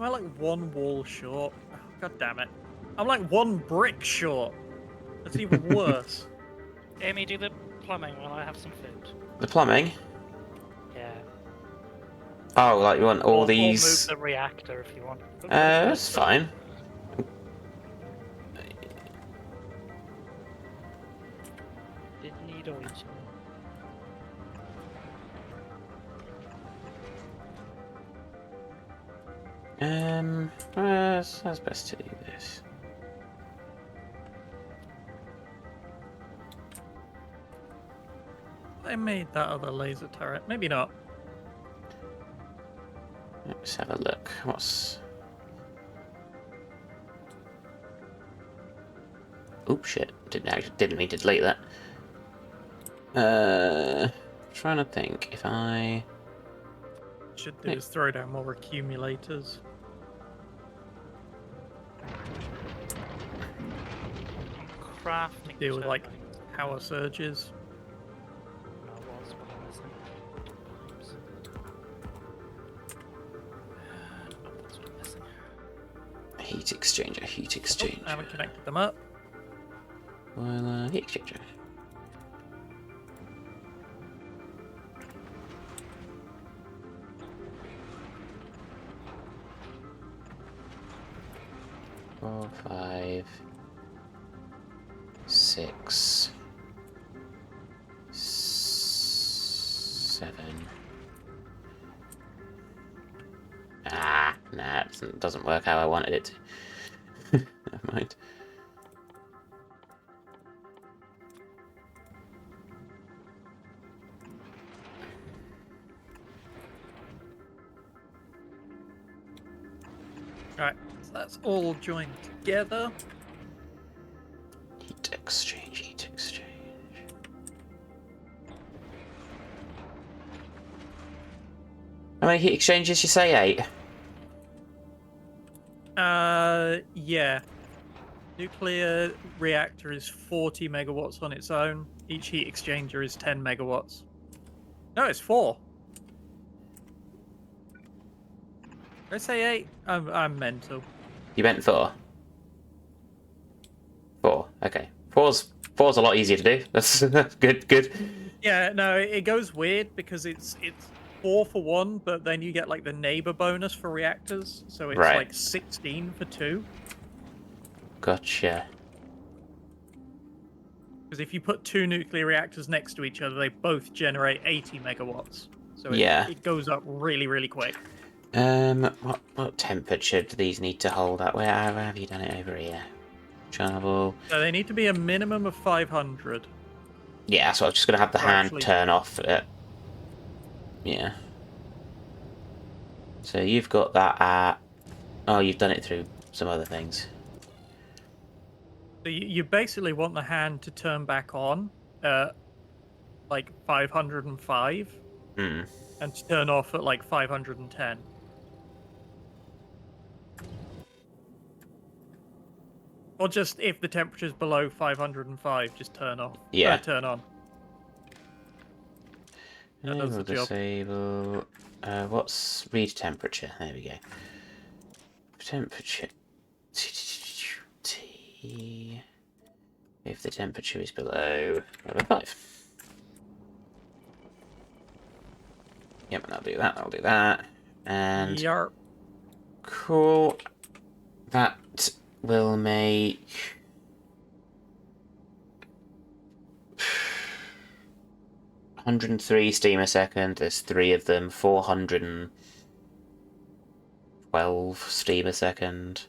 Am I like one wall short? Oh, God damn it. I'm like one brick short. That's even worse. Amy, do the plumbing while I have some food. The plumbing. Yeah. Oh, like you want all Or move these? the reactor if you want. That's fine. Didn't need oil. How's best to do this? I made that other laser turret. Maybe not. Let's have a look. What's? Oops, shit! Didn't mean to delete that. Trying to think if I. Should do is throw down more accumulators. Crafting. Deal with like turbines. power surges. No, was what I'm missing. Pipes. Oh, that's what I'm missing. Heat exchanger, heat I exchanger. haven't connected them up. Well, heat exchanger. Four, 5, 6, 7. Ah, nah, it doesn't work how I wanted it to. Never mind. Right, so that's all joined together. Heat exchange, heat exchange. How many heat exchanges you say? 8? Yeah. Nuclear reactor is 40 megawatts on its own. Each heat exchanger is 10 megawatts. No, it's 4. Did I say 8? I'm mental. You meant 4? 4, okay. Four's a lot easier to do. That's good, good. Yeah, no, it goes weird because it's 4 for 1, but then you get like the neighbor bonus for reactors, so it's Right. like 16 for 2. Gotcha. Because if you put 2 nuclear reactors next to each other, they both generate 80 megawatts. So Yeah. it goes up really, really quick. What temperature do these need to hold at? Where have you done it over here? Travel. So they need to be a minimum of 500. Yeah, so I'm just gonna have the So hand actually- turn off it. Yeah. So you've got that at. Oh, you've done it through some other things. So you basically want the hand to turn back on at like 505 Hmm. and to turn off at like 510. Or just if the temperature's below 505, just turn off. Yeah. Turn on. That does the job. Disable. What's read temperature? There we go. Temperature. T. If the temperature is below level 5. Yep, and I'll do that. I'll do that. And Yarp. cool. That will make 103 steam a second. There's 3 of them. 412 steam a second.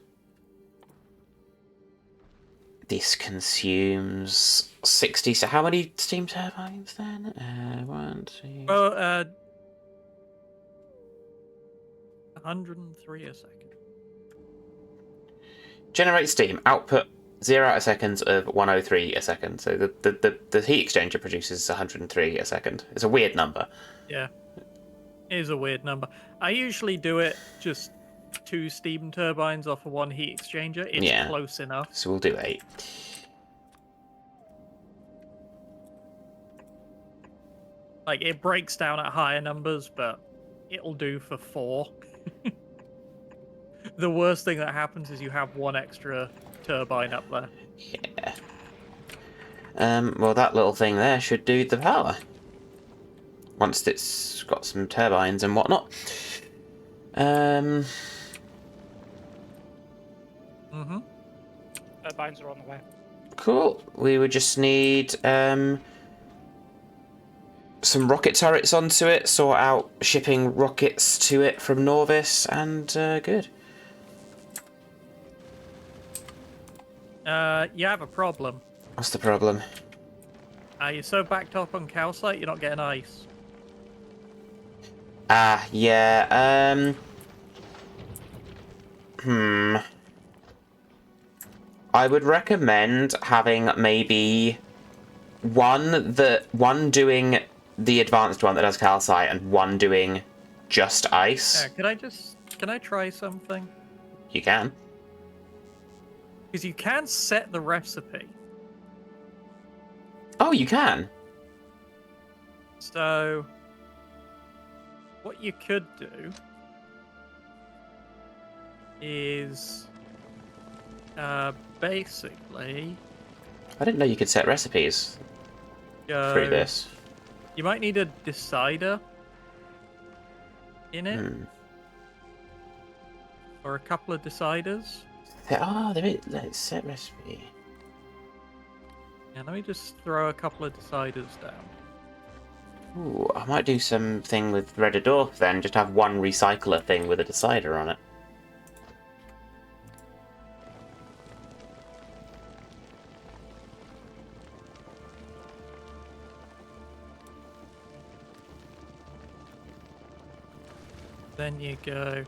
This consumes 60. So how many steam turbines then? 1, 2. Well, 103 a second. Generate steam. Output 0 out of seconds of 103 a second. So the heat exchanger produces 103 a second. It's a weird number. Yeah. It is a weird number. I usually do it just 2 steam turbines off of 1 heat exchanger. It's Yeah. close enough. So we'll do 8. Like, it breaks down at higher numbers, but it'll do for 4. The worst thing that happens is you have 1 extra turbine up there. Yeah. Well, that little thing there should do the power. Once it's got some turbines and whatnot. Mm-hmm. Turbines are on the way. Cool. We would just need some rocket turrets onto it, sort out shipping rockets to it from Norvis, and good. You have a problem. What's the problem? You're so backed up on calcite, you're not getting ice. Ah, yeah, I would recommend having maybe one doing the advanced one that does calcite and one doing just ice. Can I try something? You can. Because you can set the recipe. Oh, you can. So, what you could do is basically I didn't know you could set recipes go. through this. You might need a decider in it, or a couple of deciders. Let's set recipe. Yeah, let me just throw a couple of deciders down. Ooh, I might do something with Red Dwarf then. Just have one recycler thing with a decider on it. Then you go.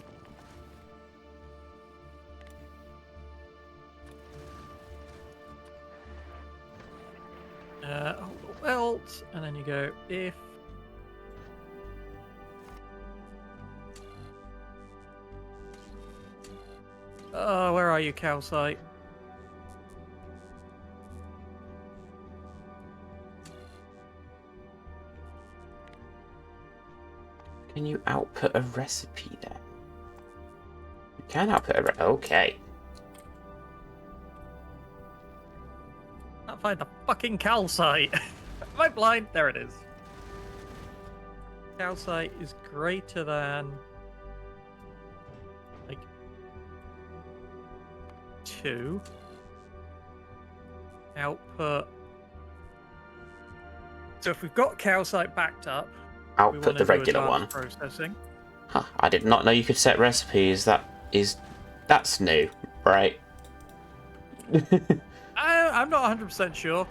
Welt, and then you go if. Oh, where are you, calcite? Can you output a recipe then? You can output a okay. Can't find the fucking calcite. Am I blind? There it is. Calcite is greater than like 2. Output. So if we've got calcite backed up, we Output want the to do regular one. advanced processing. Huh, I did not know you could set recipes. That's new, right? I'm not 100% sure.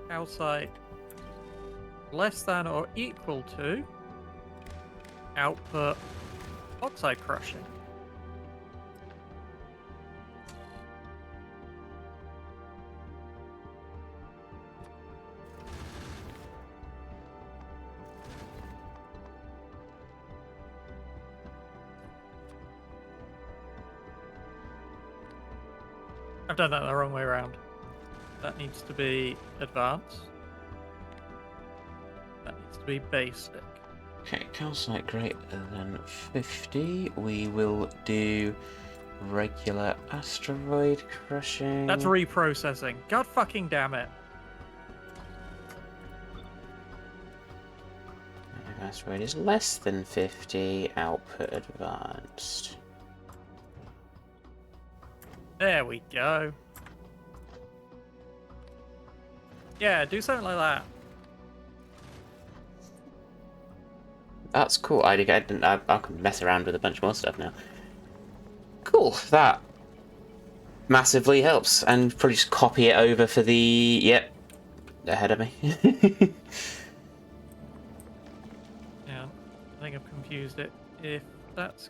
Calcite less than or equal to output oxide crushing. I've done that the wrong way around. That needs to be advanced. That needs to be basic. Okay, calcite greater than 50. We will do regular asteroid crushing. That's reprocessing. God fucking damn it. Asteroid is less than 50. Output advanced. There we go. Yeah, do something like that. That's cool. I can mess around with a bunch more stuff now. Cool. That massively helps, and probably just copy it over for the. Yep, ahead of me. Yeah, I think I've confused it. If that's...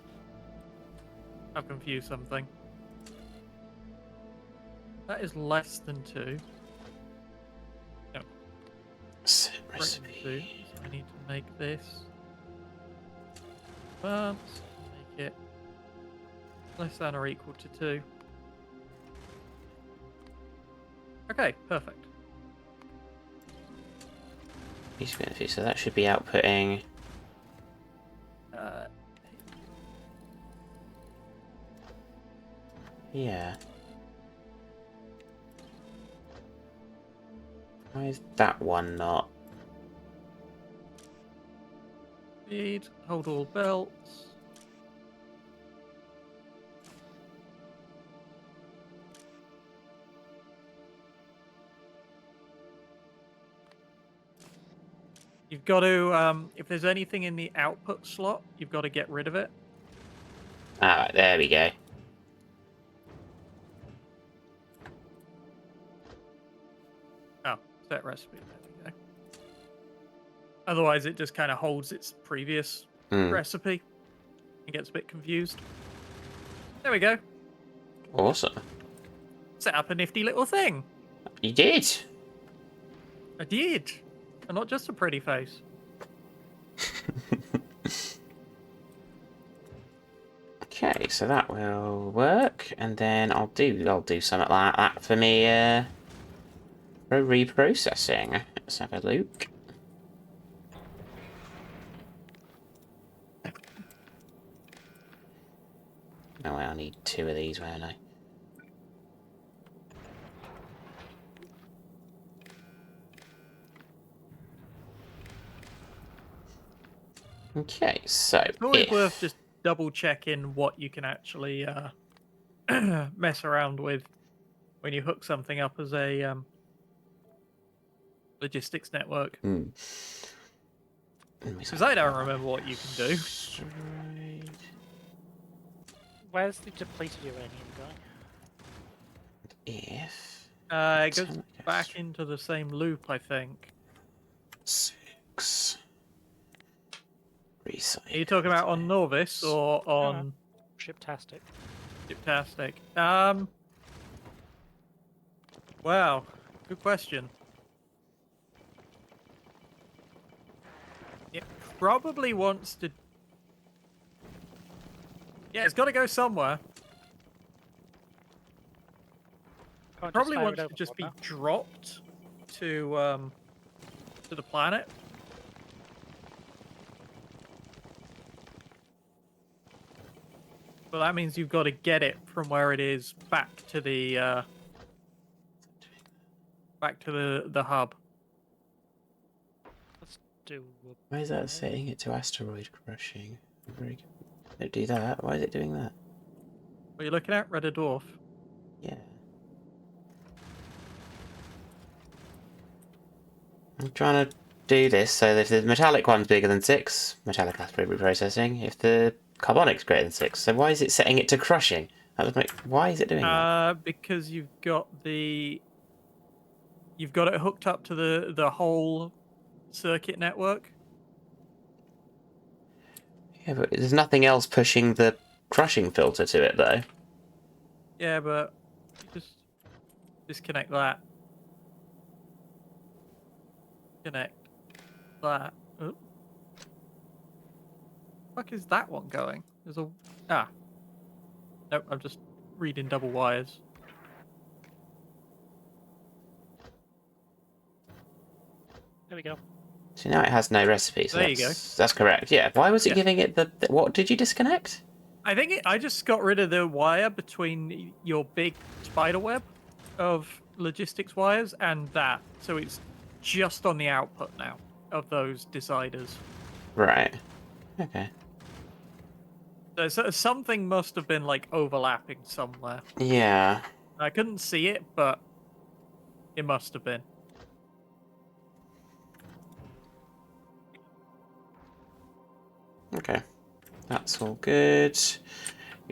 I've confused something. That is less than 2. No, Set greater than 2. recipe. So I need to make this. Advance. Make it less than or equal to 2. Okay, perfect. So that should be outputting. Uh, Yeah. Why is that one not? Speed, hold all belts. You've got to, if there's anything in the output slot, you've got to get rid of it. Alright, there we go. Oh, set recipe. There we go. Otherwise, it just kind of holds its previous recipe. It gets a bit confused. There we go. Awesome. Set up a nifty little thing. You did. I did. And not just a pretty face. Okay, so that will work, and then I'll do something like that for me. For reprocessing. Let's have a look. Oh, I'll need 2 of these, won't I? Okay, so It's always worth just double checking what you can actually mess around with when you hook something up as a logistics network. Because I don't remember what you can do. Where's the depleted uranium going? If It goes back into the same loop, I think. 6 recycle. Are you talking about on Norvis or on Shiptastic. Shiptastic? Wow, good question. It probably wants to... Yeah, it's got to go somewhere. Can't It probably fire wants it to over just be now. dropped to the planet. But that means you've got to get it from where it is back to the hub. Let's do. Why is that setting it to asteroid crushing? Very good. Don't do that. Why is it doing that? What are you looking at? Red dwarf. Yeah. I'm trying to do this so that if the metallic one's bigger than 6, metallic has reprocessing. If the carbonic's greater than 6, so why is it setting it to crushing? That would make. Why is it doing that? Because you've got it hooked up to the whole circuit network. Yeah, but there's nothing else pushing the crushing filter to it, though. Yeah, but you just disconnect that. Connect that. Oh. Fuck is that one going? There's a nope. I'm just reading double wires. There we go. So now it has no recipe. So There you that's correct. Yeah. Why was it giving it the what? Did you disconnect? I think I just got rid of the wire between your big spider web of logistics wires and that, so it's just on the output now of those deciders. Right. Okay. So something must have been like overlapping somewhere. Yeah. I couldn't see it, but it must have been. Okay. That's all good.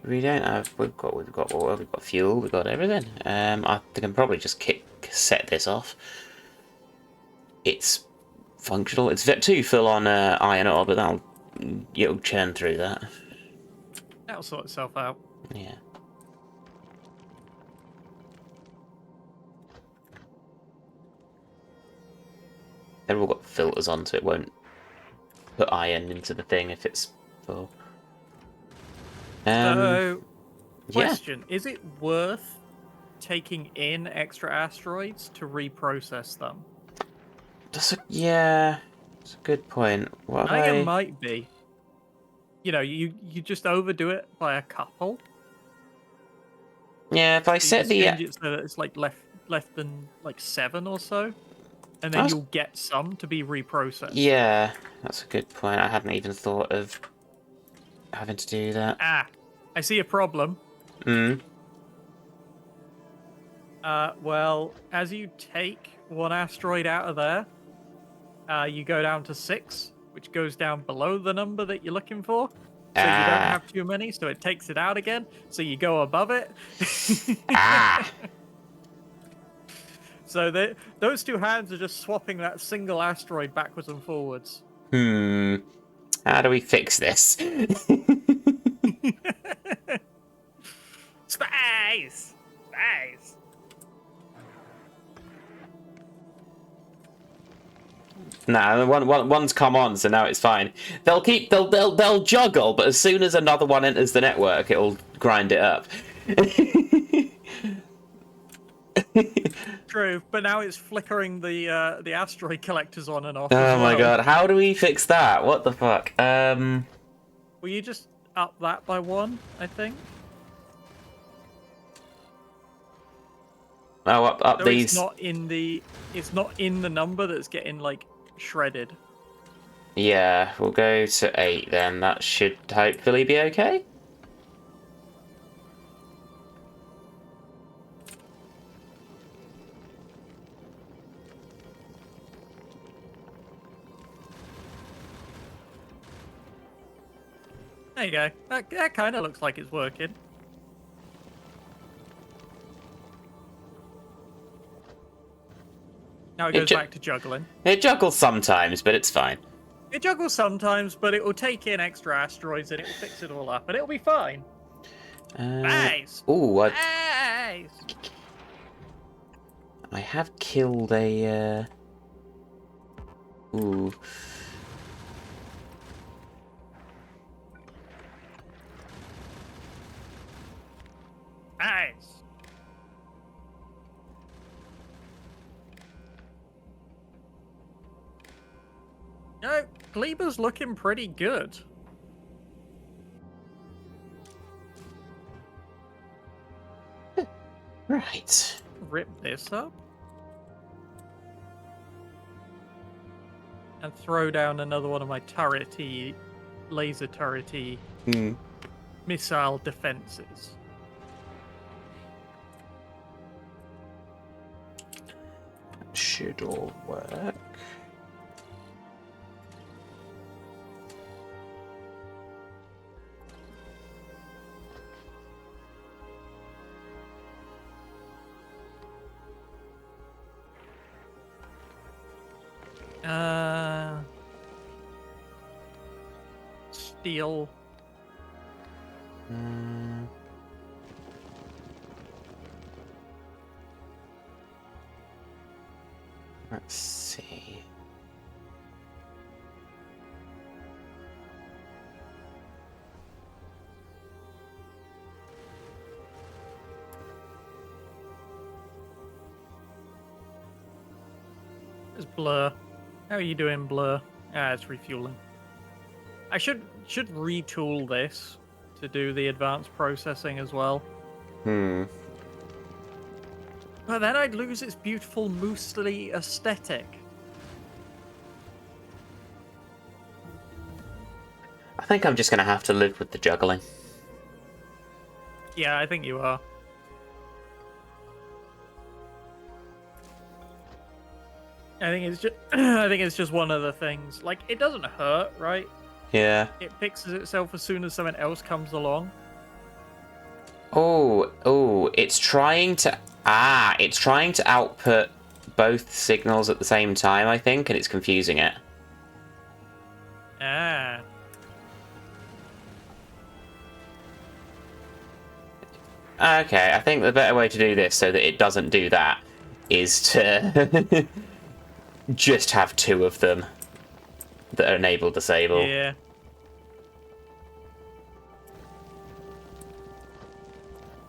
We don't have. We've got fuel. We've got everything. I can probably just set this off. It's functional. It's too full on iron ore, but it'll churn through that. That'll sort itself out. Yeah. They've all got filters on, so it won't put iron into the thing if it's full. So, Yeah. question: is it worth taking in extra asteroids to reprocess them? Yeah. That's a good point. What I have think it might be. You know, you just overdo it by a couple. Yeah, if I So you set just the change it so that it's like less than like 7 or so, and then you'll get some to be reprocessed. Yeah, that's a good point. I hadn't even thought of having to do that. Ah, I see a problem. Hmm. Well, as you take one asteroid out of there, you go down to 6, which goes down below the number that you're looking for. So you don't have too many, so it takes it out again. So you go above it. So those two hands are just swapping that single asteroid backwards and forwards. How do we fix this? Space! Space! Nah, one's come on, so now it's fine. They'll juggle, but as soon as another one enters the network, it'll grind it up. True, but now it's flickering the asteroid collectors on and off. Oh my well. god, how do we fix that? What the fuck? Will you just up that by 1, I think? Oh, up So these. it's not in the number that's getting like shredded. Yeah, we'll go to 8 then. That should hopefully be okay. There you go. That kind of looks like it's working. Now it goes back to juggling. It juggles sometimes, but it's fine. It juggles sometimes, but it will take in extra asteroids and it will fix it all up, and it'll be fine. Nice. Ooh, Nice. I have killed a. Ooh. Nice. No, Gleber's looking pretty good. Right. Rip this up. And throw down another one of my laser turrety missile defenses. Should all work. Steel. Let's see. There's Blur. How are you doing, Blur? Ah, it's refueling. I should retool this to do the advanced processing as well. But then I'd lose its beautiful moosely aesthetic. I think I'm just going to have to live with the juggling. Yeah, I think you are. I think it's just I think it's just one of the things. Like, it doesn't hurt, right? Yeah. It fixes itself as soon as something else comes along. Oh, it's trying to... Ah, it's trying to output both signals at the same time, I think, and it's confusing it. Ah. Okay, I think the better way to do this so that it doesn't do that is to just have two of them that are enable disable. Yeah.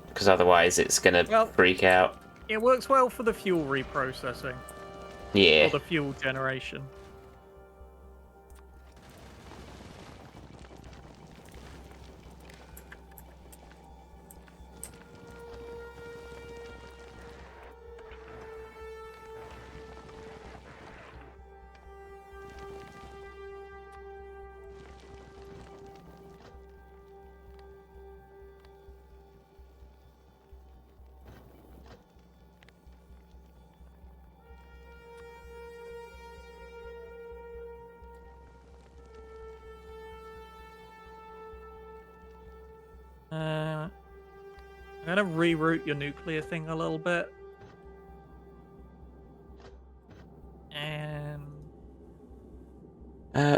Because otherwise it's gonna freak out. It works well for the fuel reprocessing. Yeah. Or the fuel generation. I'm gonna reroute your nuclear thing a little bit. And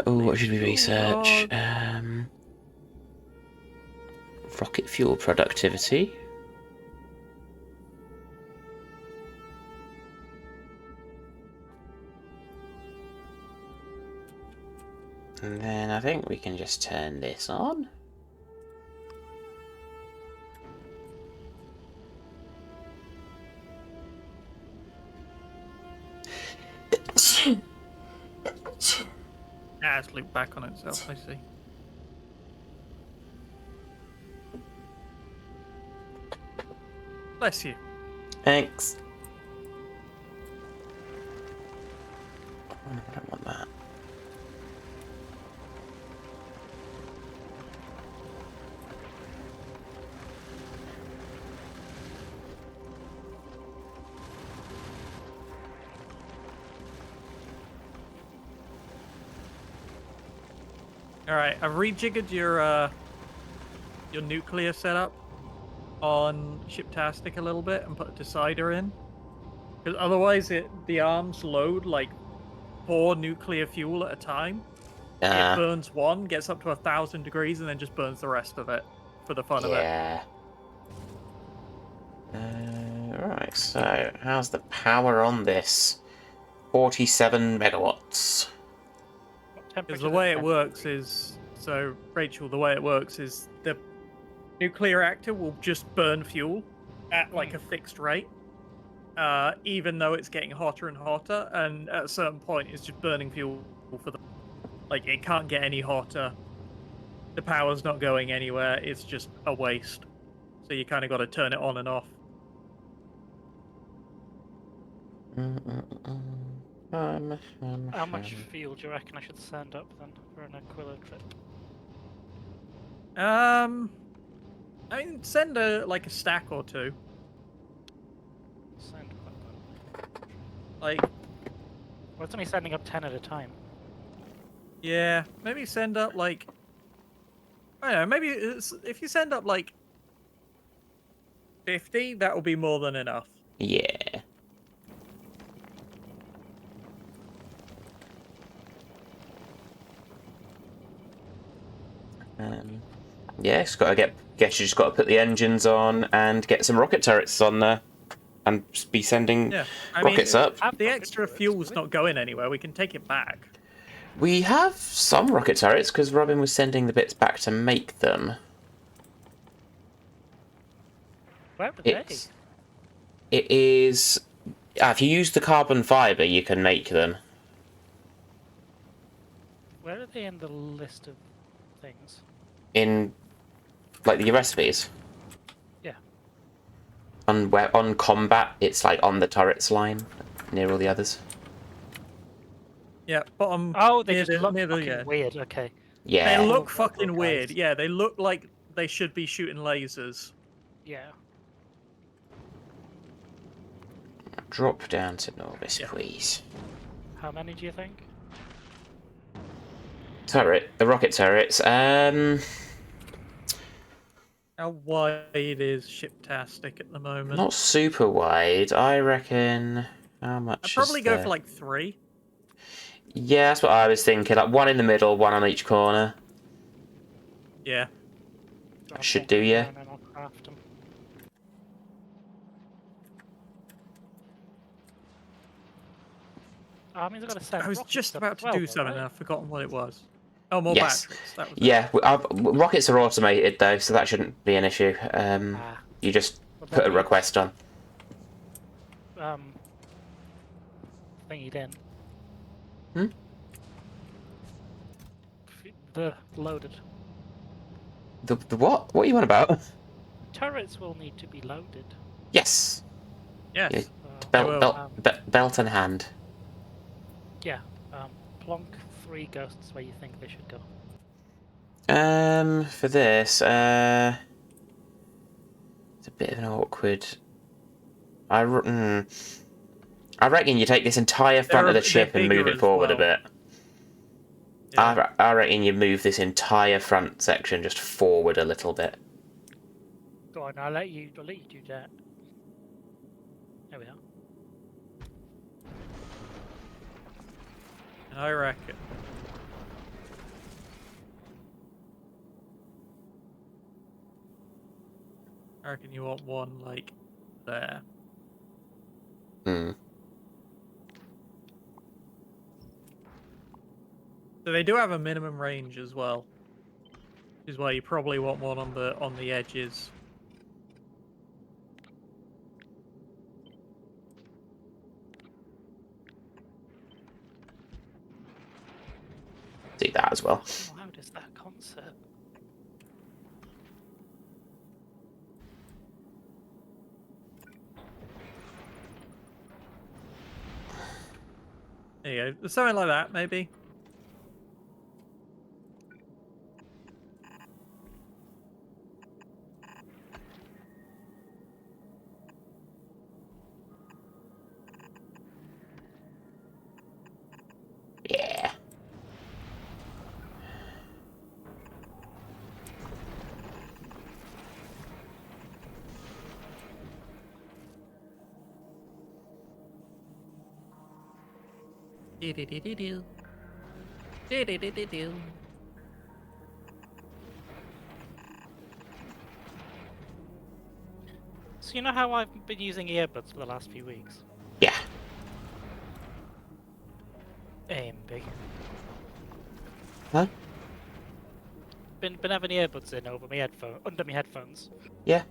what should we research? Rocket fuel productivity. And then I think we can just turn this on. it's looped back on itself, I see. Bless you. Thanks. I don't want that. Alright, I've rejiggered your nuclear setup on Shiptastic a little bit and put a decider in. Because otherwise the arms load like 4 nuclear fuel at a time. It burns one, gets up to 1,000 degrees, and then just burns the rest of it for the fun of it. Yeah. Right, so how's the power on this? 47 megawatts. Because the way it works is... So, Rachel, the way it works is the nuclear reactor will just burn fuel at like a fixed rate. Even though it's getting hotter and hotter, and at a certain point it's just burning fuel for the... Like, it can't get any hotter. The power's not going anywhere, it's just a waste. So you kind of got to turn it on and off. How much fuel do you reckon I should send up then for an Aquila trip? I mean, send like a stack or two. Send quite Like, well, it's only sending up 10 at a time. yeah, maybe send up like... I don't know, maybe if you send up like 50, that will be more than enough. Yeah. Yeah, it's got to guess you just got to put the engines on and get some rocket turrets on there, and be sending rockets up. The extra fuel's not going anywhere. We can take it back. We have some rocket turrets because Robin was sending the bits back to make them. Where are they? It is. If you use the carbon fiber, you can make them. Where are they in the list of things? In, like, the recipes. Yeah. On combat, it's like on the turrets line, near all the others. Yeah, bottom. Oh, they just look fucking weird. Okay. Yeah. They look fucking weird. Yeah, they look like they should be shooting lasers. Yeah. Drop down to Norvis, please. How many do you think? The rocket turrets. How wide is Shiptastic at the moment? Not super wide. I reckon. How I'd much probably is go there? for like 3. Yeah, that's what I was thinking. Like one in the middle, one on each corner. Yeah. I'll Should plonk do them you? down and I'll craft them. Oh, that means I've got to I send was rockets just up about as to well, do though, something right? and I've forgotten what it was. Oh, more Yes. batteries. That was it. Yeah, rockets are automated though, so that shouldn't be an issue. Ah, You just well, put that a means request on. thingy then. Hmm? The loaded The what? What are you on about? turrets will need to be loaded. Yes. Yeah, Yes, So, they will. belt in hand. yeah, plonk 3 ghosts where you think they should go. For this, it's a bit of an awkward. I reckon you take this entire front of the They're ship and move bigger it as forward a well. bit. Yeah. I reckon you move this entire front section just forward a little bit. Go on, I'll let you do that. There we are. I reckon. I reckon you want one like there. Hmm. So they do have a minimum range as well. Which is why you probably want one on the edges. See that as well. How loud is that concert? There you go. Something like that, maybe. Yeah. So you know how I've been using earbuds for the last few weeks? Yeah. Aim big. Huh? Been having earbuds in over my under my headphones. Yeah.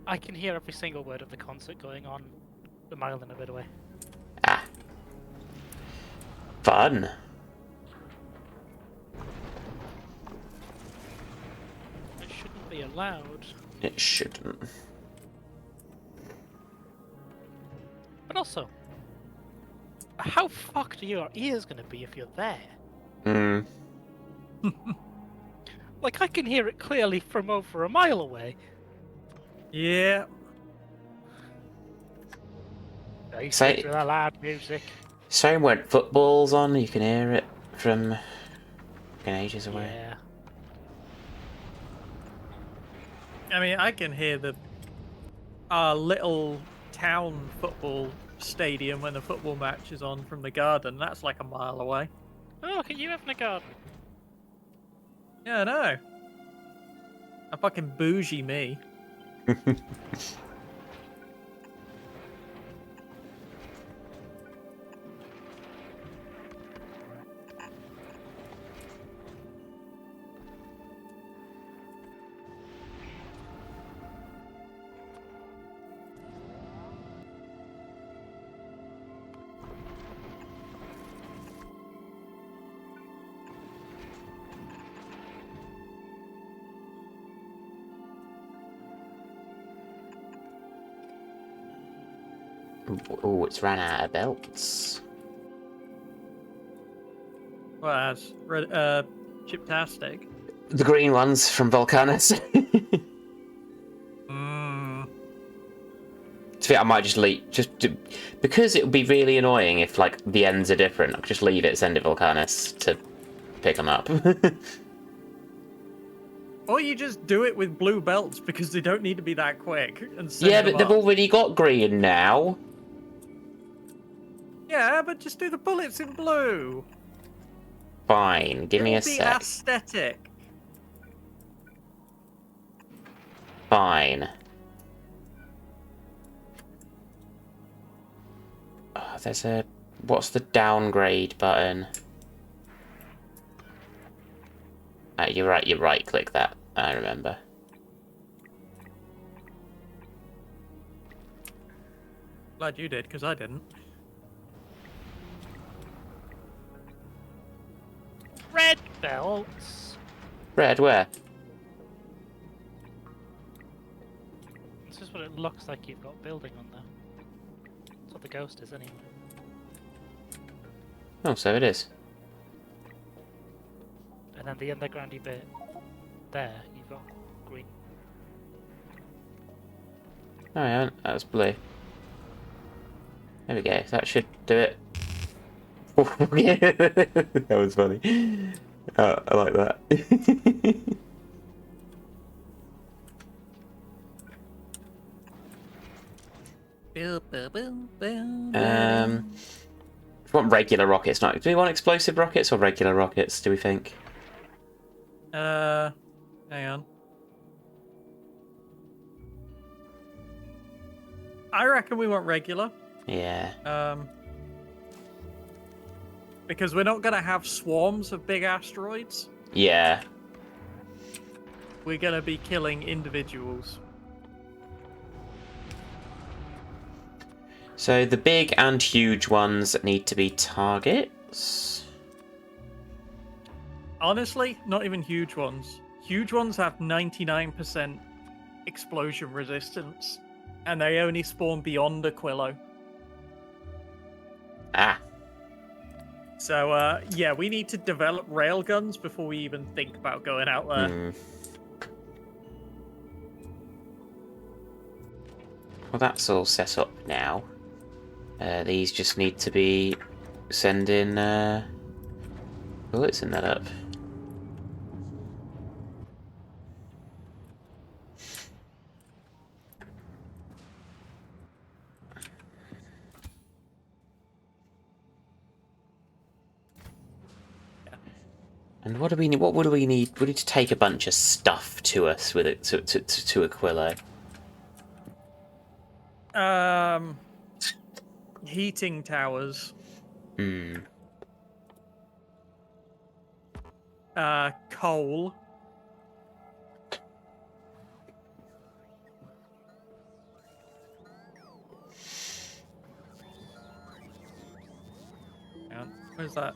I can hear every single word of the concert going on a mile and a bit away. Ah. Fun. It shouldn't be allowed. It shouldn't. But also, how fucked are your ears gonna be if you're there? Hmm. Like, I can hear it clearly from over a mile away. Yeah. I used Say- to with that loud music. Same when football's on, you can hear it from fucking ages away. Yeah. I mean, I can hear the little town football stadium when the football match is on from the garden. That's like a mile away. Oh, look at you having a garden. Yeah, I know. A fucking bougie me. Oh, it's ran out of belts. Well, that's chiptastic. The green ones from Volcanus. I might just leave, because it would be really annoying if like the ends are different. I could just leave it, send it Volcanus to pick them up. Or you just do it with blue belts because they don't need to be that quick. And send Yeah, them but they've up. already got green now. Yeah, but just do the bullets in blue. Fine, give me a It'll be sec. aesthetic. Fine. Oh, there's a... What's the downgrade button? You're right, you right-click that. I remember. Glad you did, because I didn't. Red belts. Red, where? It's just what it looks like you've got building on there. That's what the ghost is, anyway. Oh, so it is. And then the undergroundy bit there, you've got green. Oh yeah, that was blue. There we go, that should do it. That was funny. I like that. We want regular rockets, not. Do we want explosive rockets or regular rockets, do we think? Hang on. I reckon we want regular. Yeah. Because we're not gonna have swarms of big asteroids. Yeah. We're gonna be killing individuals. So the big and huge ones need to be targets. Honestly, not even huge ones. Huge ones have 99% explosion resistance, and they only spawn beyond Aquilo. Ah. So, yeah, we need to develop railguns before we even think about going out there. Well, that's all set up now. These just need to be sending bullets in that up. And what do we need? What would we need? We need to take a bunch of stuff to us with it to Aquilo. Heating towers. Coal. Yeah, where's that?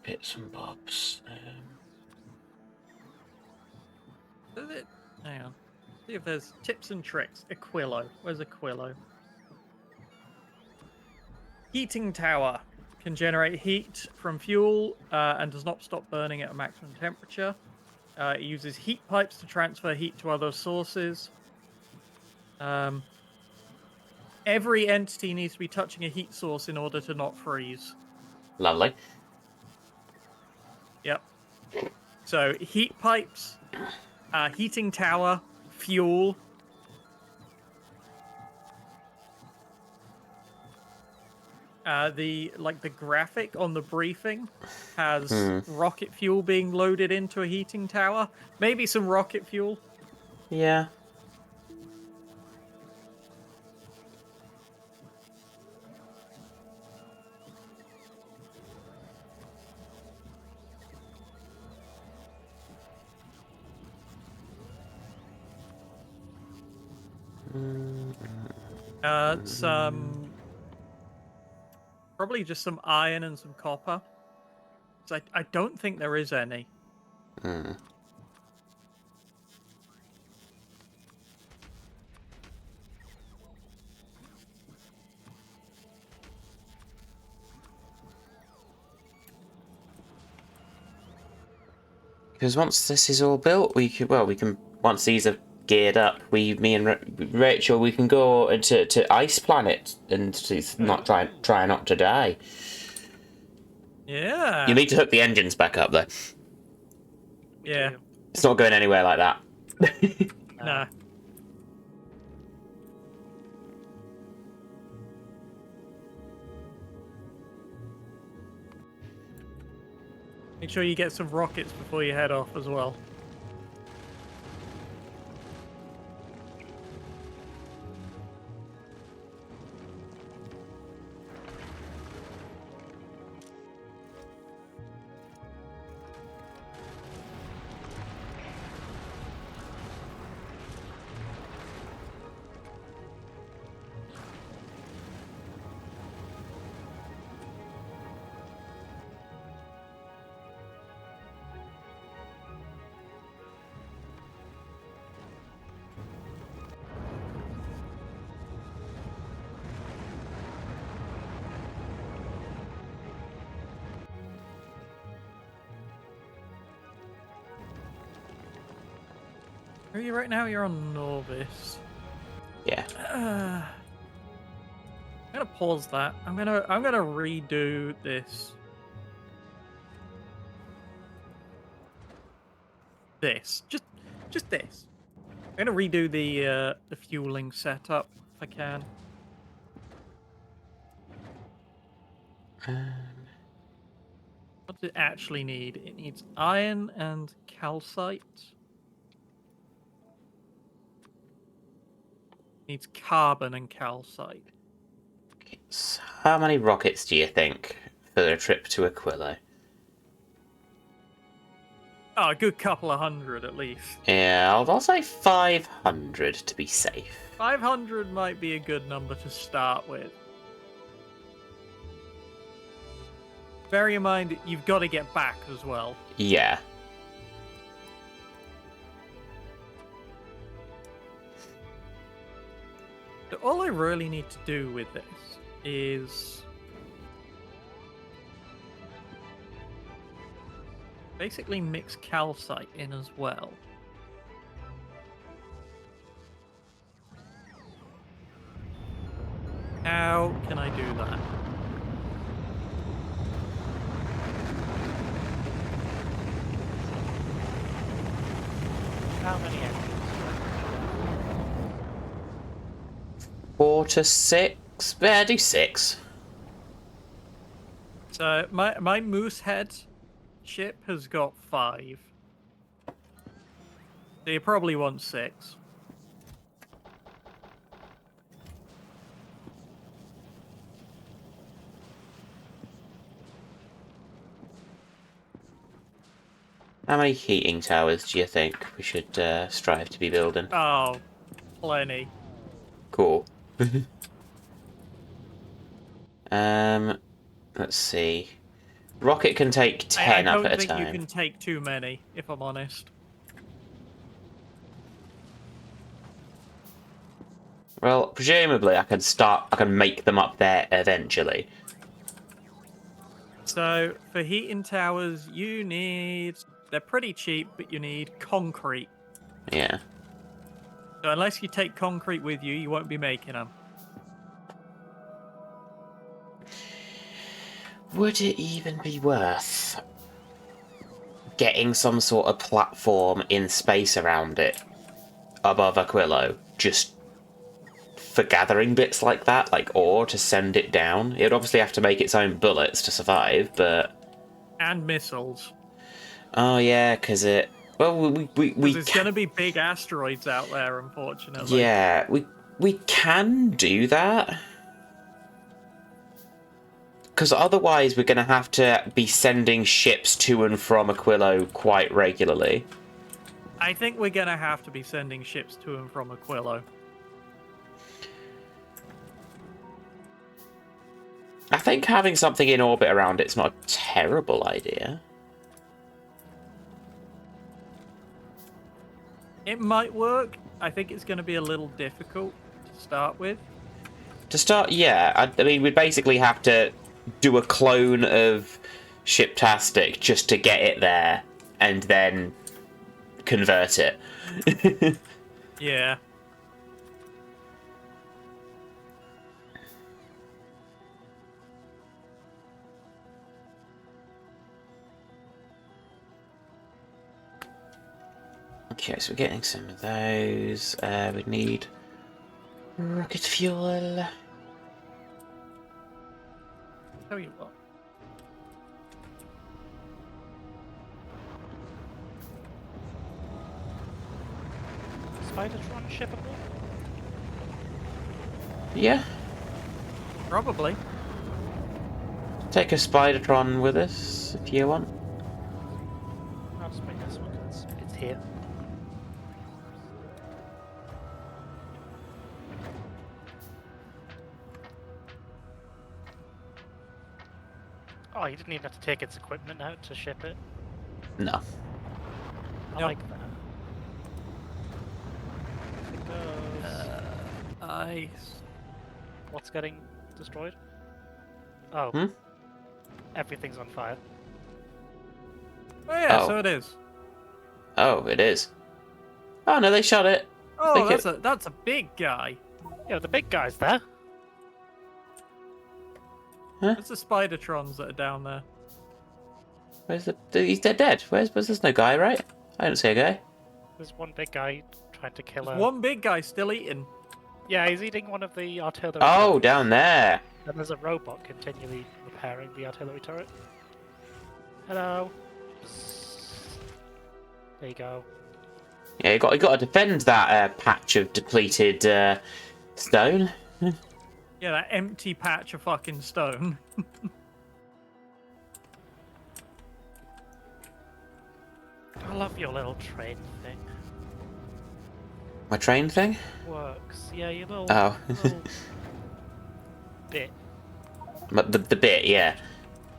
Bits and bobs. Is it? Hang on. See if there's tips and tricks. Aquilo. Where's Aquilo? Heating tower. Can generate heat from fuel and does not stop burning at a maximum temperature. It uses heat pipes to transfer heat to other sources. Every entity needs to be touching a heat source in order to not freeze. Lovely. Yep. So heat pipes, heating tower, fuel. The graphic on the briefing has rocket fuel being loaded into a heating tower. Maybe some rocket fuel. Yeah. Probably just some iron and some copper. 'Cause I don't think there is any. Because once this is all built, we can once these are geared up, me and Rachel, we can go to Ice Planet and not try not to die. Yeah. You need to hook the engines back up though. Yeah. It's not going anywhere like that. Nah. Make sure you get some rockets before you head off as well. Where are you right now? You're on Norvis. Yeah. I'm gonna pause that. I'm gonna redo this. Just this. I'm gonna redo the fueling setup if I can. What does it actually need? It needs iron and calcite. It needs carbon and calcite. So how many rockets do you think for a trip to Aquilo? Oh, a good couple of hundred at least. Yeah, I'll say 500 to be safe. 500 might be a good number to start with. Bear in mind, you've got to get back as well. Yeah. So all I really need to do with this is basically mix calcite in as well. How can I do that? How many engines? 4 to 6? Yeah, do 6. So my Moosehead ship has got 5. So you probably want 6. How many heating towers do you think we should strive to be building? Oh, plenty. Cool. Let's see. Rocket can take 10 I up don't at a think time. you can take too many, if I'm honest. Well, presumably I can make them up there eventually. So for heating towers, you need. They're pretty cheap, but you need concrete. Yeah. So unless you take concrete with you, you won't be making them. Would it even be worth getting some sort of platform in space around it above Aquilo just for gathering bits like that, like ore to send it down? It would obviously have to make its own bullets to survive, but... And missiles. Oh yeah, because it... Well, we There's going to be big asteroids out there, unfortunately. Yeah, we can do that. Because otherwise we're going to have to be sending ships to and from Aquilo quite regularly. I think we're going to have to be sending ships to and from Aquilo. I think having something in orbit around it's not a terrible idea. It might work. I think it's going to be a little difficult to start with. To start, yeah. I mean, we'd basically have to do a clone of Shiptastic just to get it there, and then convert it. Yeah. Okay, so we're getting some of those. We need rocket fuel. Tell you what. Spidertron shippable? Yeah, Probably. take a Spidertron with us if you want. I'll just bring this one because it's here. Oh, you didn't even have to take its equipment out to ship it. No. I Yep. like that. It goes. Nice. What's getting destroyed? Oh, Hmm? everything's on fire. Oh yeah, Oh. so it is. Oh, it is. Oh no, they shot it. Oh, Think that's a big guy. Yeah, the big guy's there. Huh? It's the Spidertrons that are down there. Where's the? He's dead. Where's there's no guy, right? I don't see a guy. There's one big guy trying to kill There's her. one big guy still eating. Yeah, he's eating one of the artillery Oh, turrets. down there. And there's a robot continually repairing the artillery turret. Hello. There you go. Yeah, you got to defend that patch of depleted stone. Yeah, that empty patch of fucking stone. I love your little train thing. My train thing. Works. Yeah, your little, Oh. little bit. But the bit, yeah.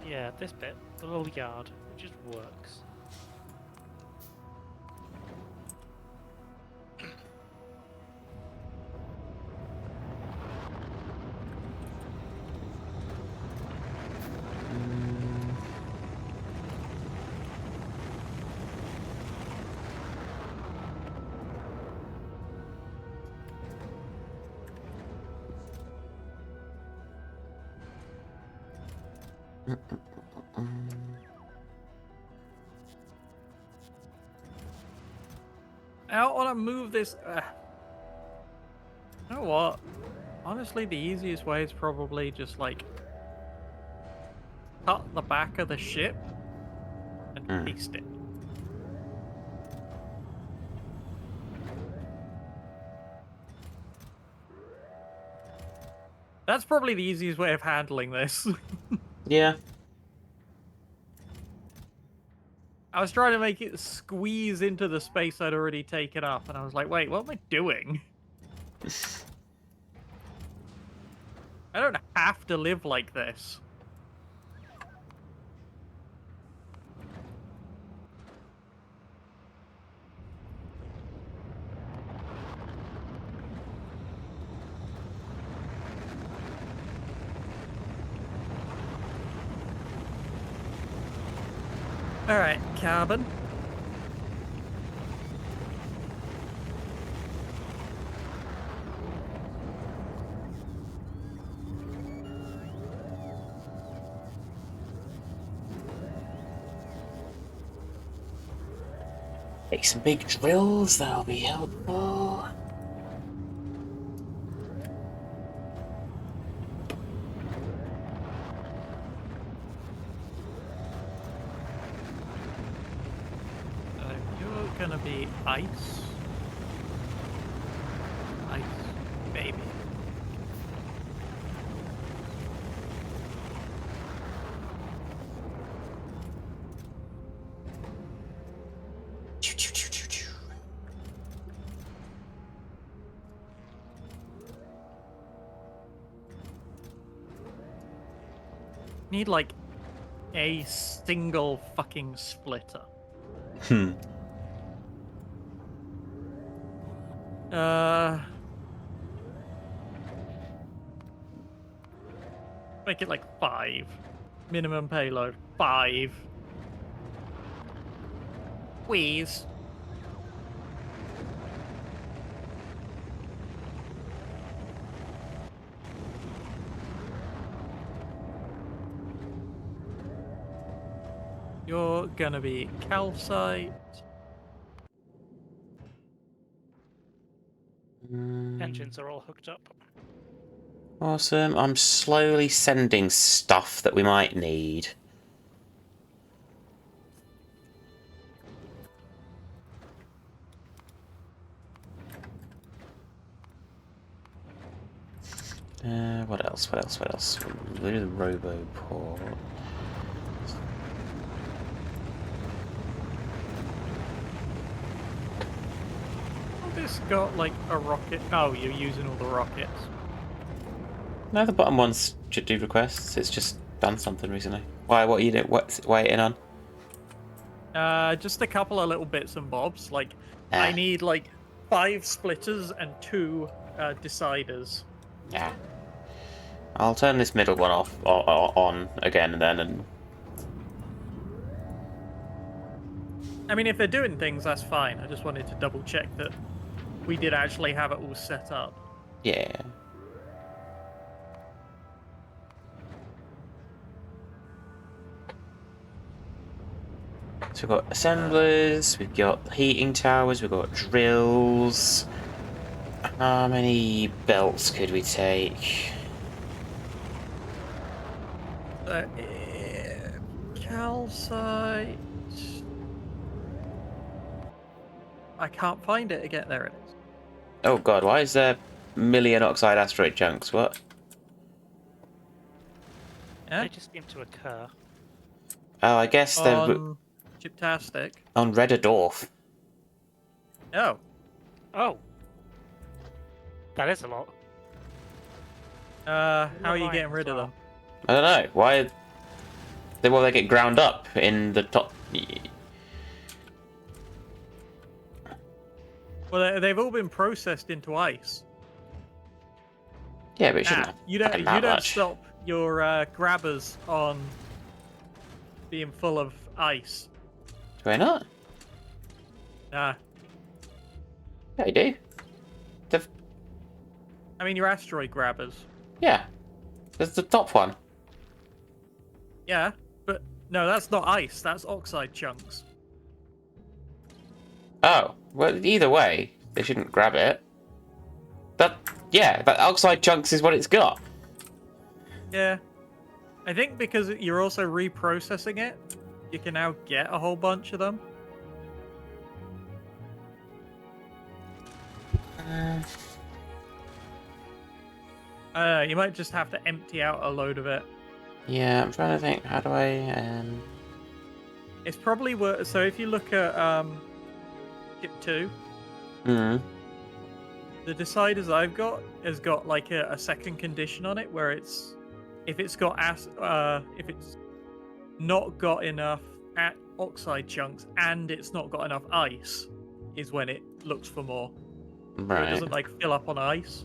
Yeah, this bit. The little yard. It just works. I want to move this. You know what? Honestly, the easiest way is probably just like cut the back of the ship and paste it. That's probably the easiest way of handling this. Yeah. I was trying to make it squeeze into the space I'd already taken up, and I was like, wait, what am I doing? I don't have to live like this. Alright, carbon. Make some big drills, that'll be helpful. You're gonna be ice. Ice, baby. Need like a single fucking splitter. Hmm. Make it like 5. Minimum payload, 5. Wheeze. You're gonna be calcite. Engines are all hooked up. Awesome. I'm slowly sending stuff that we might need. What else? What else? What else? We'll do the Roboport. This got like a rocket. Oh, you're using all the rockets. No, the bottom ones should do requests. It's just done something recently. Why? What are you doing? What's waiting on? Just a couple of little bits and bobs. Like, Ah. I need like 5 splitters and 2 deciders. Yeah. I'll turn this middle one off on again and then, and I mean, if they're doing things, that's fine. I just wanted to double check that we did actually have it all set up. yeah. So we've got assemblers, we've got heating towers, we've got drills. How many belts could we take? Calcite. I can't find it again. There it is. Oh god, why is there million oxide asteroid chunks? What? Yeah? They just seem to occur. Oh, I guess they're On Chiptastic. on Redder Dwarf. Oh. Oh, that is a lot. How are you Mine getting as rid of well. them? I don't know. Why? They get ground up in the top. Well, they've all been processed into ice. Yeah, but it shouldn't have You taken that don't much. stop your grabbers on being full of ice. Do I not? Nah. Yeah, you do. I mean, your asteroid grabbers. Yeah. There's the top one. Yeah, but no, that's not ice. That's oxide chunks. Oh, well, either way, they shouldn't grab it. Yeah, that oxide chunks is what it's got. Yeah. I think because you're also reprocessing it, you can now get a whole bunch of them. You might just have to empty out a load of it. Yeah, I'm trying to think. How do I? It's probably worth. So if you look at Kip 2, Hmm. the deciders I've got has got like a second condition on it where it's if it's not got enough oxide chunks and it's not got enough ice is when it looks for more. So it Right. doesn't like fill up on ice.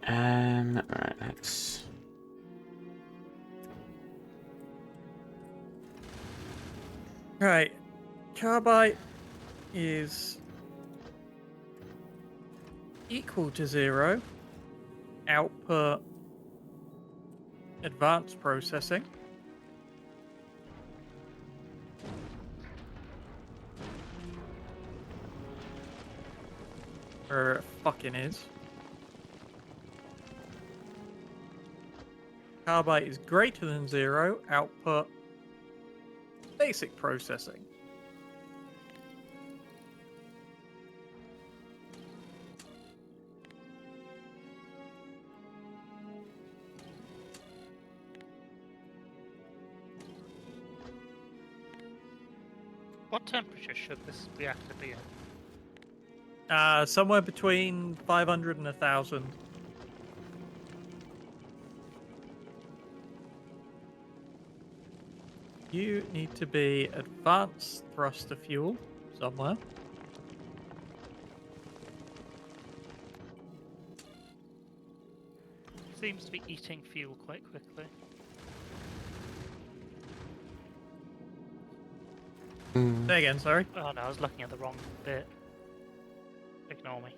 Right. Let's. Right. Carbide is equal to 0. Output advanced processing. Where it fucking is. Carbide is greater than 0. Output basic processing. What temperature should this reactor be in? Somewhere between 500 and 1,000. You need to be advanced thruster fuel somewhere. Seems to be eating fuel quite quickly. Say again, sorry. Oh no, I was looking at the wrong bit. Ignore me.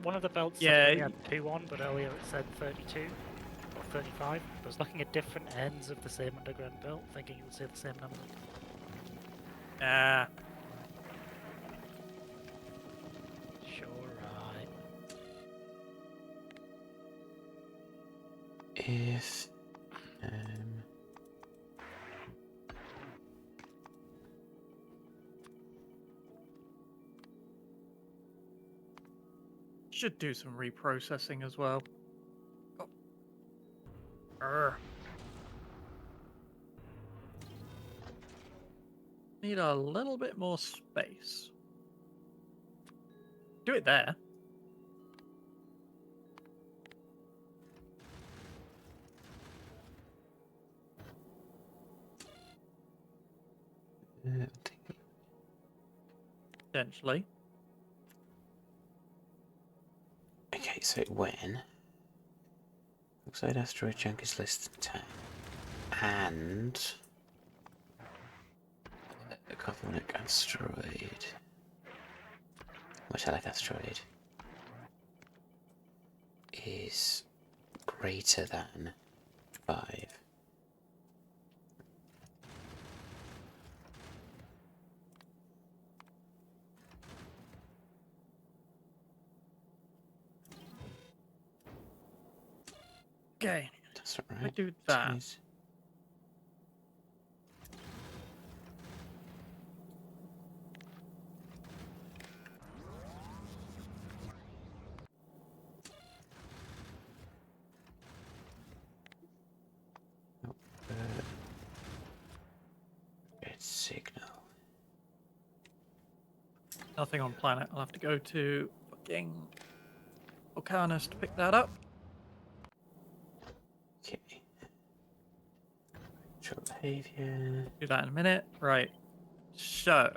One of the belts said it only Yeah, had 2 on, but earlier it said 32 or 35. I was looking at different ends of the same underground belt, thinking it would say the same number. ah, Sure, right. If should do some reprocessing as well. Oh. Urgh. Need a little bit more space. Do it there. Potentially. okay, so when oxide asteroid chunk is less than 10, and a carbonic asteroid, metallic asteroid, is greater than 5. Okay. That's not I right. do that. Jeez. Oh, red signal. Nothing on planet. I'll have to go to fucking Volcanus to pick that up. Okay. Control behavior. Do that in a minute. Right. So.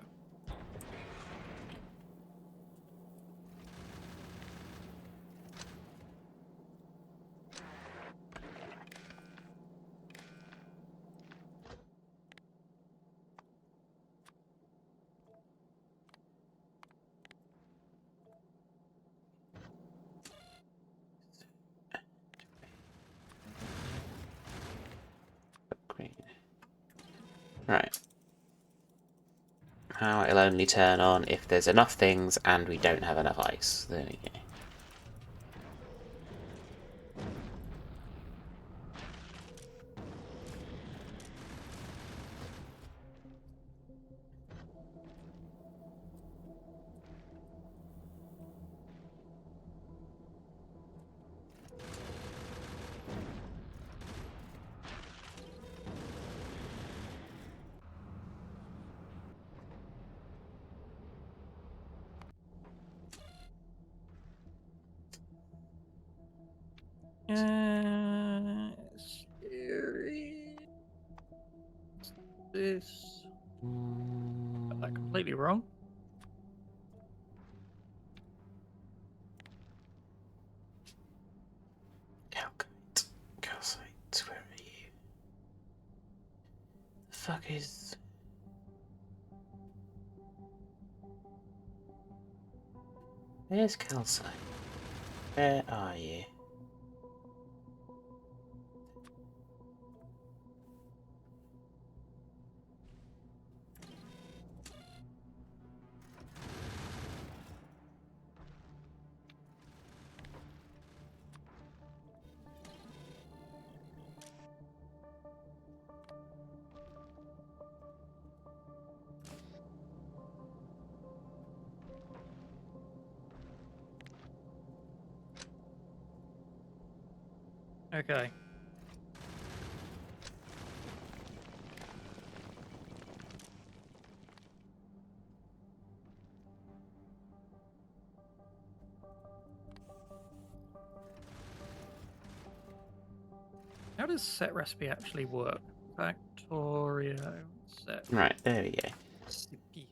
Green. Right. Now it'll only turn on if there's enough things and we don't have enough ice. There we go. Scary. This. Got that completely wrong. Calcite. Calcite, where are you? The fuck is... Where's calcite? Where are you? Okay. How does set recipe actually work? Factorio set Right, there we go. recipe.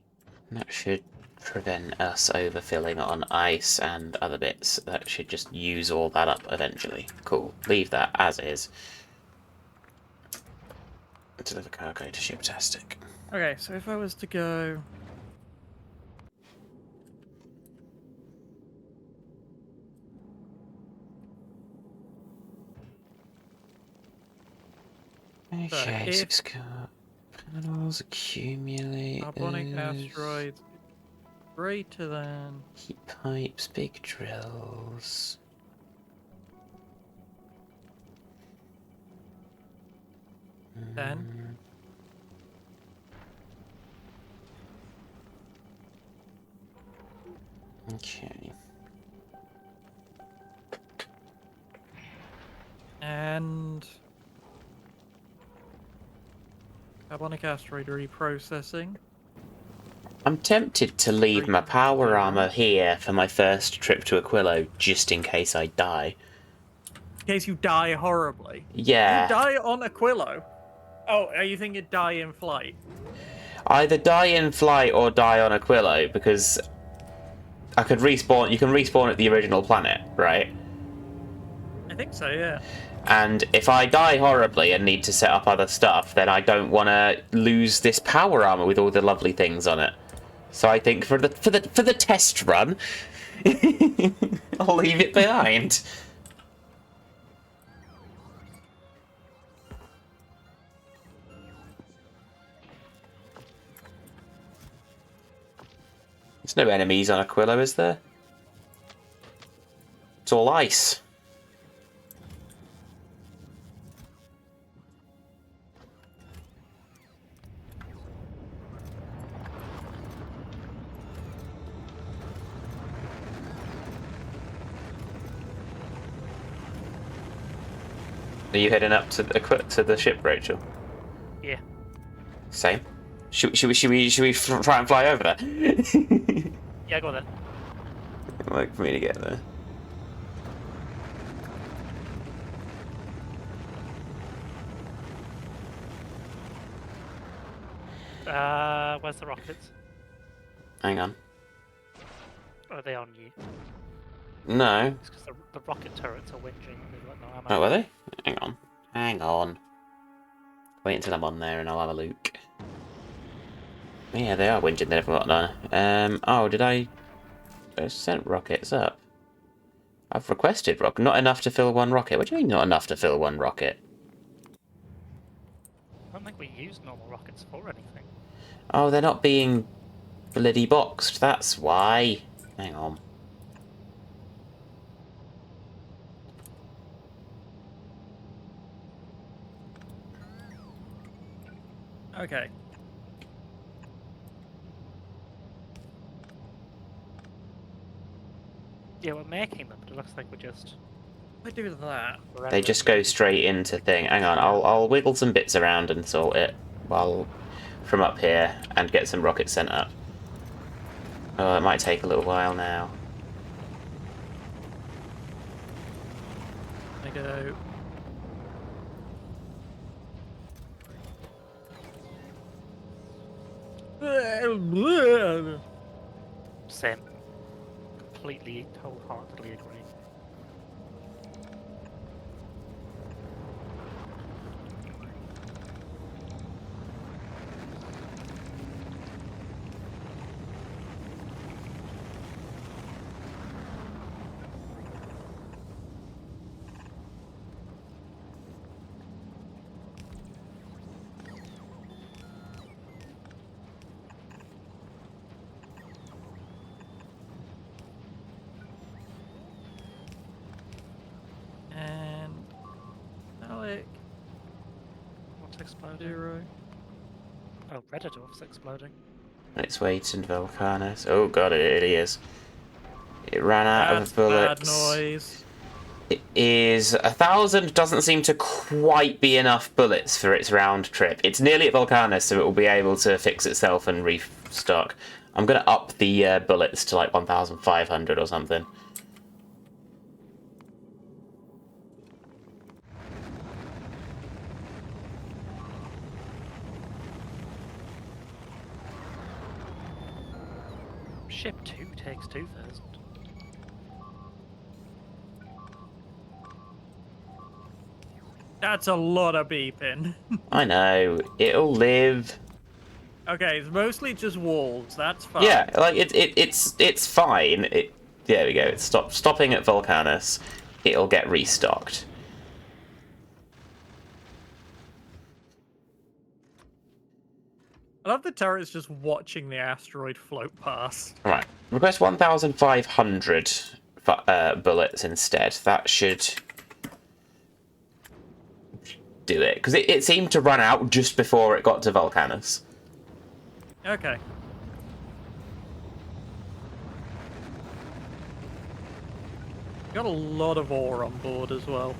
That should prevent us overfilling on ice and other bits. That should just use all that up eventually. Cool. Leave that as is. Deliver cargo to Shiptastic. Okay, so if I was to go... Okay, if- 6 car panels, accumulators... Carbonic asteroids greater than... Heat pipes, big drills... 10. Okay. And... Carbonic asteroid reprocessing. I'm tempted to leave my power 3.0. armor here for my first trip to Aquilo, just in case I die. In case you die horribly. Yeah. You die on Aquilo. Oh, are you thinking die in flight? Either die in flight or die on Aquilo, because I could respawn. You can respawn at the original planet, right? I think so, yeah. And if I die horribly and need to set up other stuff, then I don't want to lose this power armor with all the lovely things on it. So I think for the test run, I'll leave it behind. There's no enemies on Aquilo, is there? It's all ice. Are you heading up to the ship, Rachel? Yeah. Same. Should we try and fly over there? Yeah, go then. Like for me to get there. Where's the rockets? Hang on. Are they on you? No. It's because the rocket turrets are whinging. They've got no ammo. Oh, were they? Hang on. Hang on. Wait until I'm on there and I'll have a look. Yeah, they are whinging. They haven't got none. Oh, did I sent rockets up? I've requested rocket. Not enough to fill one rocket. What do you mean not enough to fill one rocket? I don't think we used normal rockets for anything. Oh, they're not being bloody boxed. That's why. Hang on. Okay. Yeah, we're making them, but it looks like we're just... I do that. They just go straight into thing. Hang on, I'll wiggle some bits around and sort it while from up here and get some rockets sent up. Oh, it might take a little while now. I go. Same. Completely, wholeheartedly agree. And Alec What's exploding? 0. Oh, Redadorf's exploding. Let's wait and Volcanus. Oh god, it really is. It ran out That's of bullets. bad noise. It is 1,000. Doesn't seem to quite be enough bullets for its round trip. It's nearly at Volcanus, so it will be able to fix itself and restock. I'm gonna up the bullets to like 1,500 or something. Ship 2 takes 2,000. That's a lot of beeping. I know. It'll live. Okay, it's mostly just walls. That's fine. Yeah, like it's fine. There we go. It's stopping at Volcanus. It'll get restocked. I love the turrets just watching the asteroid float past. Right. Request 1,500 bullets instead. That should do it because it seemed to run out just before it got to Volcanus. Okay. Got a lot of ore on board as well.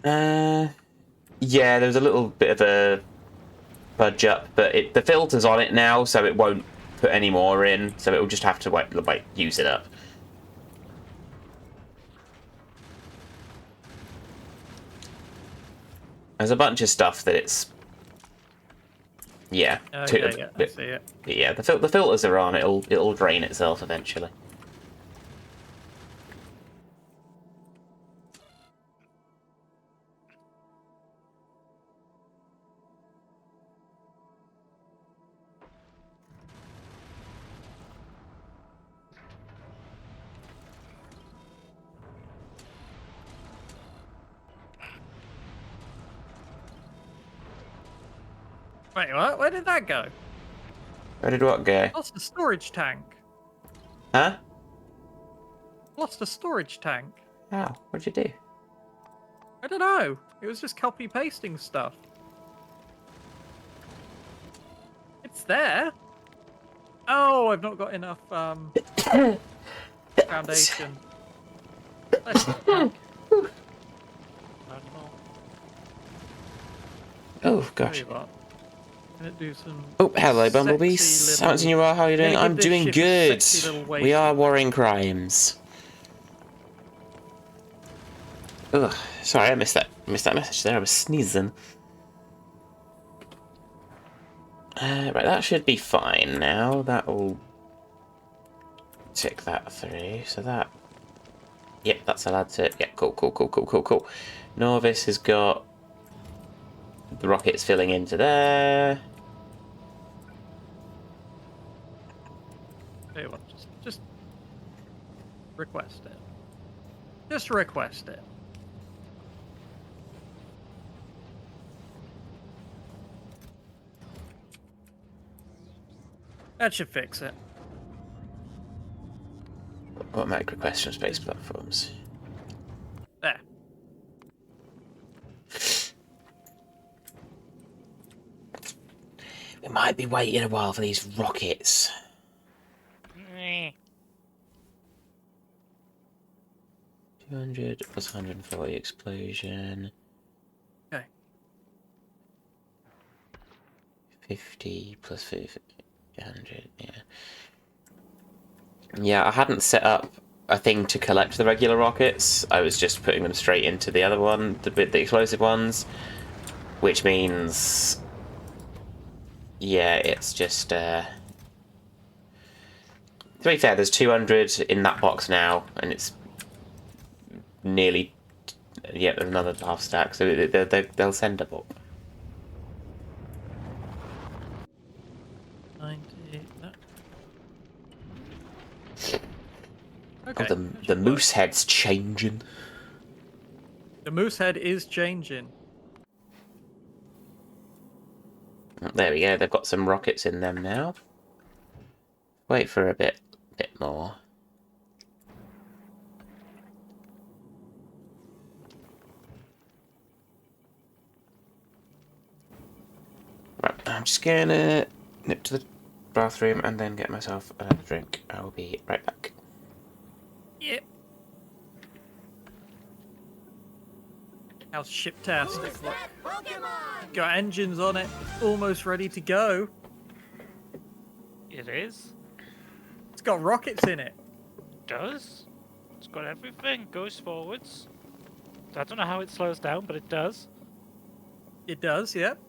Yeah, there was a little bit of a budge up, but the filter's on it now, so it won't put any more in. So it will just have to wait, use it up. There's a bunch of stuff that it's. Yeah. Okay, yeah, I see it. Yeah, the filters are on. It'll drain itself eventually. Wait, what? Where did that go? Where did what go? Lost a storage tank. Huh? Lost a storage tank. How? What'd you do? I don't know. It was just copy pasting stuff. It's there. Oh, I've not got enough foundation. Oh gosh. Can it do some Oh, hello, bumblebees. Haven't seen you all. How are you doing? I'm doing good. We are warring crimes. Ugh, sorry, I missed that message there. I was sneezing. Right, that should be fine now. That'll tick that through. So that. Yep, that's allowed to. Yeah, cool. Norvis has got the rockets filling into there. Tell you what, just request it. Just request it. That should fix it. Automatic request from space platforms. There. We might be waiting a while for these rockets. 200 plus 140 explosion. Okay. 50 plus 500, yeah. Yeah, I hadn't set up a thing to collect the regular rockets. I was just putting them straight into the other one, the explosive ones. Which means... Yeah, it's just... To be fair, there's 200 in that box now, and it's nearly... Yeah, there's another half stack, so they'll send a book. 90... Okay. Oh, the moose head's changing. The moose head is changing. There we go, they've got some rockets in them now. Wait for a bit more. Right, I'm just gonna nip to the bathroom and then get myself another drink. I'll be right back. Yep. How's ship-tastic? Got engines on it, almost ready to go. It is. It's got rockets in it. Does. It's got everything. Goes forwards. I don't know how it slows down, but it does. It does, yep.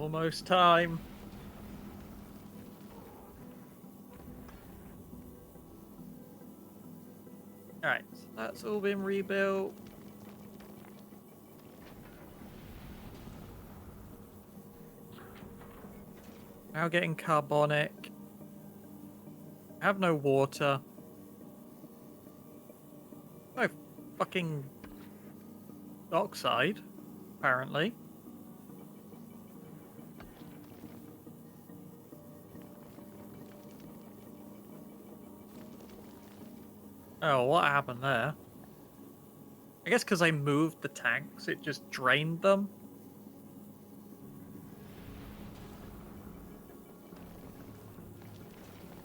Almost time. Alright, so that's all been rebuilt. Now getting carbonic. I have no water. No fucking oxide, apparently. Oh, what happened there? I guess because I moved the tanks, it just drained them.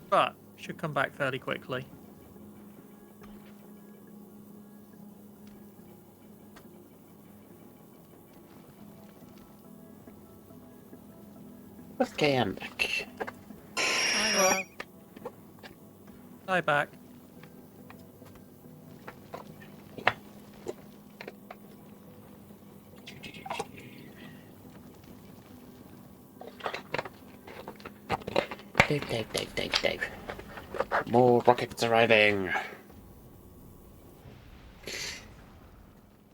But should come back fairly quickly. Okay, I'm back. Hi back. Dave. More rockets arriving.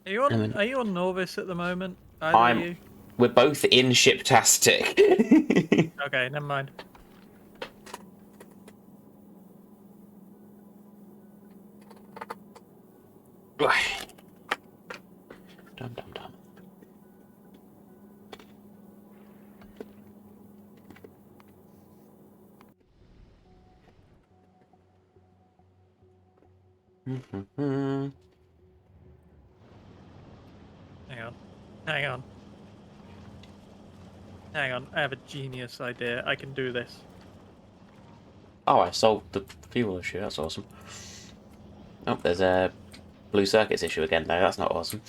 Are you on Norvis at the moment? Either of you? We're both in Shiptastic. Okay, never mind. Dum. Hang on. I have a genius idea. I can do this. Oh, I solved the fuel issue. That's awesome. Oh, there's a blue circuits issue again, though. That's not awesome.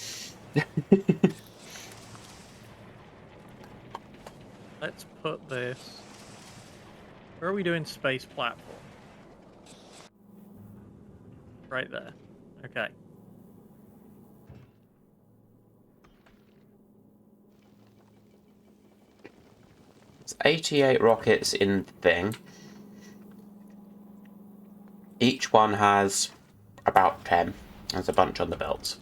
Let's put this... Where are we doing space platform? Right there. Okay. It's 88 rockets in the thing. Each one has about 10. There's a bunch on the belts.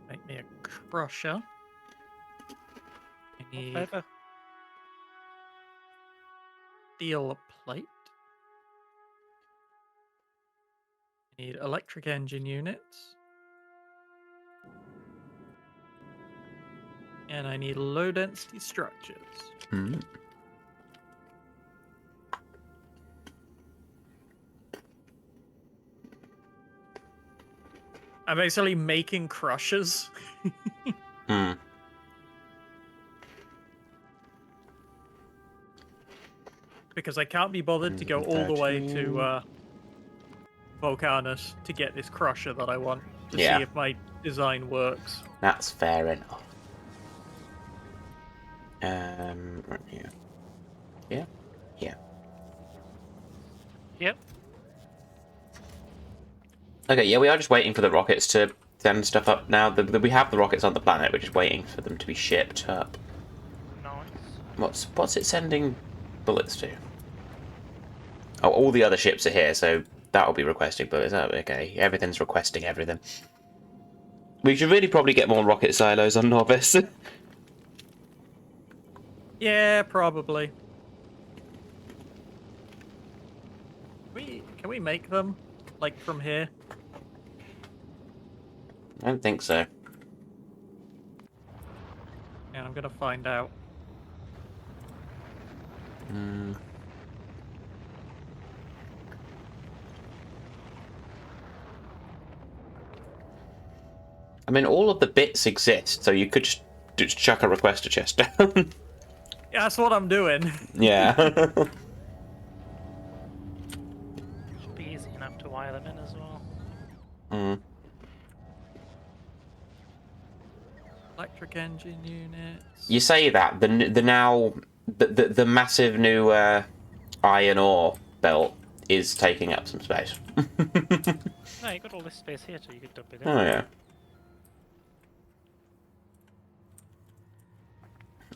Make me a crusher. I need Favour? steel plate. I need electric engine units. And I need low density structures. Hmm. I'm basically making crushers. Hmm. Because I can't be bothered to go all the way to Volcanus to get this crusher that I want to see if my design works. That's fair enough. Right here. Yeah? Yeah. Yep. Okay, yeah, we are just waiting for the rockets to send stuff up now. We have the rockets on the planet, we're just waiting for them to be shipped up. Nice. What's it sending bullets to? Oh, all the other ships are here, so that'll be requesting bullets. Oh, okay, everything's requesting everything. We should really probably get more rocket silos on Novice. Yeah, probably. Can we make them, like, from here? I don't think so. Yeah, I'm gonna find out. Hmm. I mean, all of the bits exist, so you could just chuck a requester chest down. Yeah, that's what I'm doing. Yeah. Should be easy enough to wire them in as well. Mm. Electric engine units. You say that the massive new iron ore belt is taking up some space. No, you got all this space here, so you could dump it in. Oh yeah.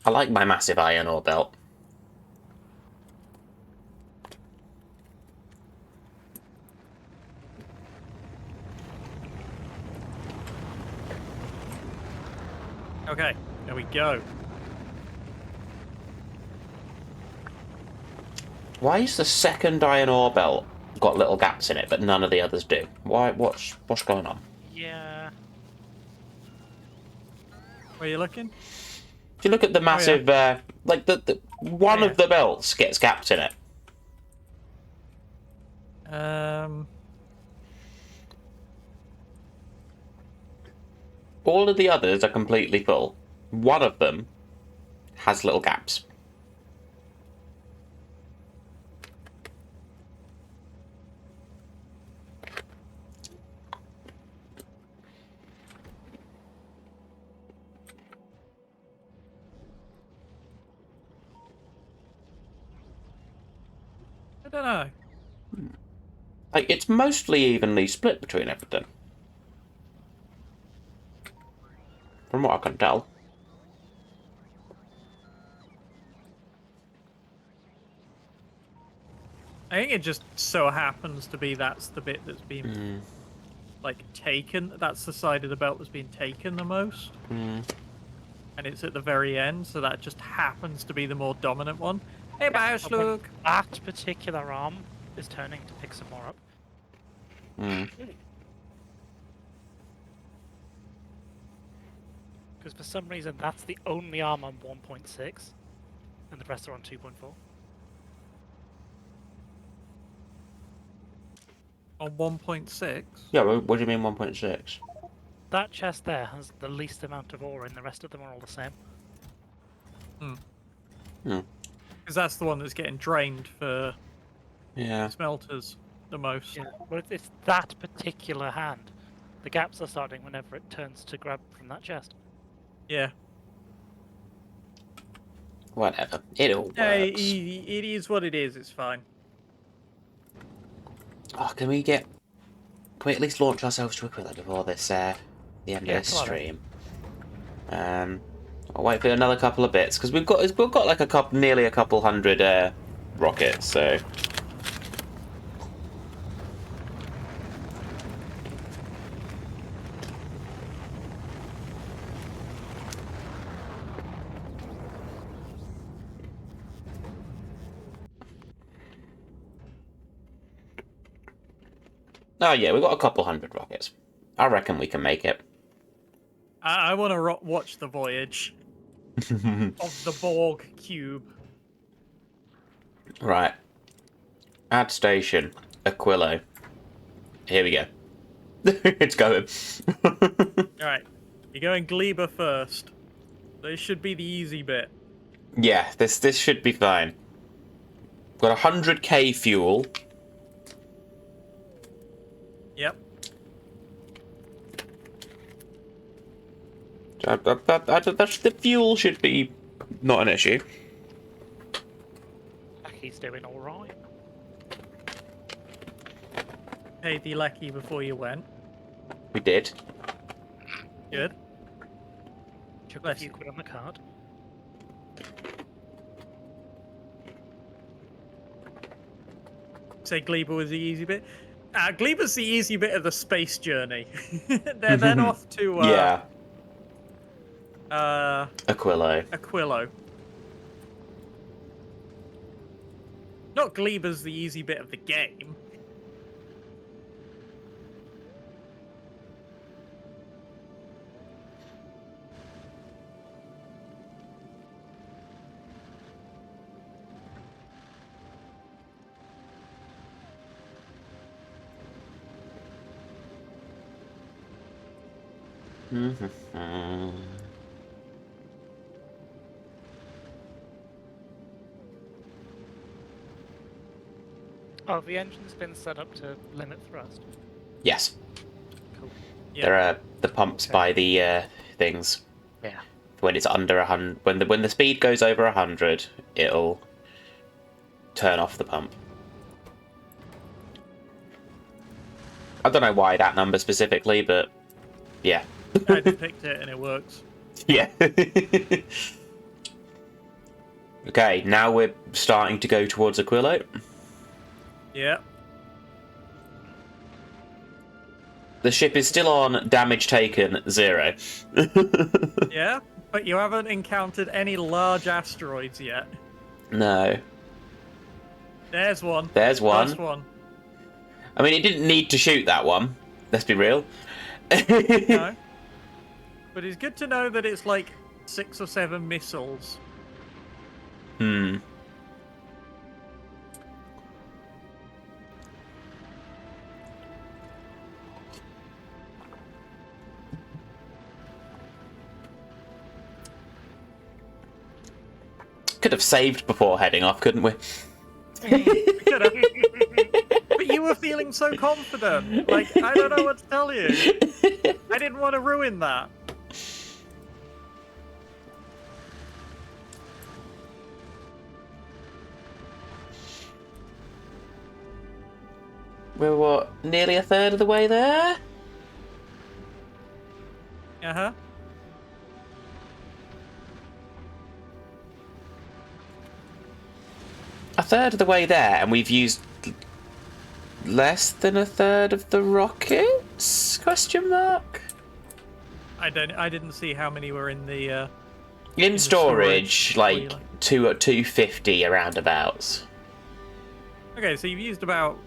I like my massive iron ore belt. Okay, there we go. Why is the second iron ore belt got little gaps in it, but none of the others do? Why? What's going on? Yeah. Where are you looking? If you look at the massive, like the one Yeah. of the belts gets gaps in it. All of the others are completely full. One of them has little gaps. I don't know. Like, it's mostly evenly split between everything. From what I can tell. I think it just so happens to be that's the bit that's been like taken. That's the side of the belt that's been taken the most. And it's at the very end, so that just happens to be the more dominant one. Hey, Mouse, But when look! that particular arm is turning to pick some more up. Because for some reason, that's the only arm on 1.6, and the rest are on 2.4. On 1.6? Yeah, what do you mean 1.6? That chest there has the least amount of ore, and the rest of them are all the same. Because that's the one that's getting drained for Yeah. smelters the most. Yeah, well, it's that particular hand. The gaps are starting whenever it turns to grab from that chest. Yeah. Whatever. It all works. Hey, it is what it is. It's fine. Oh, can we at least launch ourselves to Aquila before this, the end of this come on then. stream? I'll wait for another couple of bits, because we've got like nearly a couple hundred, rockets, so... Oh yeah, we've got a couple hundred rockets. I reckon we can make it. I want to watch the voyage of the Borg cube. Right. Add station. Aquilo. Here we go. It's going. Alright. You're going Gleba first. This should be the easy bit. Yeah, this should be fine. Got 100k fuel. Yep. The fuel should be not an issue. He's doing all right. Paid the lecky before you went. We did. Good. Chuck a Bless few you. quid on the card. Say Gleba was the easy bit. Gleba's the easy bit of the space journey. They're then off to Yeah. Aquilo. Aquilo. Not Gleba's the easy bit of the game. Oh, the engine's been set up to limit thrust. Yes. Cool. Yeah. There are the pumps by the things. Yeah. When it's under 100, when the speed goes over 100, it'll turn off the pump. I don't know why that number specifically, but yeah. I just picked it and it works. Yeah. Okay, now we're starting to go towards Aquilo. Yeah. The ship is still on damage taken 0. Yeah, but you haven't encountered any large asteroids yet. No. There's one. There's one. First one. I mean, it didn't need to shoot that one. Let's be real. No. But it's good to know that it's like 6 or 7 missiles. Hmm. Could have saved before heading off, couldn't we? Could have. But you were feeling so confident. Like, I don't know what to tell you. I didn't want to ruin that. We're what, nearly a third of the way there? Uh-huh. A third of the way there, and we've used less than a third of the rockets? Question mark. I didn't see how many were in the In storage, like wheel. 250 around abouts. Okay, so you've used about,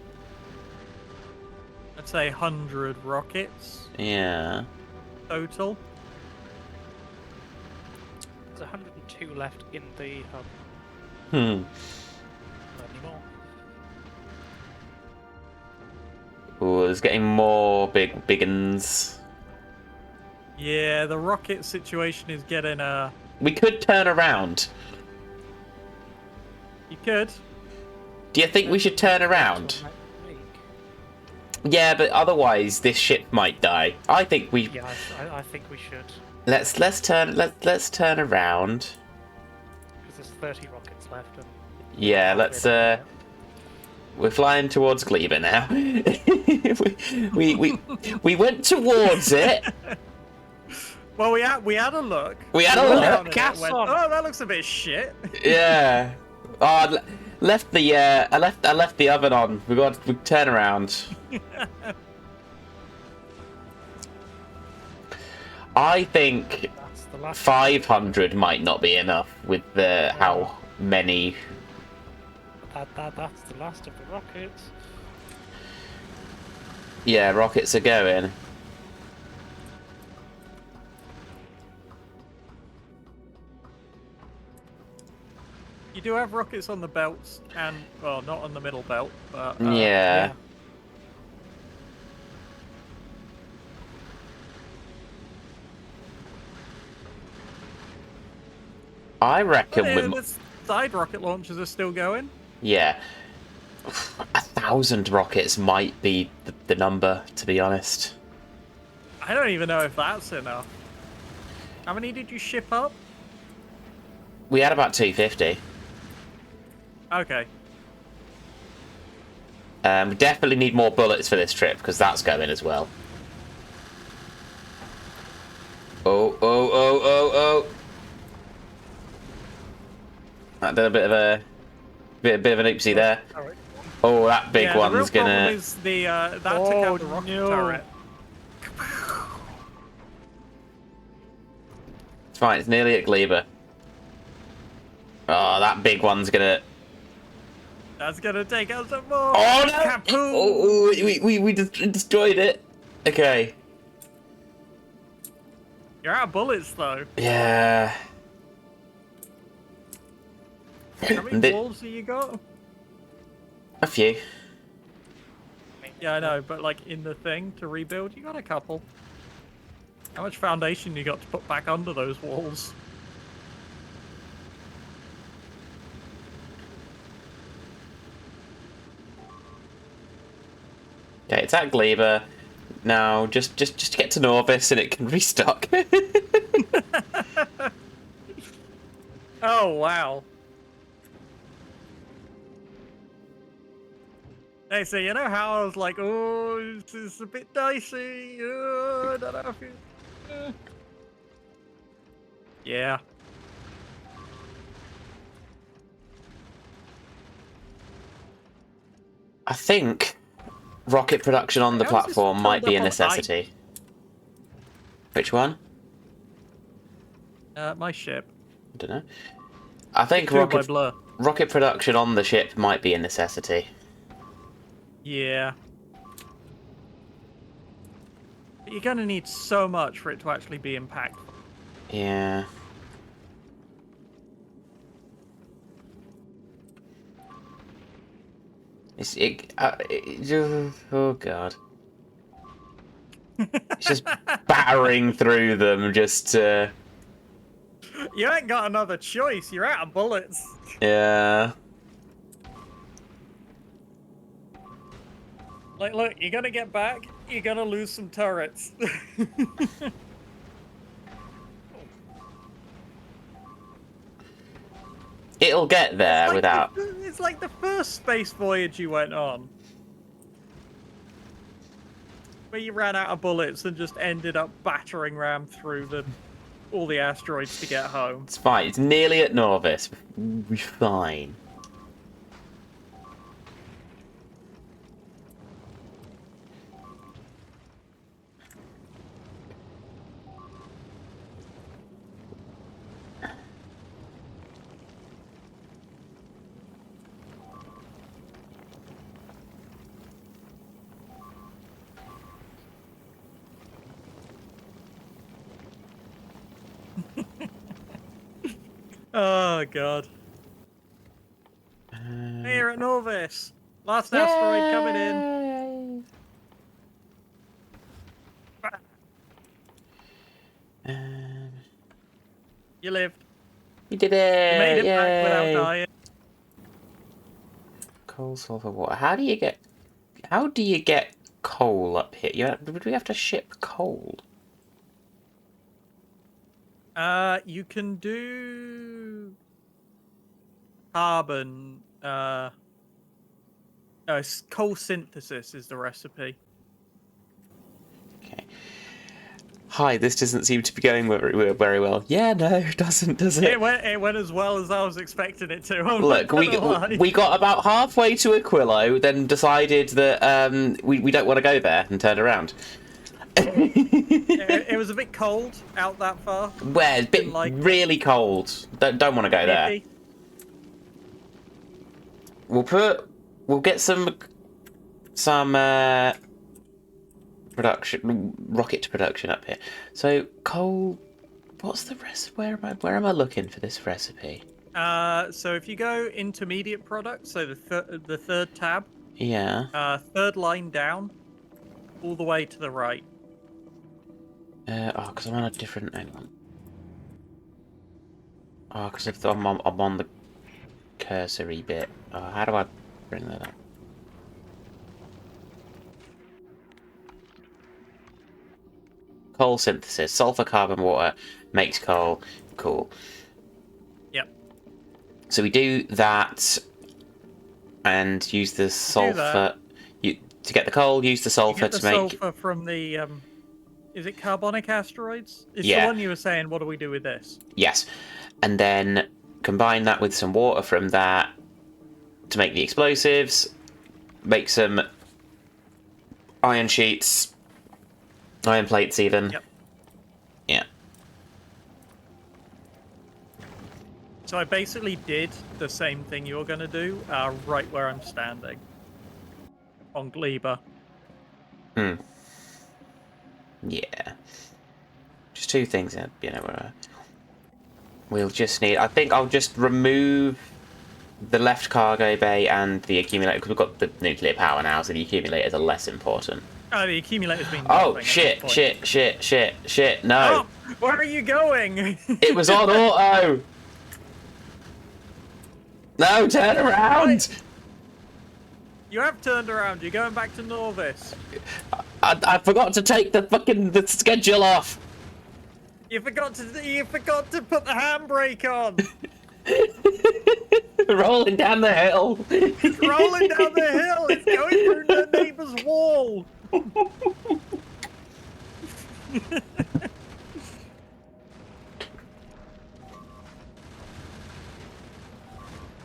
let's say, 100 rockets Yeah. total. There's 102 left in the hub. Hmm. Not anymore. Ooh, it's getting more big uns. Yeah, the rocket situation is getting We could turn around. You could. Do you think we should turn around? Next week. Yeah, but otherwise this ship might die. I think we Yeah, I think we should. let's turn around. Because there's 30 rockets left. And Yeah, let's we're flying towards Gleba now. we went towards it. Well, we had a look. We had a looked look. down at it, Gas went, on. oh, that looks a bit shit. Yeah. Oh, left the I left the oven on. We turn around. I think that's the last. 500 might not be enough with the how many. That's the last of the rockets. Yeah, rockets are going. You do have rockets on the belts, and well, not on the middle belt, but Yeah. I reckon the side rocket launchers are still going. yeah. 1,000 rockets might be the number, to be honest. I don't even know if that's enough. How many did you ship up? We had about 250. Okay. We definitely need more bullets for this trip, because that's going as well. Oh. That did a bit of an oopsie there. Alright. Oh, that big yeah, one's the real gonna... problem is the that took out the rocket no. turret. It's fine, it's nearly at Gleba. Oh, that big one's gonna... That's gonna take out some more. Oh no! Kaboom! Oh, we destroyed it. Okay. You're out of bullets though. Yeah. How many walls have you got? A few. Yeah, I know, but like in the thing to rebuild, you got a couple. How much foundation you got to put back under those walls? Okay, it's at Gleba. Now, just get to Norvis and it can restock. Oh wow. Hey, so you know how I was like, oh, this is a bit dicey. Oh, I don't know if you... Yeah. I think rocket production on the How is this platform might be a turned up on necessity. Which one? My ship. I don't know. I think Two by blur. rocket production on the ship might be a necessity. Yeah. But you're gonna need so much for it to actually be impactful. Yeah. Oh god. It's just battering through them, just You ain't got another choice. You're out of bullets. yeah. Like, look, you're gonna get back. You're gonna lose some turrets. It'll get there without. It's like the first space voyage you went on. Where you ran out of bullets and just ended up battering ram through all the asteroids to get home. It's fine. It's nearly at Norvis. We're fine. Oh god. Here at Norvis. Last asteroid coming in. You lived. You did it! You made it back without Yay. dying. Coal, sulfur, water. How do you get coal up here? Would we have to ship coal? You can do carbon. Coal synthesis is the recipe. Okay. Hi, this doesn't seem to be going very well. Yeah, no, it doesn't, does it? It went as well as I was expecting it to. Look, we got about halfway to Aquilo, then decided that we don't want to go there and turned around. It was a bit cold out that far. Where? It's really cold. Don't want to go there. We'll get some production, rocket production up here. So coal. What's the recipe? Where am I looking for this recipe? So if you go intermediate products, so the third tab. Yeah. Third line down, all the way to the right. Because I'm on a different. Hang on. Oh, because if I'm on the cursory bit. How do I bring that up? Coal synthesis. Sulfur, carbon, water makes coal. Cool. Yep. So we do that and use the sulfur. To get the coal, use the sulfur to make. Sulfur from the. Is it carbonic asteroids? It's Yeah. the one you were saying, what do we do with this? Yes. And then combine that with some water from that to make the explosives. Make some iron sheets. Iron plates even. Yep. Yeah. So I basically did the same thing you're going to do, right where I'm standing. On Gleba. Hmm. Yeah. Just two things, we'll just need. I think I'll just remove the left cargo bay and the accumulator because we've got the nuclear power now, so the accumulators are less important. Oh, the accumulator's been. Oh shit! No. Oh, where are you going? It was on auto. No, turn around. Right. You have turned around. You're going back to Norvis. I forgot to take the schedule off. You forgot to put the handbrake on. Rolling down the hill. It's rolling down the hill. It's going through the neighbor's wall.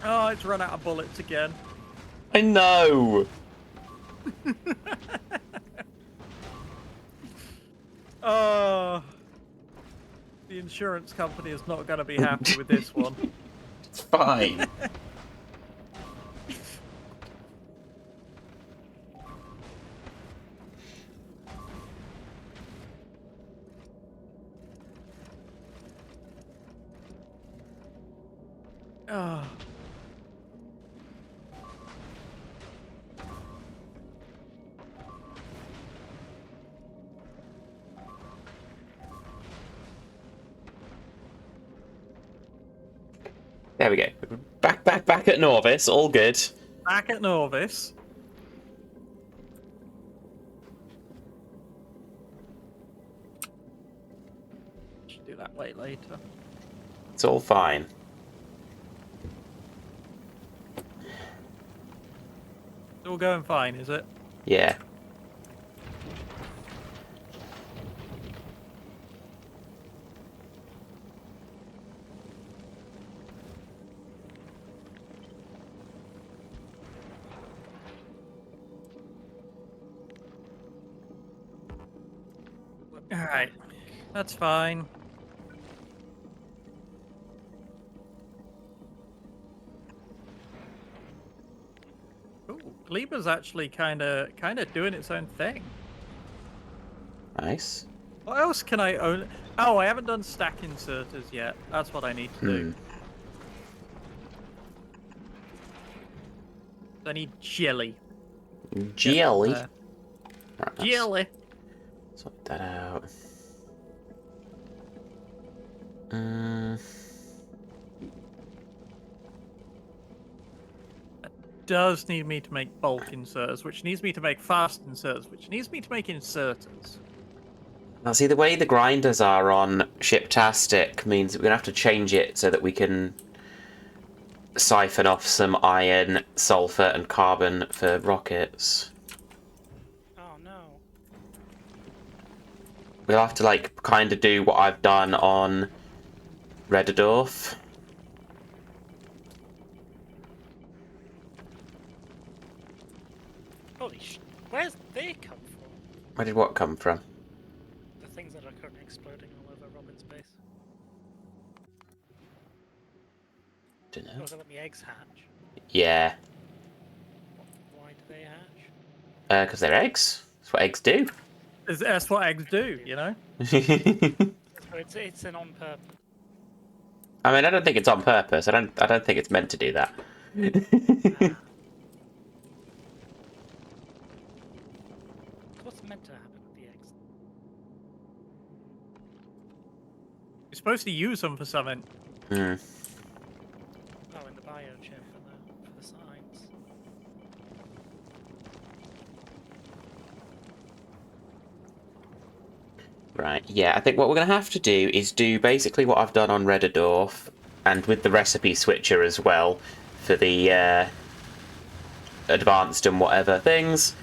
Oh, it's run out of bullets again. I know. Oh, the insurance company is not going to be happy with this one. It's fine. Oh. There we go. Back at Norvis. All good. Back at Norvis. Should do that way later. It's all fine. It's all going fine, is it? Yeah. Alright. That's fine. Ooh, Gleeber's actually kinda doing its own thing. Nice. What else can I own? Oh, I haven't done stack inserters yet. That's what I need to do. I need jelly. Jelly. There. Right, Jelly. sort that out. Does need me to make bulk inserters, which needs me to make fast inserters, which needs me to make inserters. Now, see, the way the grinders are on Shiptastic means we're going to have to change it so that we can siphon off some iron, sulfur, and carbon for rockets. Oh no. We'll have to, like, kind of do what I've done on Redderdorf. Holy sh! Where's they come from? Where did what come from? The things that are currently exploding all over Robin's base. Don't know. Oh, they let me eggs hatch. Yeah. Why do they hatch? Because they're eggs. That's what eggs do. That's what eggs do, you know? So it's an on purpose. I mean, I don't think it's on purpose. I don't think it's meant to do that. What's meant to happen with the eggs? You're supposed to use them for something. Hmm. Oh, in the biochip for the signs. Right, yeah, I think what we're going to have to do is do basically what I've done on Redderdorf, and with the recipe switcher as well, for the advanced and whatever things.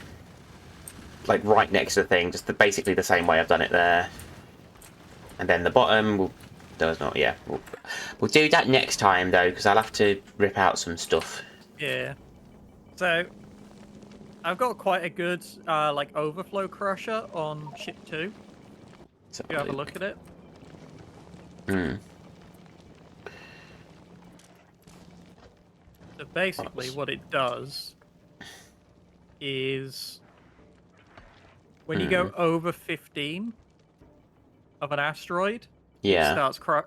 Like, right next to the thing, just basically the same way I've done it there. And then the bottom, we'll do that next time, though, because I'll have to rip out some stuff. Yeah. So, I've got quite a good, like, overflow crusher on ship 2. So, You have a look at it. Hmm. So basically what it does is when you go over 15 of an asteroid, Yeah.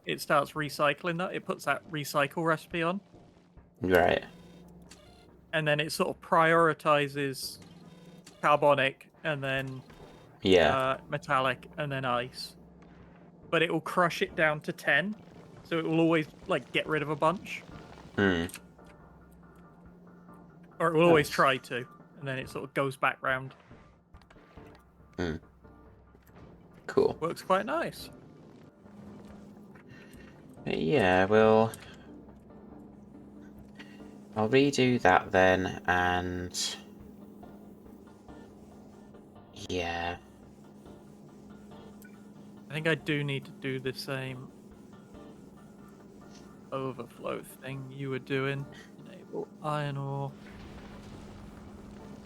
it starts recycling that. It puts that recycle recipe on. Right. And then it sort of prioritizes carbonic and then metallic and then ice. But it will crush it down to 10. So it will always like get rid of a bunch. Hmm. Or it will always Nice. try to. And then it sort of goes back round. Hmm. Cool. Works quite nice. Yeah, I'll redo that then, and yeah. I think I do need to do the same overflow thing you were doing. Enable iron ore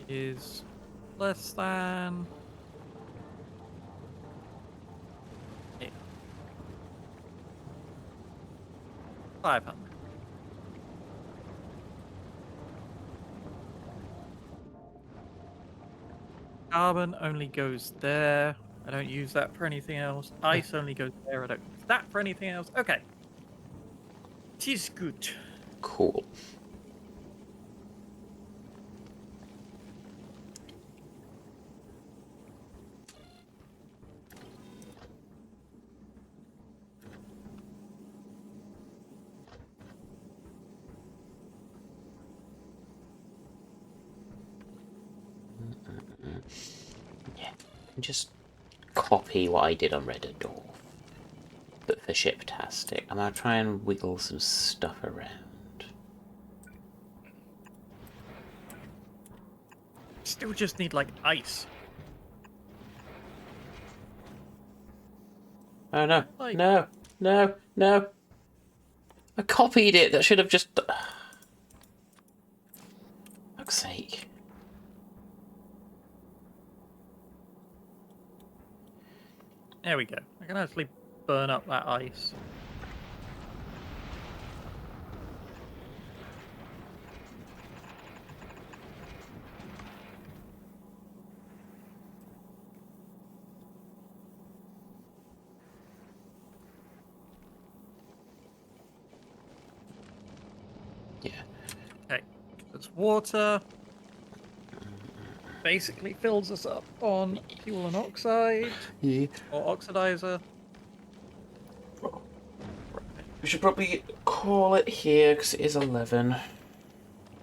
is less than. Yeah. 500. Carbon only goes there. I don't use that for anything else. Ice only goes there. I don't use that for anything else. Okay. It is good. Cool. Yeah, just copy what I did on Red Door, but for Shiptastic. I'm gonna try and wiggle some stuff around. Still just need like ice. Oh no, Like- no, no, no. I copied it. That should have just. Fuck's sake. There we go. I can actually burn up that ice. Yeah. Okay. That's water. Basically fills us up on fuel and oxide. Yeah. Or oxidizer. We should probably call it here because it is 11.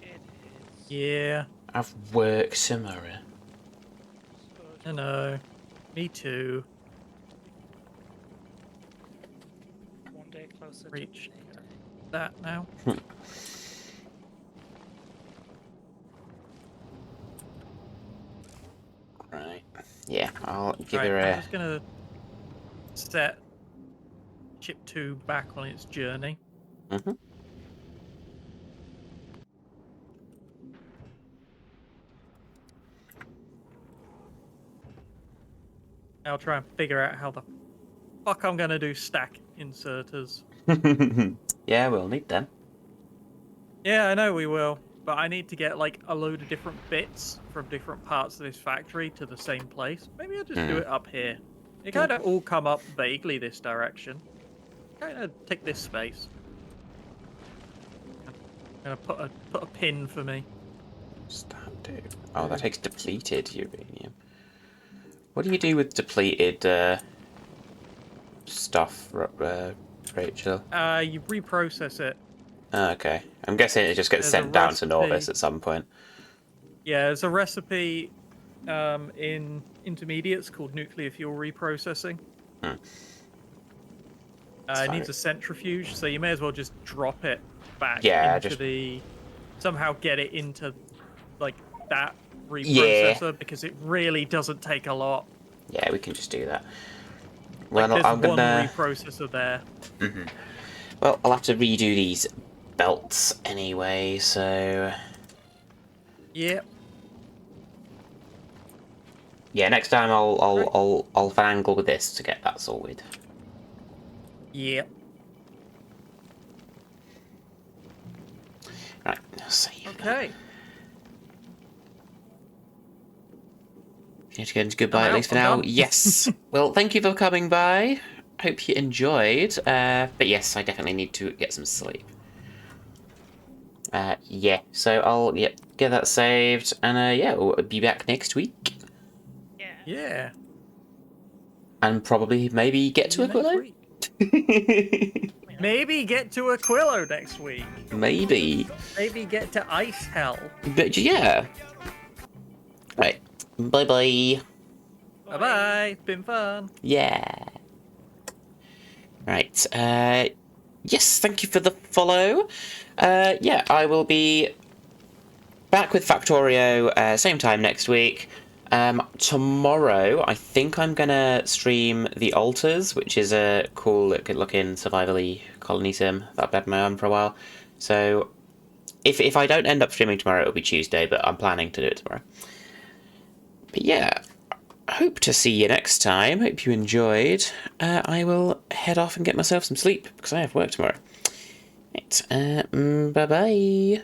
It is. Yeah. I've work tomorrow. I know. Me too. One day closer. Reach that now. Right. Yeah, I'll give Right, her I'm a. just gonna set chip 2 back on its journey. Mm-hmm. I'll try and figure out how the fuck I'm gonna do stack inserters. Yeah, we'll need them. Yeah, I know we will, but I need to get like a load of different bits from different parts of this factory to the same place. Maybe I'll just do it up here. They kind of all come up vaguely this direction. Kind of take this space. I'm gonna put a pin for me. What's that do? Oh, that takes depleted uranium. What do you do with depleted stuff, Rachel? You reprocess it. Oh, okay. I'm guessing it just gets There's sent a down to Norvis recipe. at some point. Yeah, there's a recipe in intermediates called nuclear fuel reprocessing. Hmm. It needs a centrifuge, so you may as well just drop it back Yeah, into just- the... Somehow get it into, like, that Yeah. reprocessor, because it really doesn't take a lot. Yeah, we can just do that. Like, Well, there's I'm one gonna. reprocessor there. Well, I'll have to redo these belts anyway. So Yep. yeah, next time I'll finagle with this to get that sorted. Yep. Right. Save. Okay. You need to go into goodbye I'm at least for out, I'm now. done. Yes. Well, thank you for coming by. Hope you enjoyed. But yes, I definitely need to get some sleep. Yeah. So I'll get that saved, and yeah, we'll be back next week, Yeah. Yeah. and probably maybe get See to you next Aquilo. week. Maybe get to Aquilo next week. Maybe. Maybe get to Ice Hell. But yeah. Right. Bye bye. Bye bye. It's been fun. Yeah. Right. Yes, thank you for the follow. Yeah, I will be back with Factorio same time next week. Tomorrow, I think I'm gonna stream The Altars, which is a cool, good-looking survival-y colony sim that I've had my own for a while. So, if I don't end up streaming tomorrow, it'll be Tuesday, but I'm planning to do it tomorrow. But yeah, hope to see you next time. Hope you enjoyed. I will head off and get myself some sleep because I have work tomorrow. Right, bye bye.